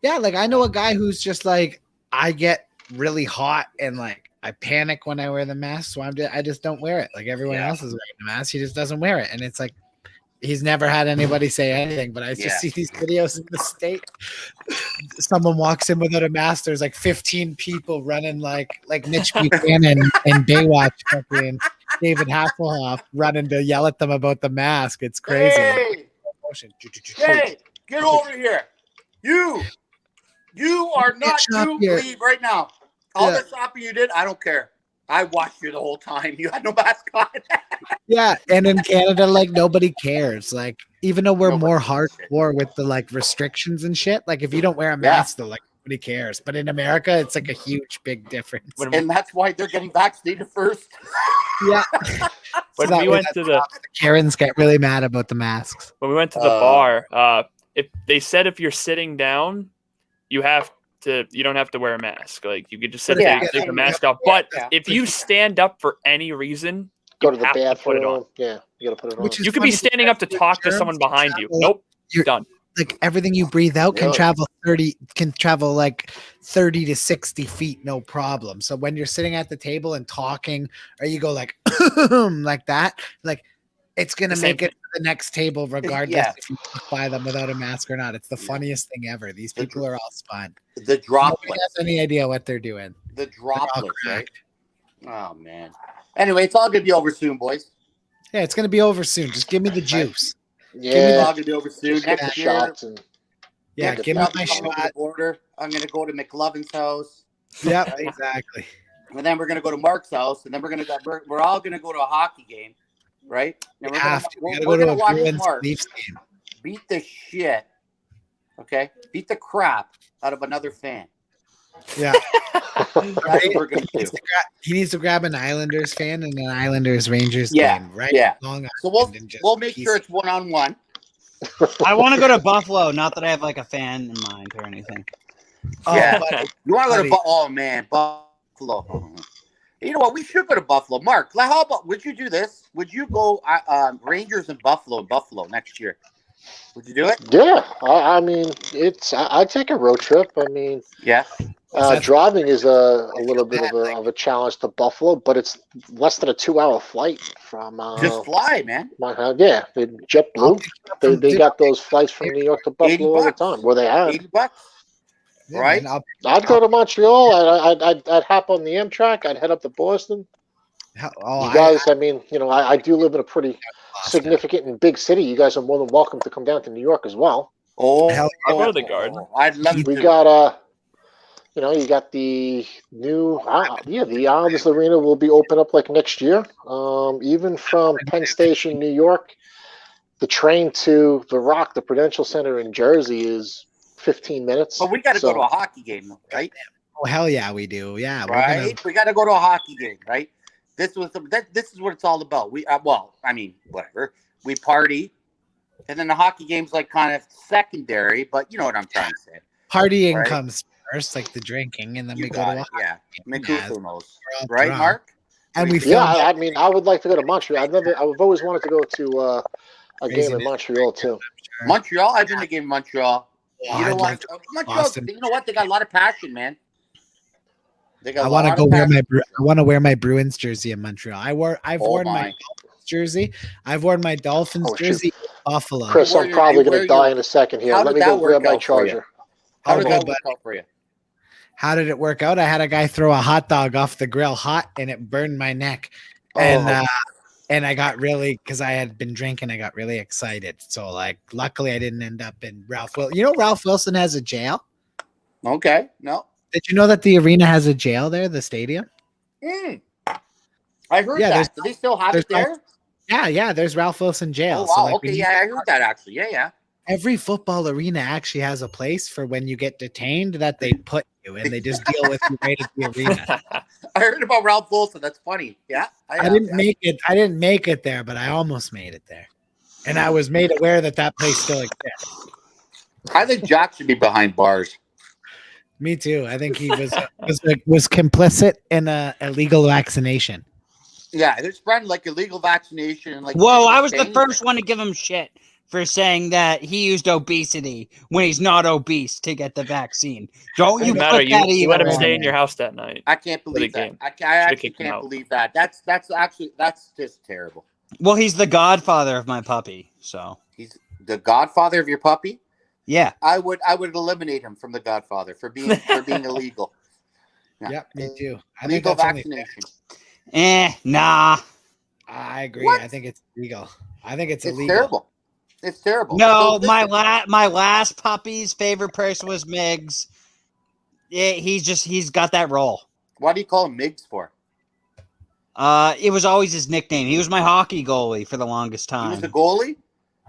yeah, like I know a guy who's just like I get really hot and like I panic when I wear the mask, so I just don't wear it. Like everyone else is wearing the mask, he just doesn't wear it, and it's like he's never had anybody say anything. But I just see these videos in the state. Someone walks in without a mask. There's like 15 people running like Mitch Buchanan and Baywatch, fucking David Hasselhoff running to yell at them about the mask. It's crazy. Hey, get over here. You are not to leave right now. All the shopping you did, I don't care. I watched you the whole time. You had no mask on. Yeah, and in Canada, like nobody cares. Like even though we're more hardcore with the like restrictions and shit, like if you don't wear a mask, though, like nobody cares. But in America, it's like a huge, big difference. And that's why they're getting vaccinated first. Yeah. When we went to the Karens get really mad about the masks. When we went to the bar, if they said if you're sitting down, you don't have to wear a mask. Like you could just sit there, take the mask off. But if you stand up for any reason, go to the bathroom. Put it on. Yeah, you gotta put it on. You could be standing up to talk to someone behind you. Nope, you're done. Like everything you breathe out can travel like 30 to 60 feet, no problem. So when you're sitting at the table and talking, or you go like like that, like it's gonna make it to the next table regardless if you walk by them without a mask or not. It's the funniest thing ever. These people are all spun. The droplets. Nobody has any idea what they're doing. The droplets, right? Oh man. Anyway, it's all gonna be over soon, boys. Yeah, it's gonna be over soon. Just give me the juice. Yeah, it's all gonna be over soon. Next year, give me my shot. Border. I'm gonna go to McLovin's house. Yep, exactly. And then we're gonna go to Mark's house, and then we're all gonna go to a hockey game, right? And we're gonna watch Mark beat the shit. Okay, beat the crap out of another fan. Yeah. That's what we're gonna do. He needs to grab an Islanders fan and an Islanders Rangers game, right? Yeah. Long so we'll make sure it's 1-on-1. I want to go to Buffalo. Not that I have like a fan in mind or anything. Yeah. You want to go to Oh man, Buffalo. You know what? We should go to Buffalo. Mark, how about would you do this? Would you go Rangers and Buffalo next year? Would you do it? Yeah. I mean, I'd take a road trip. I mean, driving is a little bit of a challenge to Buffalo, but it's less than a 2-hour flight from. Just fly, man. JetBlue. They got those flights from New York to Buffalo all the time. Where they have $80, right? Man, I'd go to Montreal. I'd hop on the Amtrak. I'd head up to Boston. You guys, I mean, I do live in a pretty significant and big city. You guys are more than welcome to come down to New York as well. I'll go to the Garden. I'd love to. We got you got the new the Islanders Arena will be open up like next year. Even from Penn Station, New York, the train to the Rock, the Prudential Center in Jersey, is 15 minutes. But we got to go to a hockey game, right? Oh hell yeah, we do. Yeah, right. We got to go to a hockey game, right? This is what it's all about. We whatever. We party, and then the hockey game's like kind of secondary, but you know what I'm trying to say. Partying comes first, like the drinking, and then we go to a hockey game. Who knows, right, Mark? And I mean, I would like to go to Montreal. I've always wanted to go to a game in Montreal too. Sure. Montreal, I've been to a game in Montreal. You know what? Montreal, you know what? They got a lot of passion, man. I want to wear my Bruins jersey in Montreal. I've worn my Dolphins jersey. I've worn my Dolphins jersey in Buffalo. Chris, I'm probably going to die in a second here. Let me go grab my charger. How did that work out for you? How did it work out? I had a guy throw a hot dog off the grill hot, and it burned my neck. And I got because I had been drinking, I got really excited. So, luckily I didn't end up in Ralph Wilson. You know Ralph Wilson has a jail? Okay, no. Did you know that the arena has a jail there, the stadium? I heard that. Do they still have it there? Yeah, there's Ralph Wilson jail. Oh, wow. I heard that actually. Yeah. Every football arena actually has a place for when you get detained that they put you, and they just deal with you right at the arena. I heard about Ralph Wilson. That's funny. Yeah. I didn't make it. I didn't make it there, but I almost made it there. And I was made aware that place still exists. I think Jack should be behind bars. Me too. I think he was complicit in a illegal vaccination. Yeah, they're spreading illegal vaccination. Whoa! I was the first one to give him shit for saying that he used obesity when he's not obese to get the vaccine. Don't you Doesn't matter. put that You let him either stay on in your there. house that night. I can't believe that. game. I Should've actually kicked him can't out. believe that. That's just terrible. Well, he's the godfather of my puppy, so He's the godfather of your puppy. yeah. I would eliminate him from the Godfather for being illegal. Yeah. Yep, me too. I think Legal that's only vaccination. Nah. I agree. What? I think it's illegal. I think it's It's illegal. terrible. It's terrible. No, So my listen, my last puppy's favorite person was Miggs. Yeah, he's got that role. Why do you call him Miggs for? It was always his nickname. He was my hockey goalie for the longest He time. was the goalie.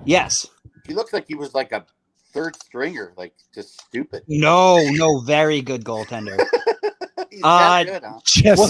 Yes. He looks like he was like a third stringer, like just stupid. No, very good goaltender. He's that good, huh? Just Well,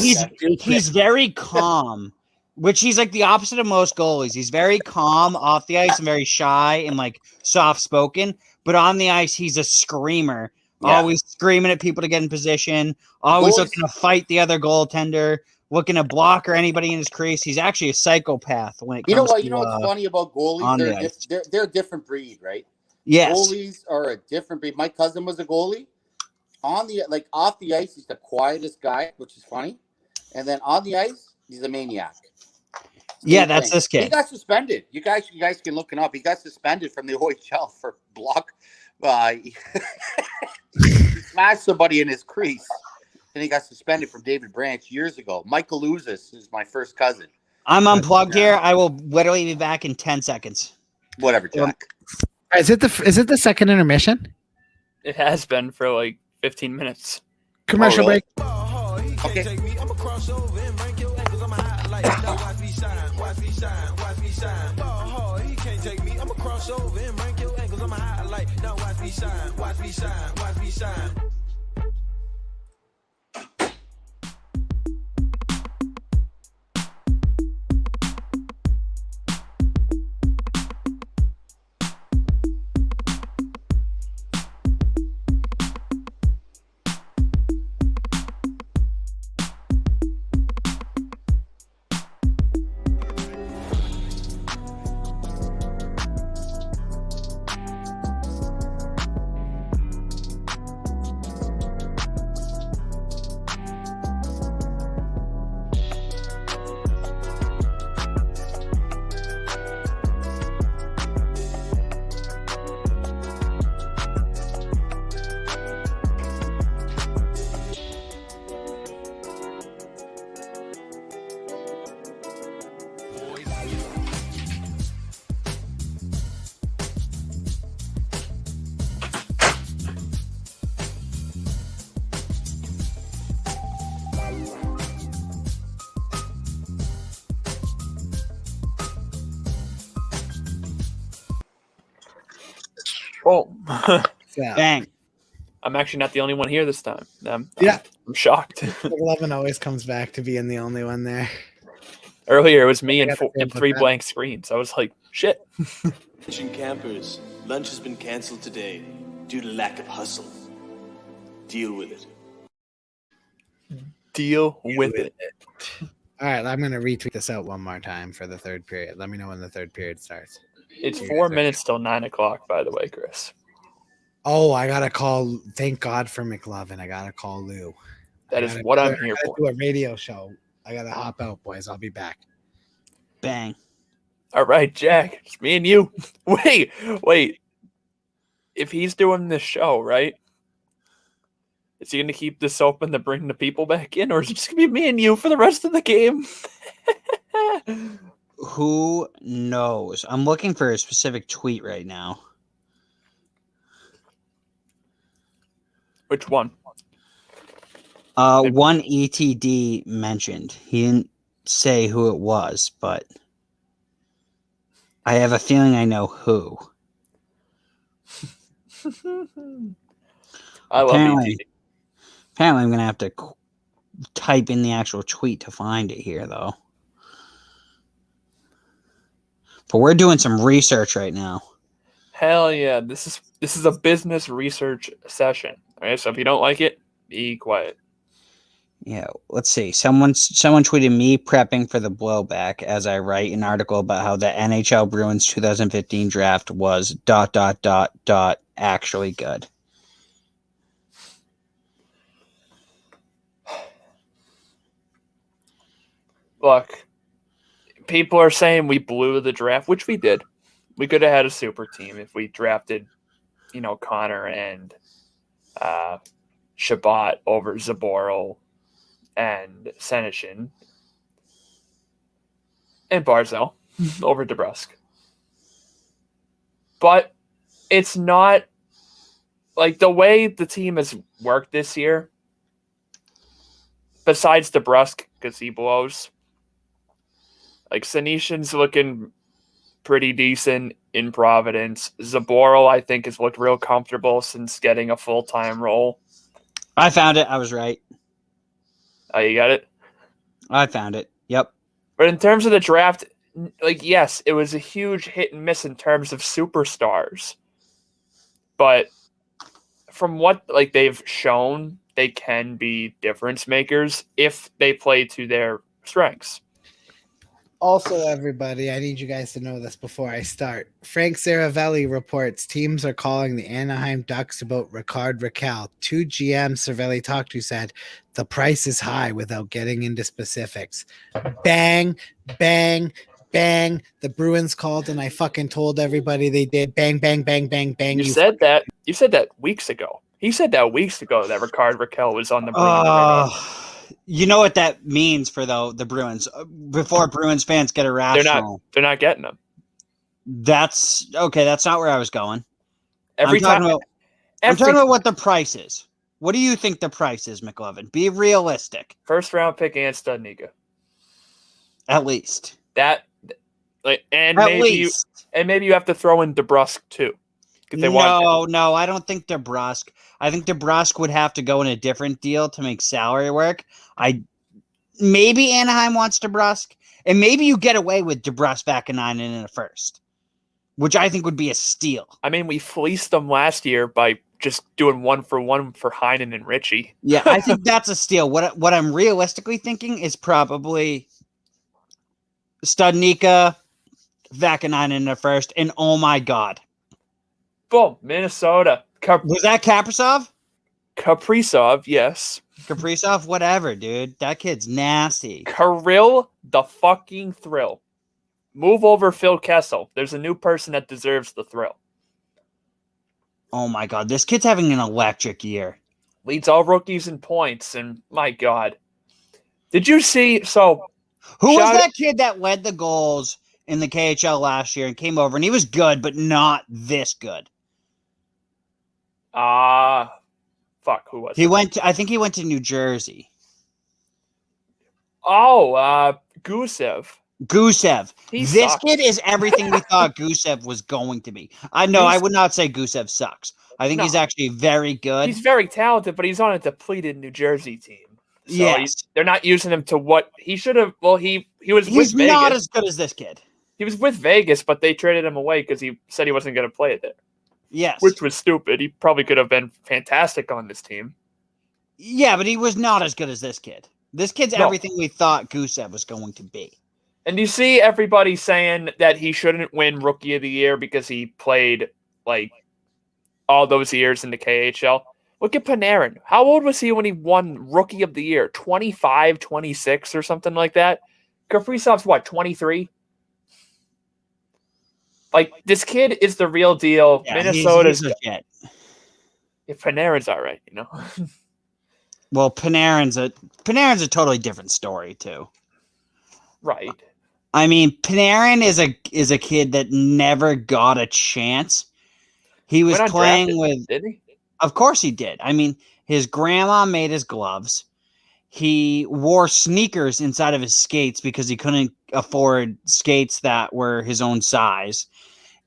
he's very calm, which he's like the opposite of most goalies. He's very calm off the ice and very shy and like soft spoken, but on the ice he's a screamer, Yeah. always screaming at people to get in position, always Goalies- looking to fight the other goaltender, looking to block or anybody in his crease. He's actually a psychopath when it comes You know what? to You know what's funny about on goalies? the They're, ice. they're a different breed, right? yes. Goalies are a different breed. My cousin was a goalie. On the off the ice, he's the quietest guy, which is funny. And then on the ice, he's a maniac. Yeah, Same that's thing. this kid. He got suspended. You guys can look it up. He got suspended from the OHL for block. He smashed somebody in his crease, and he got suspended from David Branch years ago. Michael Luzis is my first cousin. I'm unplugged here. I will literally be back in 10 seconds. Whatever, Jack. Is it the second intermission? It has been for like 15 minutes. Commercial really? break. Okay. Oh, Yeah. Bang. I'm actually not the only one here this time. I'm shocked. 11 always comes back to being the only one there. Earlier, it was me I and got the same three with that. blank screens. I was like, shit. Attention campers, lunch has been canceled today due to lack of hustle. Deal with it. Deal with it. All right, I'm going to retweet this out one more time for the third period. Let me know when the third period starts. It's 4 minutes till 9 o'clock, by the way, Chris. Oh, I got to call. Thank God for McLovin. I got to call Lou. That is what I'm here for. Do a radio show. I got to hop out, boys. I'll be back. Bang. All right, Jack. It's me and you. Wait. If he's doing this show, right? Is he going to keep this open to bring the people back in, or is it just going to be me and you for the rest of the game? Who knows? I'm looking for a specific tweet right now. Which one? One ETD mentioned. He didn't say who it was, but I have a feeling I know who. I love Apparently- ET. Apparently, I'm going to have to type in the actual tweet to find it here, though. But we're doing some research right now. Hell yeah. This is a business research session. All right, so if you don't like it, be quiet. Yeah, let's see. Someone tweeted me prepping for the blowback as I write an article about how the NHL Bruins 2015 draft was ... actually good. Look, people are saying we blew the draft, which we did. We could have had a super team if we drafted, Connor and Shabbat over Zaboral and Senishin and Barzell over DeBrusque. But it's not like the way the team has worked this year, besides DeBrusque, because he blows. Like Senishin's looking pretty decent in Providence. Zaboral, I think, has looked real comfortable since getting a full-time role. I found it. I was right. Oh, you got it? I found it. Yep. But in terms of the draft, yes, it was a huge hit and miss in terms of superstars. But from what they've shown, they can be difference makers if they play to their strengths. Also, everybody, I need you guys to know this before I start. Frank Saravelli reports teams are calling the Anaheim Ducks about Ricard Raquel. 2 GMs Cervelli talked to said the price is high without getting into specifics. Bang, bang, bang. The Bruins called and I fucking told everybody they did. Bang, bang, bang, bang, bang. You said that weeks ago. He said that weeks ago that Ricard Raquel was on the Bruins. You know what that means for the Bruins. Before Bruins fans get irrational, they're not getting them. That's okay. That's not where I was going. I'm talking about what the price is. What do you think the price is, McLovin? Be realistic. First round pick and Studnicka. At least. Maybe you have to throw in DeBrusque too. No, I don't think DeBrusque. I think DeBrusque would have to go in a different deal to make salary work. Maybe Anaheim wants DeBrusque, and maybe you get away with DeBrusque back in 9 and in a first, which I think would be a steal. I mean, we fleeced them last year by just doing 1-for-1 for Heinen and Richie. Yeah, I think that's a steal. What I'm realistically thinking is probably Studnicka, Vaakanainen in the first, and oh my god. Boom, Minnesota. Was that Kaprizov? Kaprizov, yes. Kaprizov, whatever, dude. That kid's nasty. Kirill the fucking thrill. Move over Phil Kessel. There's a new person that deserves the thrill. Oh my god, this kid's having an electric year. Leads all rookies in points, and my god. Did you see, who was that kid that led the goals in the KHL last year and came over, and he was good, but not this good? Who was it? I think he went to New Jersey. Oh, Gusev. This kid is everything we thought Gusev was going to be. I would not say Gusev sucks. I think he's actually very good. He's very talented, but he's on a depleted New Jersey team. So yes. They're not using him to what he should have. Well, he's with Vegas. Not as good as this kid. He was with Vegas, but they traded him away because he said he wasn't going to play it there. Yes. Which was stupid. He probably could have been fantastic on this team. Yeah, but he was not as good as this kid. This kid's everything we thought Gusev was going to be. And you see everybody saying that he shouldn't win Rookie of the Year because he played all those years in the KHL. Look at Panarin. How old was he when he won Rookie of the Year? 25, 26 or something like that? Kaprizov's what, 23? This kid is the real deal. Yeah, Minnesota's legit. If Panarin's all right, Well, Panarin's a totally different story too. Right. I mean, Panarin is a kid that never got a chance. He was playing with. Did he? Of course he did. I mean, his grandma made his gloves. He wore sneakers inside of his skates because he couldn't afford skates that were his own size.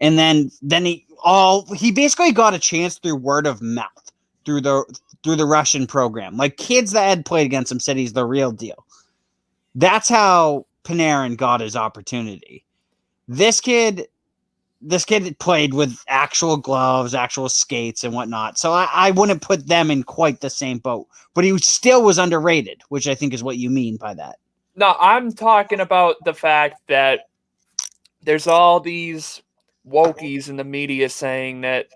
And then he basically got a chance through word of mouth through the Russian program. Like kids that had played against him said he's the real deal. That's how Panarin got his opportunity. This kid this kid played with actual gloves, actual skates, and whatnot. So I wouldn't put them in quite the same boat. But he still was underrated, which I think is what you mean by that. No, I'm talking about the fact that there's all these wokies in the media saying that,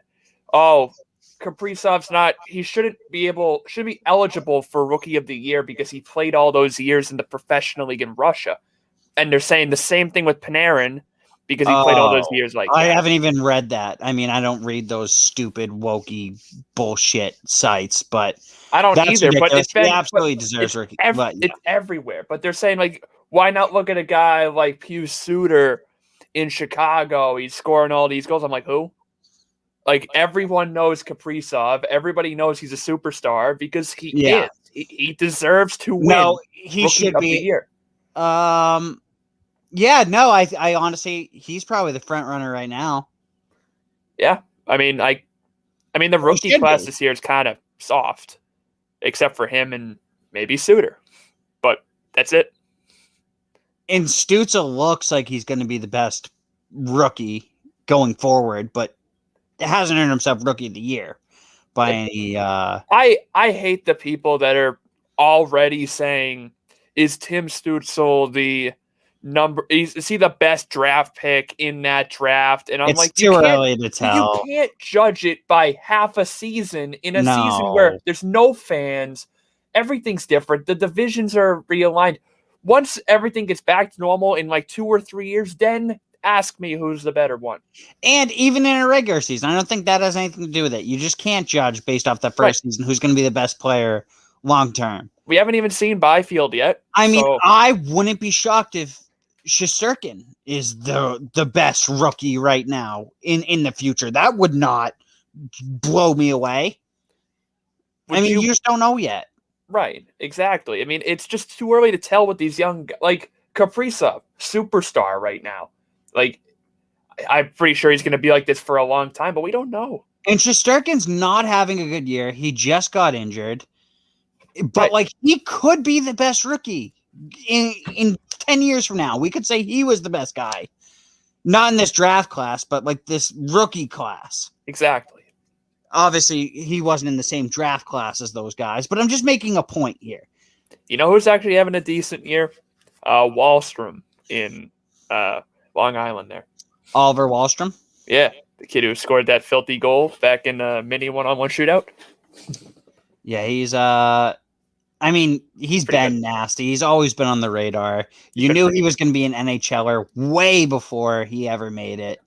oh, Kaprizov's shouldn't be eligible for Rookie of the Year because he played all those years in the professional league in Russia. And they're saying the same thing with Panarin because he played all those years like I that. haven't even read that. I mean, I don't read those stupid wokey bullshit sites, but I don't either. Ridiculous. But it's been, he absolutely deserves Rookie. It's everywhere. But they're saying, like, why not look at a guy like Pius Suter in Chicago? He's scoring all these goals. I'm like, who? Like, everyone knows Kaprizov. Everybody knows he's a superstar because he is. He deserves to win. No, he Rookie should of be. the year. Yeah, no, I honestly, he's probably the front runner right now. Yeah, I mean, the rookie class this year is kind of soft, except for him and maybe Suter, but that's it. And Stützle looks like he's going to be the best rookie going forward, but hasn't earned himself Rookie of the Year by any. I hate the people that are already saying, "Is Tim Stützle the number? Is he the best draft pick in that draft?" And I'm it's like, too early to tell. You can't judge it by half a season in a season where there's no fans. Everything's different. The divisions are realigned. Once everything gets back to normal in like 2 or 3 years, then ask me who's the better one. And even in a regular season, I don't think that has anything to do with it. You just can't judge based off the first season who's going to be the best player long term. We haven't even seen Byfield yet. I mean, I wouldn't be shocked if Shesterkin is the best rookie right now in the future. That would not blow me away. You just don't know yet. Right, exactly. I mean, it's just too early to tell with these young, like Kaprizov, superstar right now. Like, I'm pretty sure he's going to be like this for a long time, but we don't know. And Shesterkin's not having a good year. He just got injured. But, he could be the best rookie in 10 years from now. We could say he was the best guy. Not in this draft class, but, this rookie class. Exactly. Obviously, he wasn't in the same draft class as those guys, but I'm just making a point here. You know who's actually having a decent year? Wahlstrom in Long Island there. Oliver Wahlstrom? Yeah, the kid who scored that filthy goal back in the mini one-on-one shootout. Yeah, he's he's been nasty. He's always been on the radar. You knew he was going to be an NHLer way before he ever made it.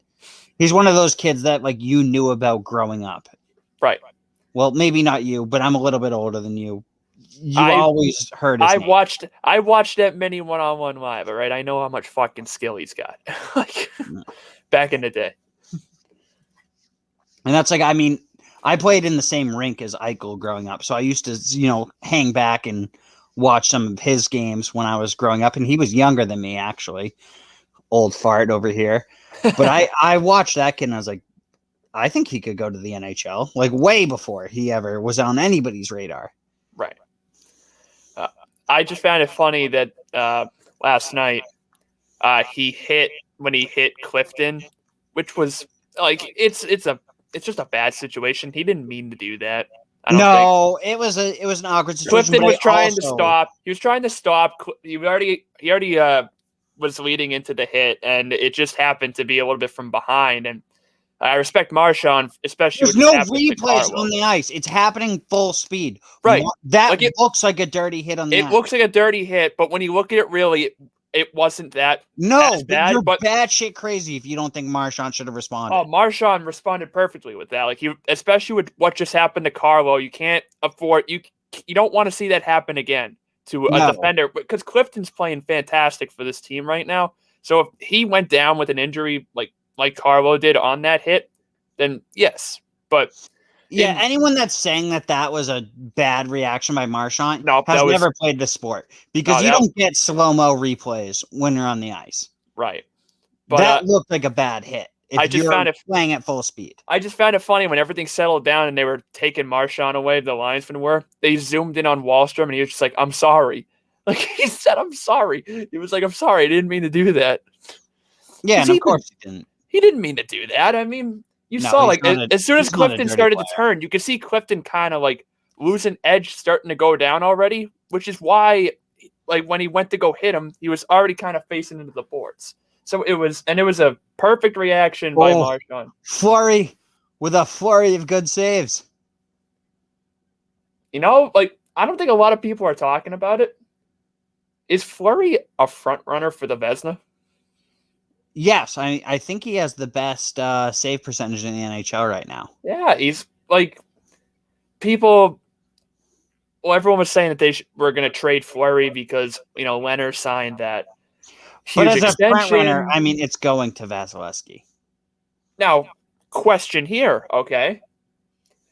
He's one of those kids that you knew about growing up. Right. Well, maybe not you, but I'm a little bit older than you. I always heard his name. I watched that mini one-on-one live, all right? I know how much fucking skill he's got. Back in the day. And that's I played in the same rink as Eichel growing up. So I used to, hang back and watch some of his games when I was growing up. And he was younger than me, actually. Old fart over here. But I watched that kid and I was like, I think he could go to the NHL, way before he ever was on anybody's radar. Right. I just found it funny that last night he hit Clifton, which was it's just a bad situation. He didn't mean to do that. It was an awkward situation. Clifton was trying to stop. He was trying to stop. He already was leading into the hit, and it just happened to be a little bit from behind. And I respect Marchand, especially. There's no replays on the ice. It's happening full speed. Right. That looks like a dirty hit on the ice. It looks like a dirty hit, but when you look at it, really, it wasn't that. No, bad. You're bad shit crazy if you don't think Marchand should have responded. Oh, Marchand responded perfectly with that. Especially with what just happened to Carlo, you can't afford you don't want to see that happen again to a defender, because Clifton's playing fantastic for this team right now. So if he went down with an injury like Carlo did on that hit, then yes. But anyone that's saying that was a bad reaction by Marchand has never played the sport, because you don't get slow-mo replays when you're on the ice. Right. But that looked like a bad hit. I just found it playing at full speed. I just found it funny when everything settled down and they were taking Marchand away. The linesmen were. They zoomed in on Wahlstrom and he was just like, "I'm sorry." He said, "I'm sorry." He was like, "I'm sorry. I didn't mean to do that." Yeah, and of course he didn't. he didn't mean to do that. I mean, you No, saw he's like not a- as soon as he's not a Clifton dirty started to player. turn, you could see Clifton kind of like losing edge, starting to go down already, which is why like when he went to go hit him, he was already kind of facing into the boards. So it was a perfect reaction by Marchand. Fleury with a flurry of good saves. You know, like I don't think a lot of people are talking about it. Is Fleury a front runner for the Vezina? Yes, I think he has the best save percentage in the NHL right now. Yeah, he's like people. Well, everyone was saying that they were going to trade Fleury because Leonard signed that But huge as a front extension. runner, I mean, it's going to Vasilevsky. Now, question here, okay?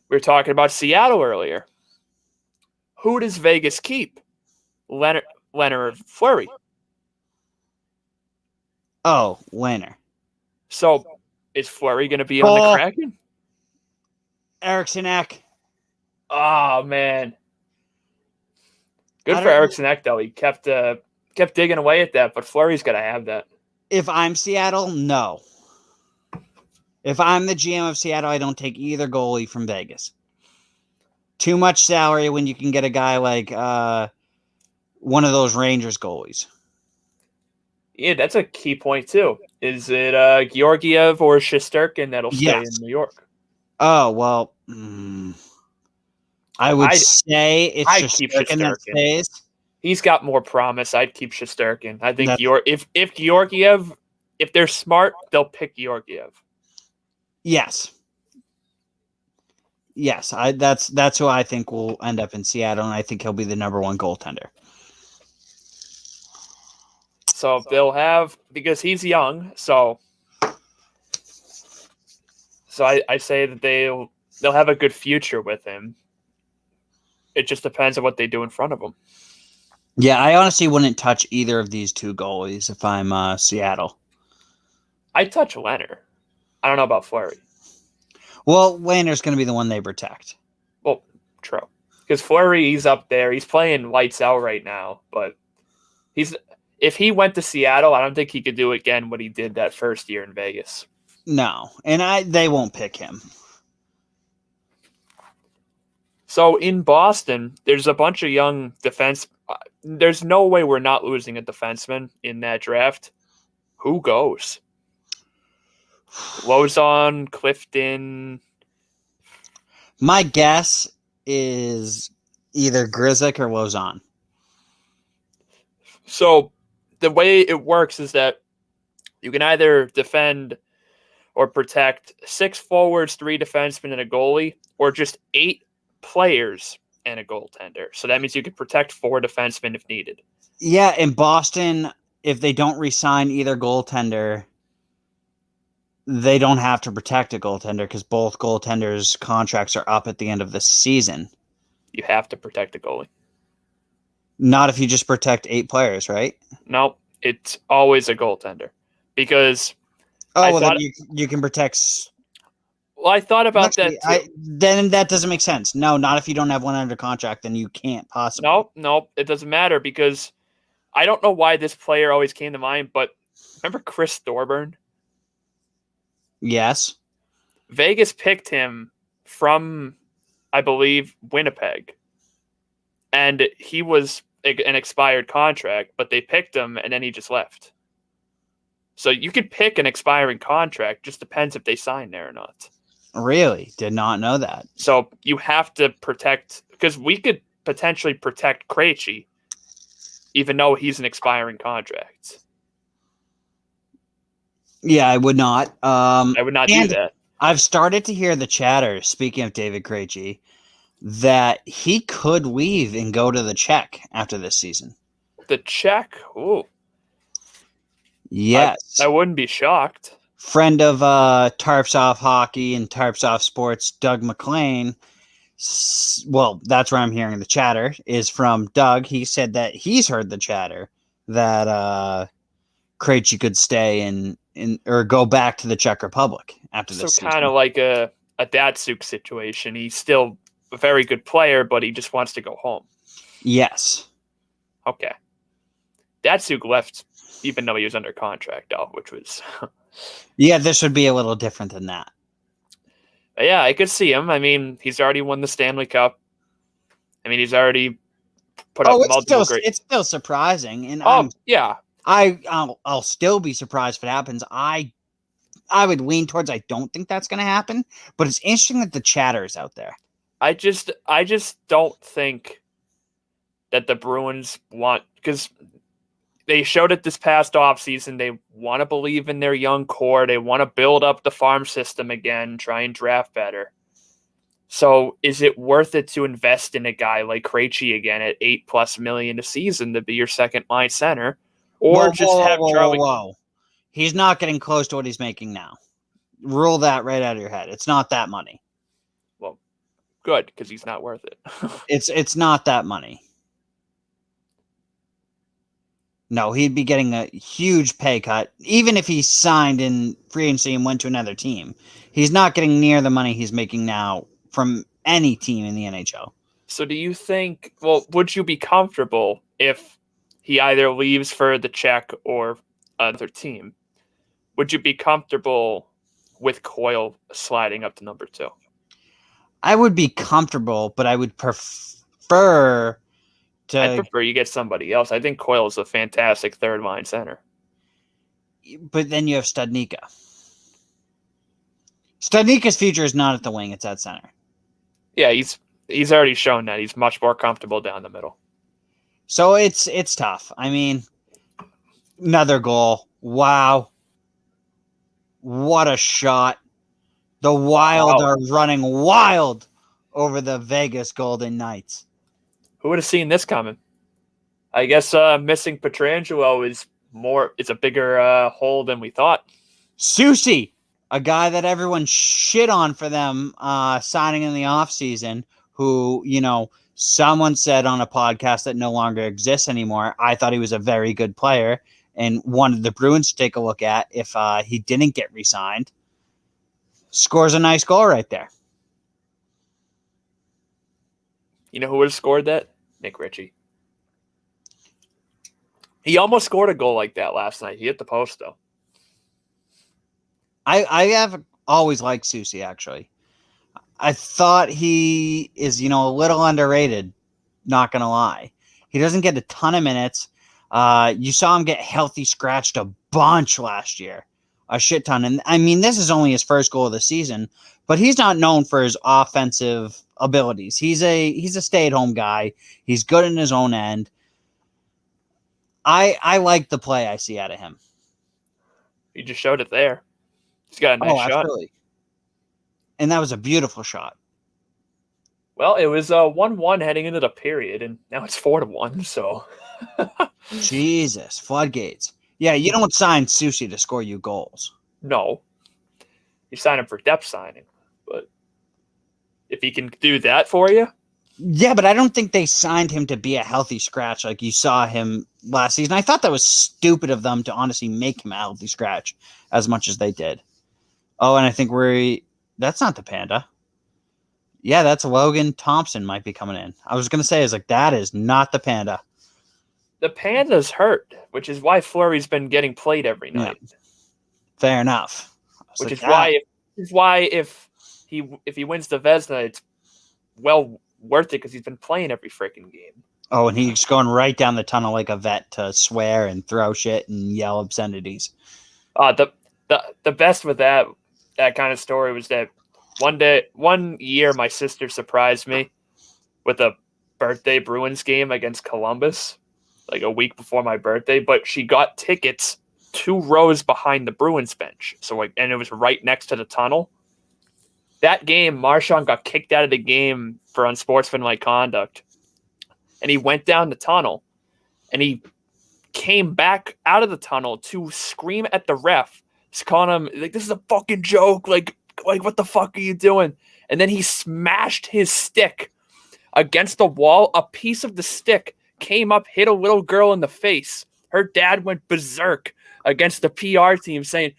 We were talking about Seattle earlier. Who does Vegas keep? Leonard or Fleury? Oh, Leonard. So, is Fleury going to be on the Kraken? Eriksson Ek. Oh, man. Good for Eriksson Ek, though. He kept digging away at that, but Fleury's got to have that. If I'm Seattle, no. If I'm the GM of Seattle, I don't take either goalie from Vegas. Too much salary when you can get a guy like one of those Rangers goalies. Yeah, that's a key point, too. Is it Georgiev or Shesterkin that'll stay in New York? Oh, well, I would say it's Shesterkin that stays. He's got more promise. I'd keep Shesterkin. I think if Georgiev, if they're smart, they'll pick Georgiev. Yes. Yes, that's who I think will end up in Seattle, and I think he'll be the number one goaltender. So they'll have, because he's young, so I say that they'll have a good future with him. It just depends on what they do in front of him. Yeah, I honestly wouldn't touch either of these two goalies if I'm Seattle. I'd touch Leonard. I don't know about Fleury. Well, Leonard's going to be the one they protect. Well, true. Because Fleury, he's up there. He's playing lights out right now. But if he went to Seattle, I don't think he could do again what he did that first year in Vegas. No, and they won't pick him. So in Boston, there's a bunch of young defense. There's no way we're not losing a defenseman in that draft. Who goes? Lozon, Clifton. My guess is either Grzelcyk or Lozon. So the way it works is that you can either defend or protect 6 forwards, 3 defensemen, and a goalie, or just 8 players and a goaltender. So that means you could protect 4 defensemen if needed. Yeah, in Boston, if they don't re-sign either goaltender, they don't have to protect a goaltender because both goaltenders' contracts are up at the end of the season. You have to protect a goalie. Not if you just protect 8 players, right? No, it's always a goaltender. Because then you can protect... Well, I thought about that too. Then that doesn't make sense. No, not if you don't have one under contract, then you can't possibly. No, it doesn't matter because I don't know why this player always came to mind, but remember Chris Thorburn? Yes. Vegas picked him from, I believe, Winnipeg. And he was an expired contract, but they picked him and then he just left. So you could pick an expiring contract, just depends if they sign there or not. Really? Did not know that. So you have to protect, because we could potentially protect Krejci, even though he's an expiring contract. Yeah, I would not. I would not do that. I've started to hear the chatter, speaking of David Krejci, that he could leave and go to the Czech after this season. The Czech? Ooh. Yes. I wouldn't be shocked. Friend of Tarps Off Hockey and Tarps Off Sports, Doug McLean, well, that's where I'm hearing the chatter, is from Doug. He said that he's heard the chatter that Krejci could stay in or go back to the Czech Republic after this season. So kind of like a Datsuk situation. He's still a very good player, but he just wants to go home. Yes. Okay. Datsuk left even though he was under contract, though, which was. Yeah, this would be a little different than that. Yeah, I could see him. I mean, he's already won the Stanley Cup. I mean, he's already put up multiple great. It's still surprising, and yeah, I'll still be surprised if it happens. I would lean towards I don't think that's going to happen, but it's interesting that the chatter is out there. I just don't think that the Bruins want, because they showed it this past offseason. They want to believe in their young core. They want to build up the farm system again, try and draft better. So is it worth it to invest in a guy like Krejci again at $8+ million a season to be your second line center, or have Charlie? Whoa. He's not getting close to what he's making now. Rule that right out of your head. It's not that money. Well, good, because he's not worth it. It's not that money. No, he'd be getting a huge pay cut, even if he signed in free agency and went to another team. He's not getting near the money he's making now from any team in the NHL. So do you think, would you be comfortable if he either leaves for the Czech or other team? Would you be comfortable with Coyle sliding up to number 2? I would be comfortable, but I would prefer I'd prefer you get somebody else. I think Coyle is a fantastic third-line center. But then you have Studnicka. Studnicka's future is not at the wing; it's at center. Yeah, he's already shown that he's much more comfortable down the middle. So it's tough. I mean, another goal. Wow. What a shot. The Wild are running wild over the Vegas Golden Knights. Who would have seen this coming? I guess missing Pietrangelo is a bigger hole than we thought. Susie, a guy that everyone shit on for them signing in the offseason, who, someone said on a podcast that no longer exists anymore. I thought he was a very good player and wanted the Bruins to take a look at if he didn't get re-signed. Scores a nice goal right there. You know who would have scored that? Nick Ritchie. He almost scored a goal like that last night. He hit the post, though. I have always liked Susie, actually. I thought he is, a little underrated, not going to lie. He doesn't get a ton of minutes. You saw him get healthy scratched a bunch last year. A shit ton. And, I mean, this is only his first goal of the season, but he's not known for his offensive abilities. He's a stay-at-home guy. He's good in his own end. I like the play I see out of him. He just showed it there. He's got a nice shot. Absolutely. And that was a beautiful shot. Well, it was 1-1 heading into the period, and now it's 4-1, so. Jesus, floodgates. Yeah, you don't sign Susie to score you goals. No. You sign him for depth signing. But if he can do that for you. Yeah, but I don't think they signed him to be a healthy scratch like you saw him last season. I thought that was stupid of them to honestly make him a healthy scratch as much as they did. Oh, and I think that's not the Panda. Yeah, that's Logan Thompson might be coming in. I was going to say, that is not the Panda. The Panda's hurt, which is why Fleury's been getting played every night. Yeah. Fair enough. Which is why if he wins the Vezina, it's well worth it because he's been playing every freaking game. Oh, and he's going right down the tunnel like a vet to swear and throw shit and yell obscenities. The best with that kind of story was that one year my sister surprised me with a birthday Bruins game against Columbus, like a week before my birthday, but she got tickets 2 rows behind the Bruins bench. And it was right next to the tunnel. That game, Marchand got kicked out of the game for unsportsmanlike conduct. And he went down the tunnel and he came back out of the tunnel to scream at the ref, just calling him like, "This is a fucking joke. Like what the fuck are you doing?" And then he smashed his stick against the wall. A piece of the stick came up, hit a little girl in the face. Her dad went berserk against the PR team saying,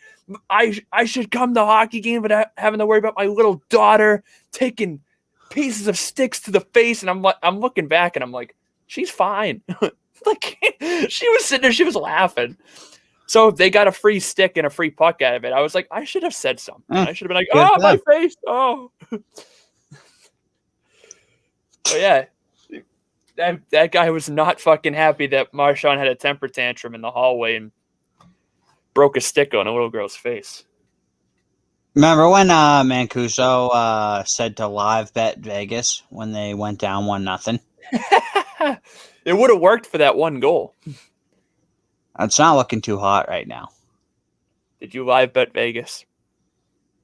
I should come to hockey game without having to worry about my little daughter taking pieces of sticks to the face. And I'm looking back and I'm like, she's fine. Like, she was sitting there, she was laughing. So they got a free stick and a free puck out of it. I was like, I should have said something. I should have been like, oh, my face. Oh. But yeah, that guy was not fucking happy that Marshawn had a temper tantrum in the hallway and broke a stick on a little girl's face. Remember when Mancuso said to live bet Vegas when they went down 1-0? It would have worked for that one goal. It's not looking too hot right now. Did you live bet Vegas?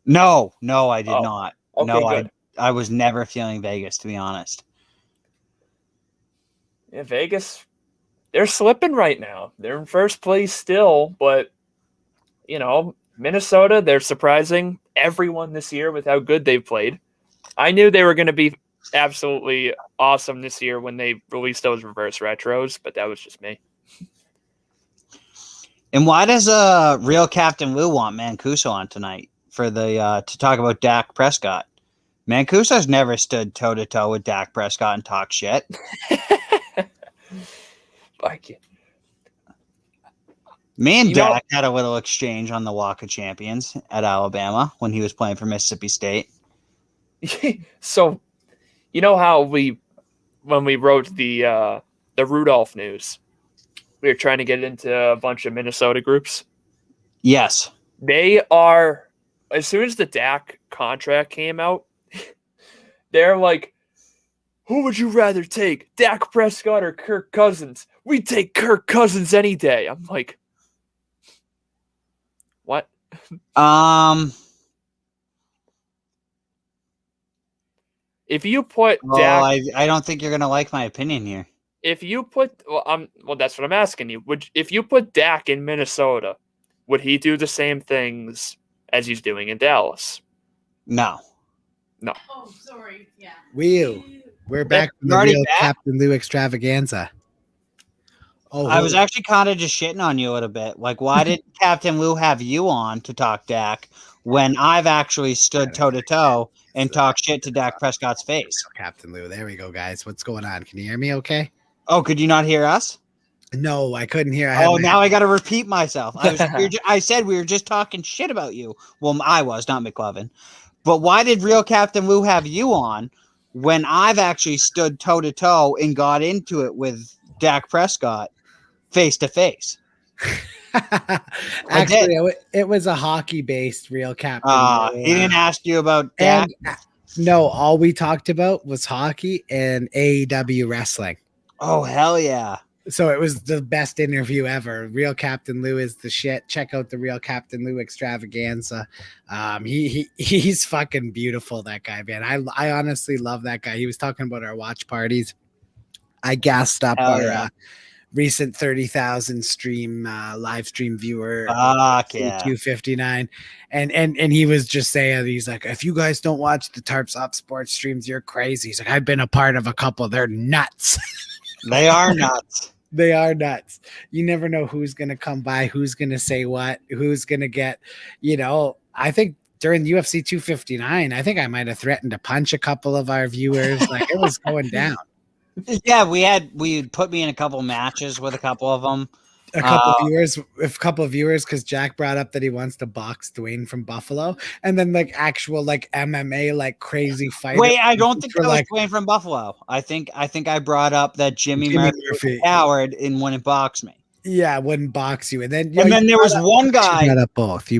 No, I did not. Okay, no, good. I was never feeling Vegas, to be honest. Yeah, Vegas, they're slipping right now. They're in first place still, but, you know, Minnesota, they're surprising everyone this year with how good they've played. I knew they were going to be absolutely awesome this year when they released those reverse retros, but that was just me. And why does real Captain Lou want Mancuso on tonight for the to talk about Dak Prescott? Mancuso's never stood toe to toe with Dak Prescott and talk shit. Me and Dak had a little exchange on the Walk of Champions at Alabama when he was playing for Mississippi State. So, you know how when we wrote the Rudolph news, we were trying to get into a bunch of Minnesota groups. Yes. They are, as soon as the Dak contract came out, they're like, who would you rather take, Dak Prescott or Kirk Cousins? We'd take Kirk Cousins any day. I'm like, what? If you put Dak, I don't think you're gonna like my opinion here. If you put, well, that's what I'm asking you. If you put Dak in Minnesota, would he do the same things as he's doing in Dallas? No. Oh, sorry. Yeah. We're back from the real Captain Lou extravaganza. Oh, I was actually kind of just shitting on you a little bit. Like, why did Captain Lou have you on to talk Dak when I've actually stood toe to toe and talked shit to Dak Prescott's face? Captain Lou, there we go, guys. What's going on? Can you hear me? Okay. Oh, could you not hear us? No, I couldn't hear. Now I got to repeat myself. I said we were just talking shit about you. Well, I was, not McLovin. But why did real Captain Lou have you on when I've actually stood toe to toe and got into it with Dak Prescott face to face? Actually, it was a hockey-based real Captain Lou. He didn't ask you about Dak? No, all we talked about was hockey and AEW wrestling. Oh, hell yeah. So it was the best interview ever. Real Captain Lou is the shit. Check out the Real Captain Lou extravaganza. He's fucking beautiful, that guy, man. I honestly love that guy. He was talking about our watch parties. I gassed up our recent 30,000 stream live stream viewer. Yeah. 259. And he was just saying, he's like, if you guys don't watch the Tarps Up Sports streams, you're crazy. He's like, I've been a part of a couple. They're nuts. They are nuts. They are nuts. You never know who's going to come by, who's going to say what, who's going to get, I think during the UFC 259, I think I might have threatened to punch a couple of our viewers. Like, it was going down. Yeah, we put me in a couple matches with a couple of them. A couple of viewers, because Jack brought up that he wants to box Dwayne from Buffalo, and then actual MMA crazy fight. Wait, I don't think that was Dwayne from Buffalo. I think I brought up that Jimmy Murphy was a coward and wouldn't box me. Yeah, wouldn't box you. And then there was one guy. You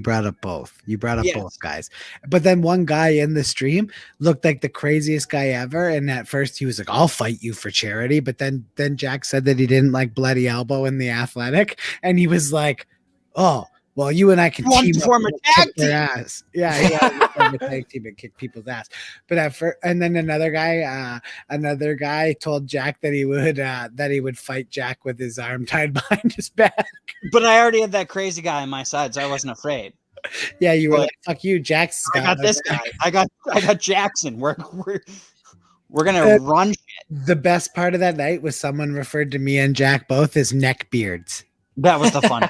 brought up both. Both guys. But then one guy in the stream looked like the craziest guy ever. And at first he was like, I'll fight you for charity. But then Jack said that he didn't like bloody elbow in the athletic. And he was like, oh, well, you and I can team up and kick their ass. Yeah, a tag team and kick people's ass. But and then another guy told Jack that he would fight Jack with his arm tied behind his back. But I already had that crazy guy on my side, so I wasn't afraid. Yeah, you were like, "Fuck you, Jack's." I got this guy. I got Jackson. We're gonna run shit. The best part of that night was someone referred to me and Jack both as neck beards. That was the fun.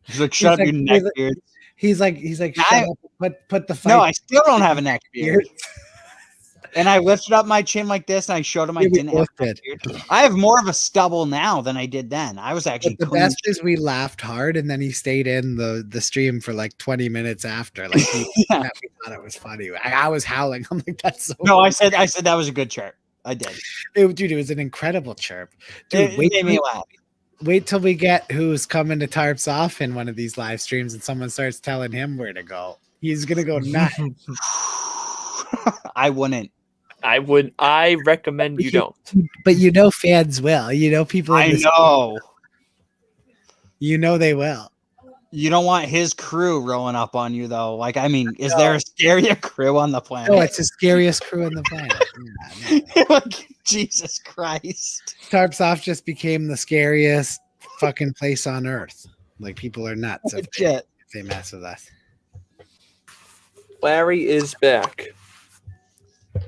He's like, shut up, you neck beard. He's like, shut up, put the fight. No, I still don't have a neck beard. And I lifted up my chin like this, and I showed him I Yeah, we didn't have both did. a beard. I have more of a stubble now than I did then. I was actually But the best is we laughed hard, and then he stayed in the stream for like 20 minutes after. Like we thought it was funny. I was howling. I'm like, that's so. No, I said that was a good chirp. I did. Dude, it was an incredible chirp. Dude, It made me laugh. Wait till we get who's coming to Tarps Off in one of these live streams, and someone starts telling him where to go. He's gonna go nuts. I wouldn't. I recommend you don't. But fans will. People. I know. They will. You don't want his crew rolling up on you, though. Like, I mean, is there a scarier crew on the planet? No, it's the scariest crew on the planet. Yeah, no. Jesus Christ. Tarps Off just became the scariest fucking place on earth. Like, people are nuts if they mess with us. Larry is back.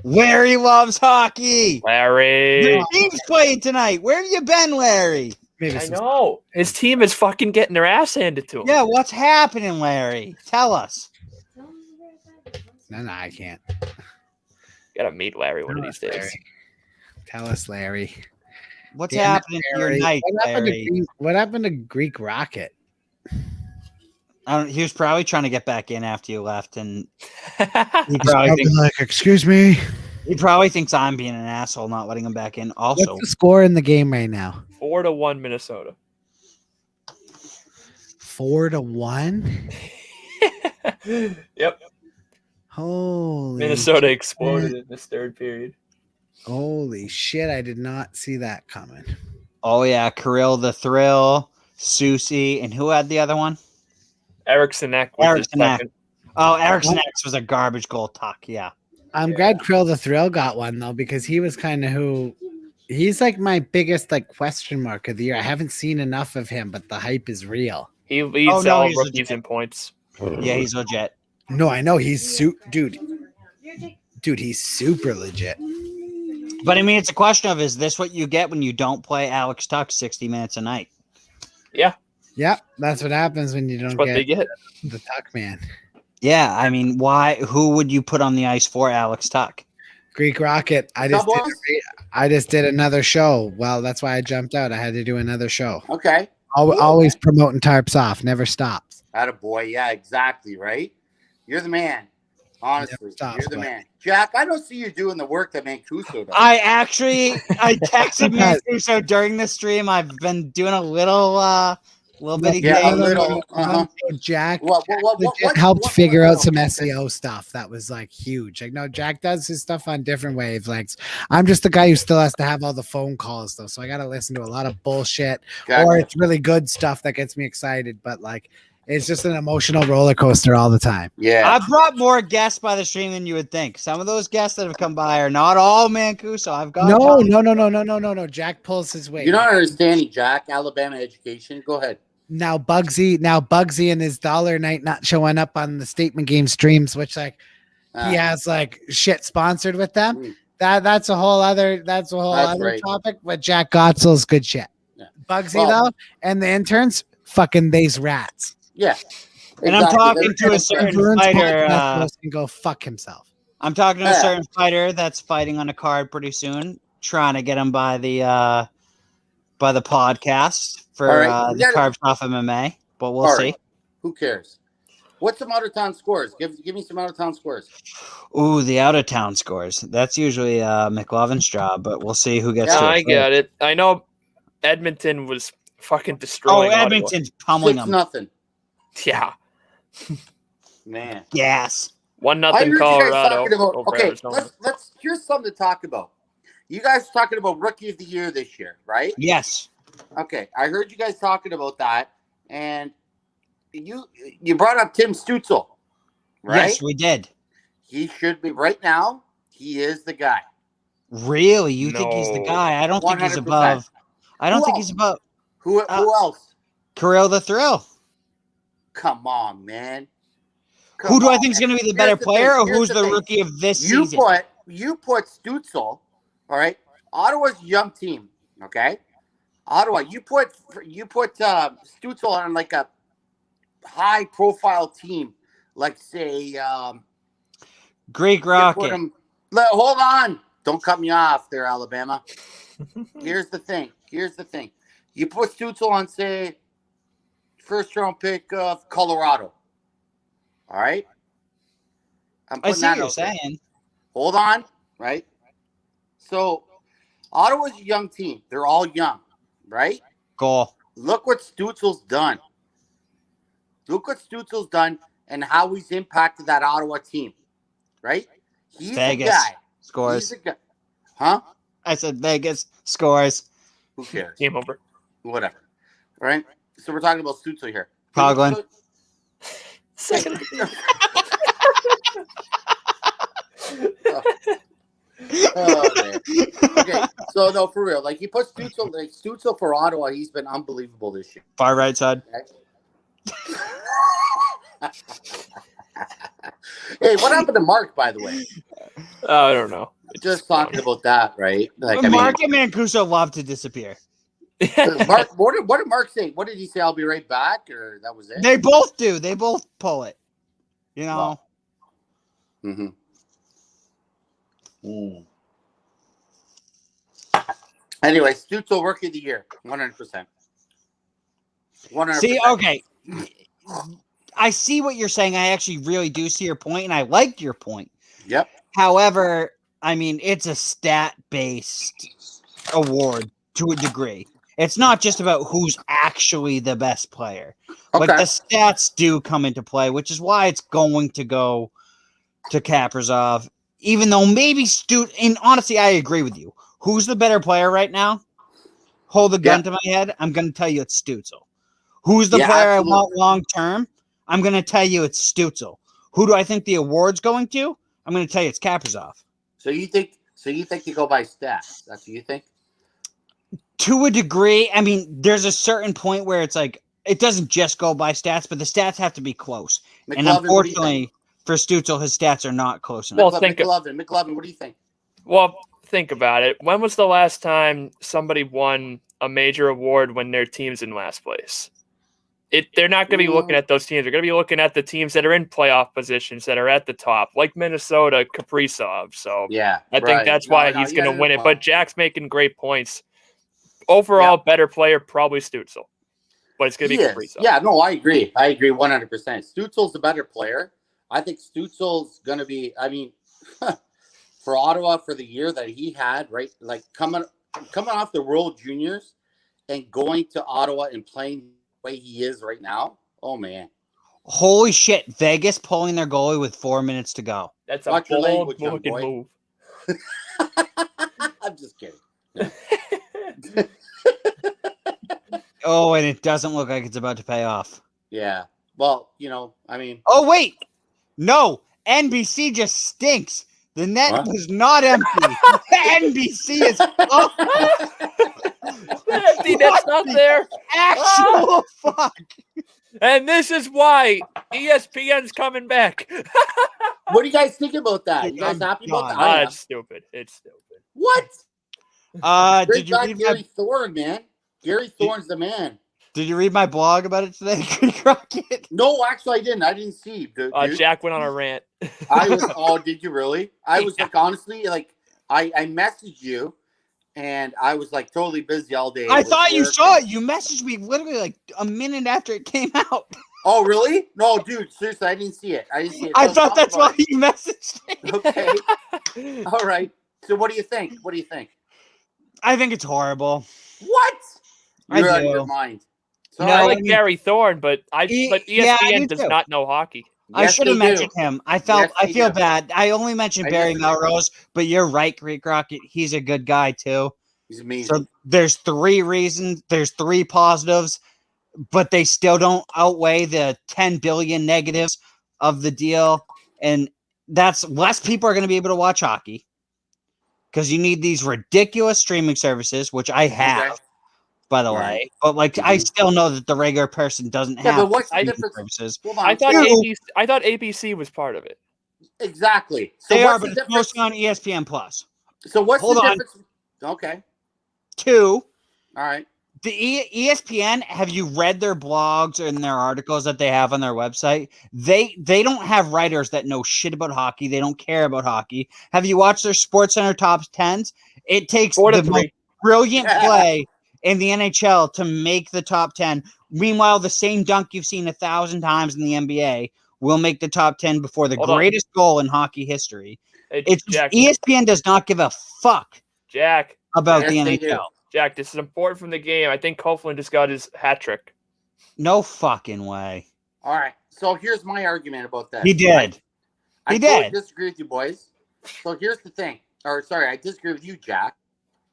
Larry loves hockey. Larry. Your team's playing tonight. Where have you been, Larry? I know. His team is fucking getting their ass handed to him. Yeah, what's happening, Larry? Tell us. No, I can't. Gotta meet Larry one of these days. Larry. Tell us, Larry. What's happening to your night, Larry? What happened to Greek Rocket? He was probably trying to get back in after you left, and he probably like, excuse me. He probably thinks I'm being an asshole, not letting him back in. Also, what's the score in the game right now? 4-1 Minnesota. 4-1. Yep. Holy Minnesota shit. exploded in this third period. Holy shit! I did not see that coming. Oh yeah, Kirill the Thrill, Susie, and who had the other one? Eriksson Ek. Oh, Eriksson Ek was a garbage goal tuck. Yeah. I'm glad Krill the Thrill got one though, because he was kind of he's like my biggest like question mark of the year. I haven't seen enough of him, but the hype is real. He leads all rookies in points. Yeah, he's legit. No, I know he's dude, he's super legit. But I mean, it's a question of, is this what you get when you don't play Alex Tuck 60 minutes a night? Yeah. Yep, that's what happens when you don't get the Tuck man. Yeah, I mean, why? Who would you put on the ice for Alex Tuck? Greek Rocket. I just did another show. Well, that's why I jumped out. I had to do another show. Okay. Always promoting Tarps Off. Never stops. Attaboy. Yeah, exactly. Right. You're the man. Honestly, you're the man. Jack, I don't see you doing the work that Mancuso does. I texted Mancuso during the stream. I've been doing a little bitty thing. Jack helped figure out some SEO stuff that was like huge. Like, no, Jack does his stuff on different wavelengths. I'm just the guy who still has to have all the phone calls though, so I got to listen to a lot of bullshit, or it's really good stuff that gets me excited. But like, it's just an emotional roller coaster all the time. Yeah, I've brought more guests by the stream than you would think. Some of those guests that have come by are not all Mancuso. I've got no. Jack pulls his weight. You're not understanding, Jack. Alabama education. Go ahead. Now Bugsy and his dollar night not showing up on the statement game streams, which like he has like shit sponsored with them. That's a whole other topic. But Jack Gotzel's good shit. Yeah. Bugsy though, and the interns, fucking these rats. Yeah. And I'm talking to a certain fighter. Can go fuck himself. I'm talking to a certain fighter that's fighting on a card pretty soon, trying to get him by the podcast for the Carbs Off MMA. But we'll see. Who cares? What's some out of town scores? Give me some out of town scores. Ooh, the out of town scores. That's usually McLovin's job, but we'll see who gets to it. I got it. I know Edmonton was fucking destroying. Oh, Edmonton's pummeling them. 6-0. Yeah. Man. Yes. 1-0 Colorado. Okay, here's something to talk about. You guys talking about Rookie of the Year this year, right? Yes. Okay, I heard you guys talking about that, and you brought up Tim Stützle, right? Yes, we did. He should be right now. He is the guy. Really? You think he's the guy? I don't think he's above. I don't think he's above. Who else? Kirill the Thrill. Come on, man. Who do I think is going to be the better player, or who's the rookie of this season? You put Stützle, all right? Ottawa's a young team, okay? Ottawa, you put Stützle on like a high-profile team, like say Greek Rocket. Hold on. Don't cut me off there, Alabama. Here's the thing. You put Stutzel on, say, first round pick of Colorado. All right? I see what you're saying. Hold on, right? So, Ottawa's a young team. They're all young, right? Goal. Look what Stutzel's done. And how he's impacted that Ottawa team, right? He's Vegas a guy. scores. He's a guy. Huh? I said Vegas scores. Who cares? Game over. Whatever. Right? So we're talking about Stutzel here. Coughlin. Second. Oh, man. Okay, so no, for real. Like, he puts Stutzel for Ottawa. He's been unbelievable this year. Far right side. Hey, what happened to Mark, by the way? I don't know. Just talking about that, right? Like, Mark and Mancuso love to disappear. Mark, what did Mark say? What did he say? I'll be right back, or that was it? They both do. They both pull it. You know. Well, Anyway, Stutzel Rookie of the Year, 100%. 100%. See, okay. I see what you're saying. I actually really do see your point, and I like your point. Yep. However, I mean, it's a stat-based award to a degree. It's not just about who's actually the best player. Okay. Like, the stats do come into play, which is why it's going to go to Kaprizov, even though maybe and honestly, I agree with you. Who's the better player right now? Hold the gun to my head. I'm going to tell you it's Stutzel. Who's the player I want long term? I'm going to tell you it's Stutzel. Who do I think the award's going to? I'm going to tell you it's Kaprizov. So you think you go by stats? That's what you think? To a degree. I mean, there's a certain point where it's like it doesn't just go by stats, but the stats have to be close. McLovin, and unfortunately for Stutzel, his stats are not close enough. Well, McLovin, what do you think? Well, think about it. When was the last time somebody won a major award when their team's in last place? They're not going to be looking at those teams. They're going to be looking at the teams that are in playoff positions, that are at the top, like Minnesota, Kaprizov. So yeah, I think that's why he's going to win it. But Jack's making great points. Overall, better player, probably Stutzel. But it's going to be Kaprizov. Yeah, no, I agree. 100%. Stutzel's the better player. I think Stutzel's going to be, I mean, for Ottawa for the year that he had, right? Like coming off the World Juniors and going to Ottawa and playing the way he is right now. Oh, man. Holy shit. Vegas pulling their goalie with 4 minutes to go. That's a bold fucking move. I'm just kidding. Oh, and it doesn't look like it's about to pay off. Yeah. Well, you know, I mean. Oh, wait. No. NBC just stinks. The net was not empty. NBC is up. The empty net's not there. Actual fuck. And this is why ESPN's coming back. What do you guys think about that? You guys happy about that? It's stupid. It's stupid. What? Did you read Gary Thorne, man? Gary Thorne's the man. Did you read my blog about it today? Rocket? No, actually, I didn't. I didn't see. Dude. Jack went on a rant. Did you really? I was like, honestly, like, I messaged you, and I was like totally busy all day. I thought you saw it. You messaged me literally like a minute after it came out. Oh, really? No, dude, seriously, I didn't see it. I thought that's why you messaged me. Okay. All right. So what do you think? I think it's horrible. What? You're out of do. your mind. No, I like Gary Thorne, but ESPN does not know hockey. I should have mentioned him. I feel bad. I only mentioned Barry Melrose, but you're right, Greek Rocket. He's a good guy too. He's amazing. So there's 3 reasons. There's 3 positives, but they still don't outweigh the 10 billion negatives of the deal. And that's less people are going to be able to watch hockey because you need these ridiculous streaming services, which I have. By the way, but like I still know that the regular person doesn't have. But what's the difference? Services. I thought ABC was part of it. Exactly. So they are, but it's mostly on ESPN Plus. So what's the difference? Okay. 2. All right. ESPN, have you read their blogs and their articles that they have on their website? They don't have writers that know shit about hockey. They don't care about hockey. Have you watched their Sports Center top 10s? It takes the most brilliant play in the NHL to make the top 10. Meanwhile, the same dunk you've seen 1,000 times in the NBA will make the top 10 before the greatest goal in hockey history. It's Jack, ESPN does not give a fuck about the NHL. Jack, this is important from the game. I think Coughlin just got his hat trick. No fucking way. All right. So here's my argument about that. He did. I totally disagree with you, boys. So here's the thing. I disagree with you, Jack.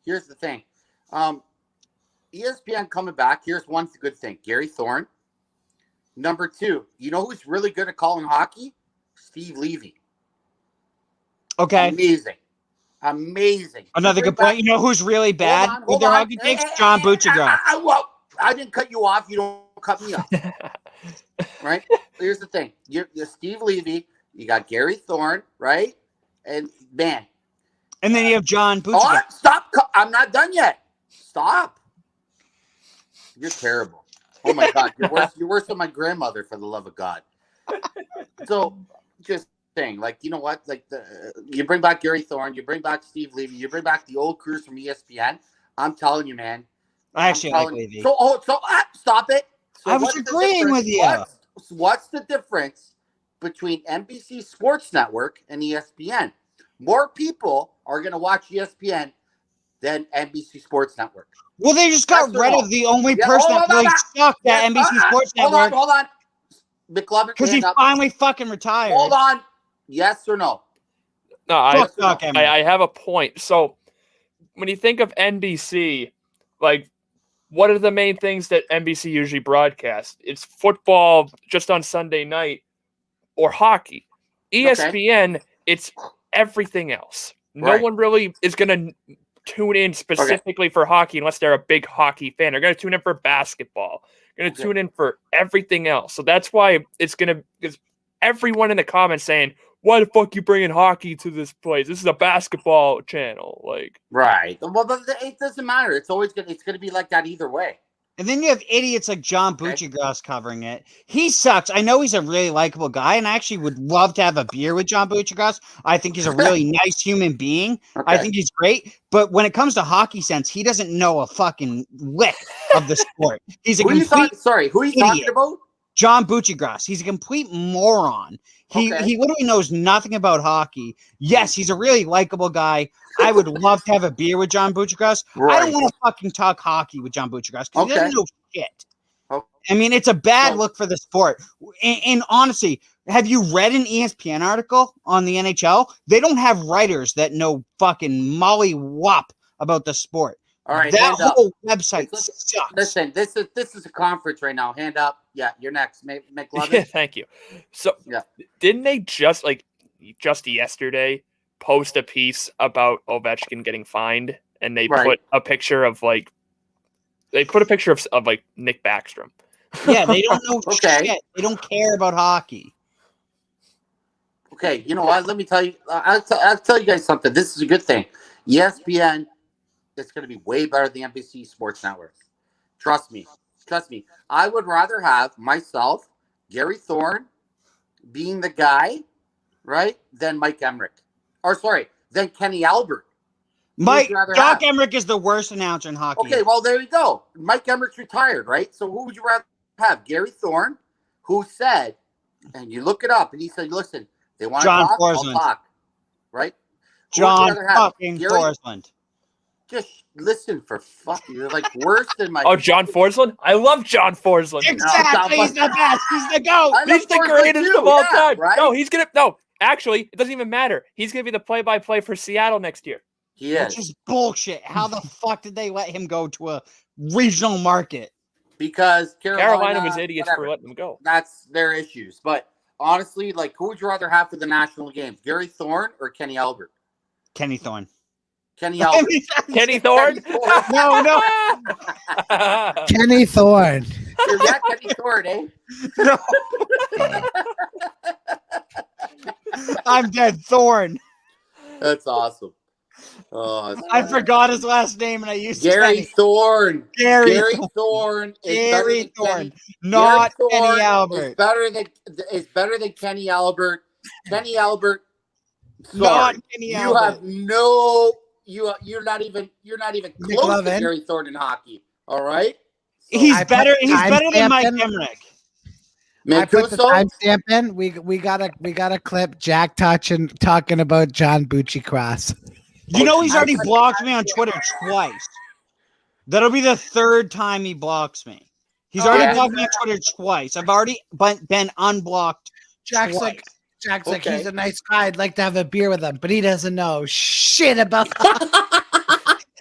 Here's the thing. ESPN coming back. Here's one good thing. Gary Thorne. Number 2, you know who's really good at calling hockey? Steve Levy. Okay. Amazing. Another good point. You know who's really bad with their hockey takes? John Buccigross. Well, I didn't cut you off. You don't cut me off. Right? Here's the thing. You're Steve Levy. You got Gary Thorne, right? And man. And then you have John Buccigross. Oh, stop. I'm not done yet. Stop. You're terrible. Oh my God. You're worse than my grandmother, for the love of God. So just thing, like, you know what, like you bring back Gary Thorne, you bring back Steve Levy, you bring back the old crews from ESPN. I'm telling you, man. I actually like Levy. Stop it. So I was agreeing with you. What's the difference between NBC Sports Network and ESPN? More people are going to watch ESPN than NBC Sports Network. Well, they just got rid of the only person that really sucked at NBC Sports Network. Hold on. McLovin, because he finally fucking retired. Hold on. Yes or no? No, I have a point. So when you think of NBC, like, what are the main things that NBC usually broadcasts? It's football just on Sunday night or hockey. ESPN, it's everything else. No one really is going to tune in specifically for hockey unless they're a big hockey fan. They're going to tune in for basketball. They're going to tune in for everything else. So that's why it's going to – because everyone in the comments saying, why the fuck you bringing hockey to this place? This is a basketball channel. Like, right. Well, it doesn't matter. It's going to be like that either way. And then you have idiots like John Buccigross covering it. He sucks. I know he's a really likable guy, and I actually would love to have a beer with John Buccigross. I think he's a really nice human being. Okay. I think he's great. But when it comes to hockey sense, he doesn't know a fucking lick of the sport. He's a who are you talking about? John Buccigross. He's a complete moron. He literally knows nothing about hockey. Yes, he's a really likable guy. I would love to have a beer with John Buccigross. Right. I don't want to fucking talk hockey with John Buccigross because he doesn't know shit. Okay. I mean, it's a bad look for the sport. And honestly, have you read an ESPN article on the NHL? They don't have writers that know fucking molly wop about the sport. All right, that whole website sucks. Listen, this is a conference right now. Hand up. Yeah, you're next. McLovin. Yeah, thank you. So, didn't they just yesterday post a piece about Ovechkin getting fined, and they put a picture of Nick Backstrom. Yeah, they don't know shit. They don't care about hockey. Okay, you know what? Let me tell you. I'll tell you guys something. This is a good thing. ESPN. It's going to be way better than NBC Sports Network. Trust me. I would rather have myself, Gary Thorne, being the guy, right, than Mike Emmerich. Than Kenny Albert. Doc Emmerich is the worst announcer in hockey. Okay, well, there you go. Mike Emmerich's retired, right? So who would you rather have? Gary Thorne, who said, and you look it up, and he said, listen, they want to talk, I'll talk. Right? John fucking Forsland. Just listen for fuck. You're like worse than my. Oh, John Forsland? I love John Forsland. Exactly. He's the best. He's the GOAT. He's the greatest of all time. Right? No, actually, it doesn't even matter. He's going to be the play-by-play for Seattle next year. He is. Which is bullshit. How the fuck did they let him go to a regional market? Because Carolina was idiots for letting him go. That's their issues. But honestly, like, who would you rather have for the national games? Gary Thorne or Kenny Albert? Kenny Thorne. Kenny Albert. Kenny Thorne? No. Kenny Thorne. Yeah, Kenny Thorne, eh? No. I'm dead. Thorne. That's awesome. I forgot his last name, and I used Gary Kenny. Thorne. Gary Thorne. Gary Thorne, not Kenny Albert. It's better than Kenny Albert. Kenny Albert. Sorry, Not Kenny you Albert. have no. You're not even close to McLovin. Gary Thorne in hockey. All right. So, He's I better. put He's better than Mike timestamp in. Emmerich. I put the Mancuso? timestamp in. We got a clip. Jack talking about John Bucci Cross. You know he's already blocked me on Twitter twice. That'll be the third time he blocks me. He's already blocked me on Twitter twice. I've already been unblocked. Jack's twice. like he's a nice guy. I'd like to have a beer with him, but he doesn't know shit about.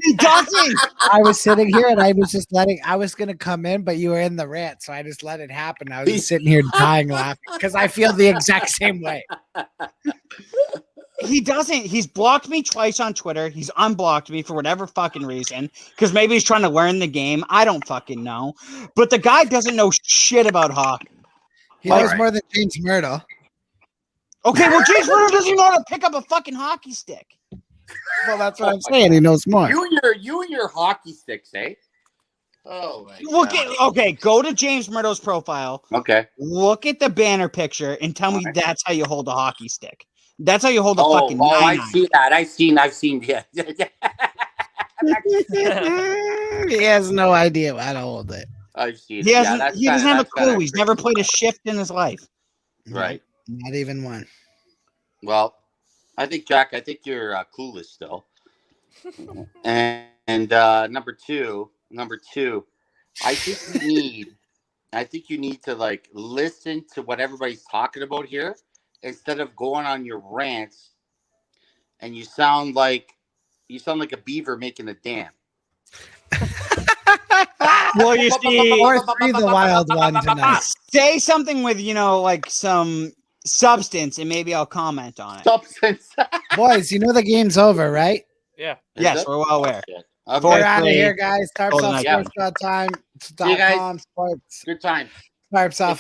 He doesn't. I was sitting here and I was gonna come in, but you were in the rant, so I just let it happen. I was just sitting here dying laughing because I feel the exact same way. He doesn't. He's blocked me twice on Twitter. He's unblocked me for whatever fucking reason. Because maybe he's trying to learn the game. I don't fucking know. But the guy doesn't know shit about hockey. He knows more than James Myrtle. Okay, well, James Myrtle doesn't know how to pick up a fucking hockey stick. Well, that's what I'm saying. He knows more. You and your hockey sticks, eh? Oh my God. Okay, go to James Myrtle's profile. Okay. Look at the banner picture and tell me that's how you hold a hockey stick. That's how you hold a fucking 9-9. I see that. I've seen. Yeah. He has no idea how to hold it. I've seen. He doesn't have a clue. He's never played a shift in his life. Right. Not even one. Well, I think Jack. I think you're clueless still. And number two. I think you need to like listen to what everybody's talking about here instead of going on your rants. And you sound like a beaver making a dam. Well, you see, Or three the wild one tonight. say something with like some substance, and maybe I'll comment on it. Substance. Boys, you know the game's over, right? Yeah. Yes, we're well aware. Okay. We're out of here, guys. Golden Knight. Tarpsoftsports.com. See you guys. Sports. Good time. Tarpsoft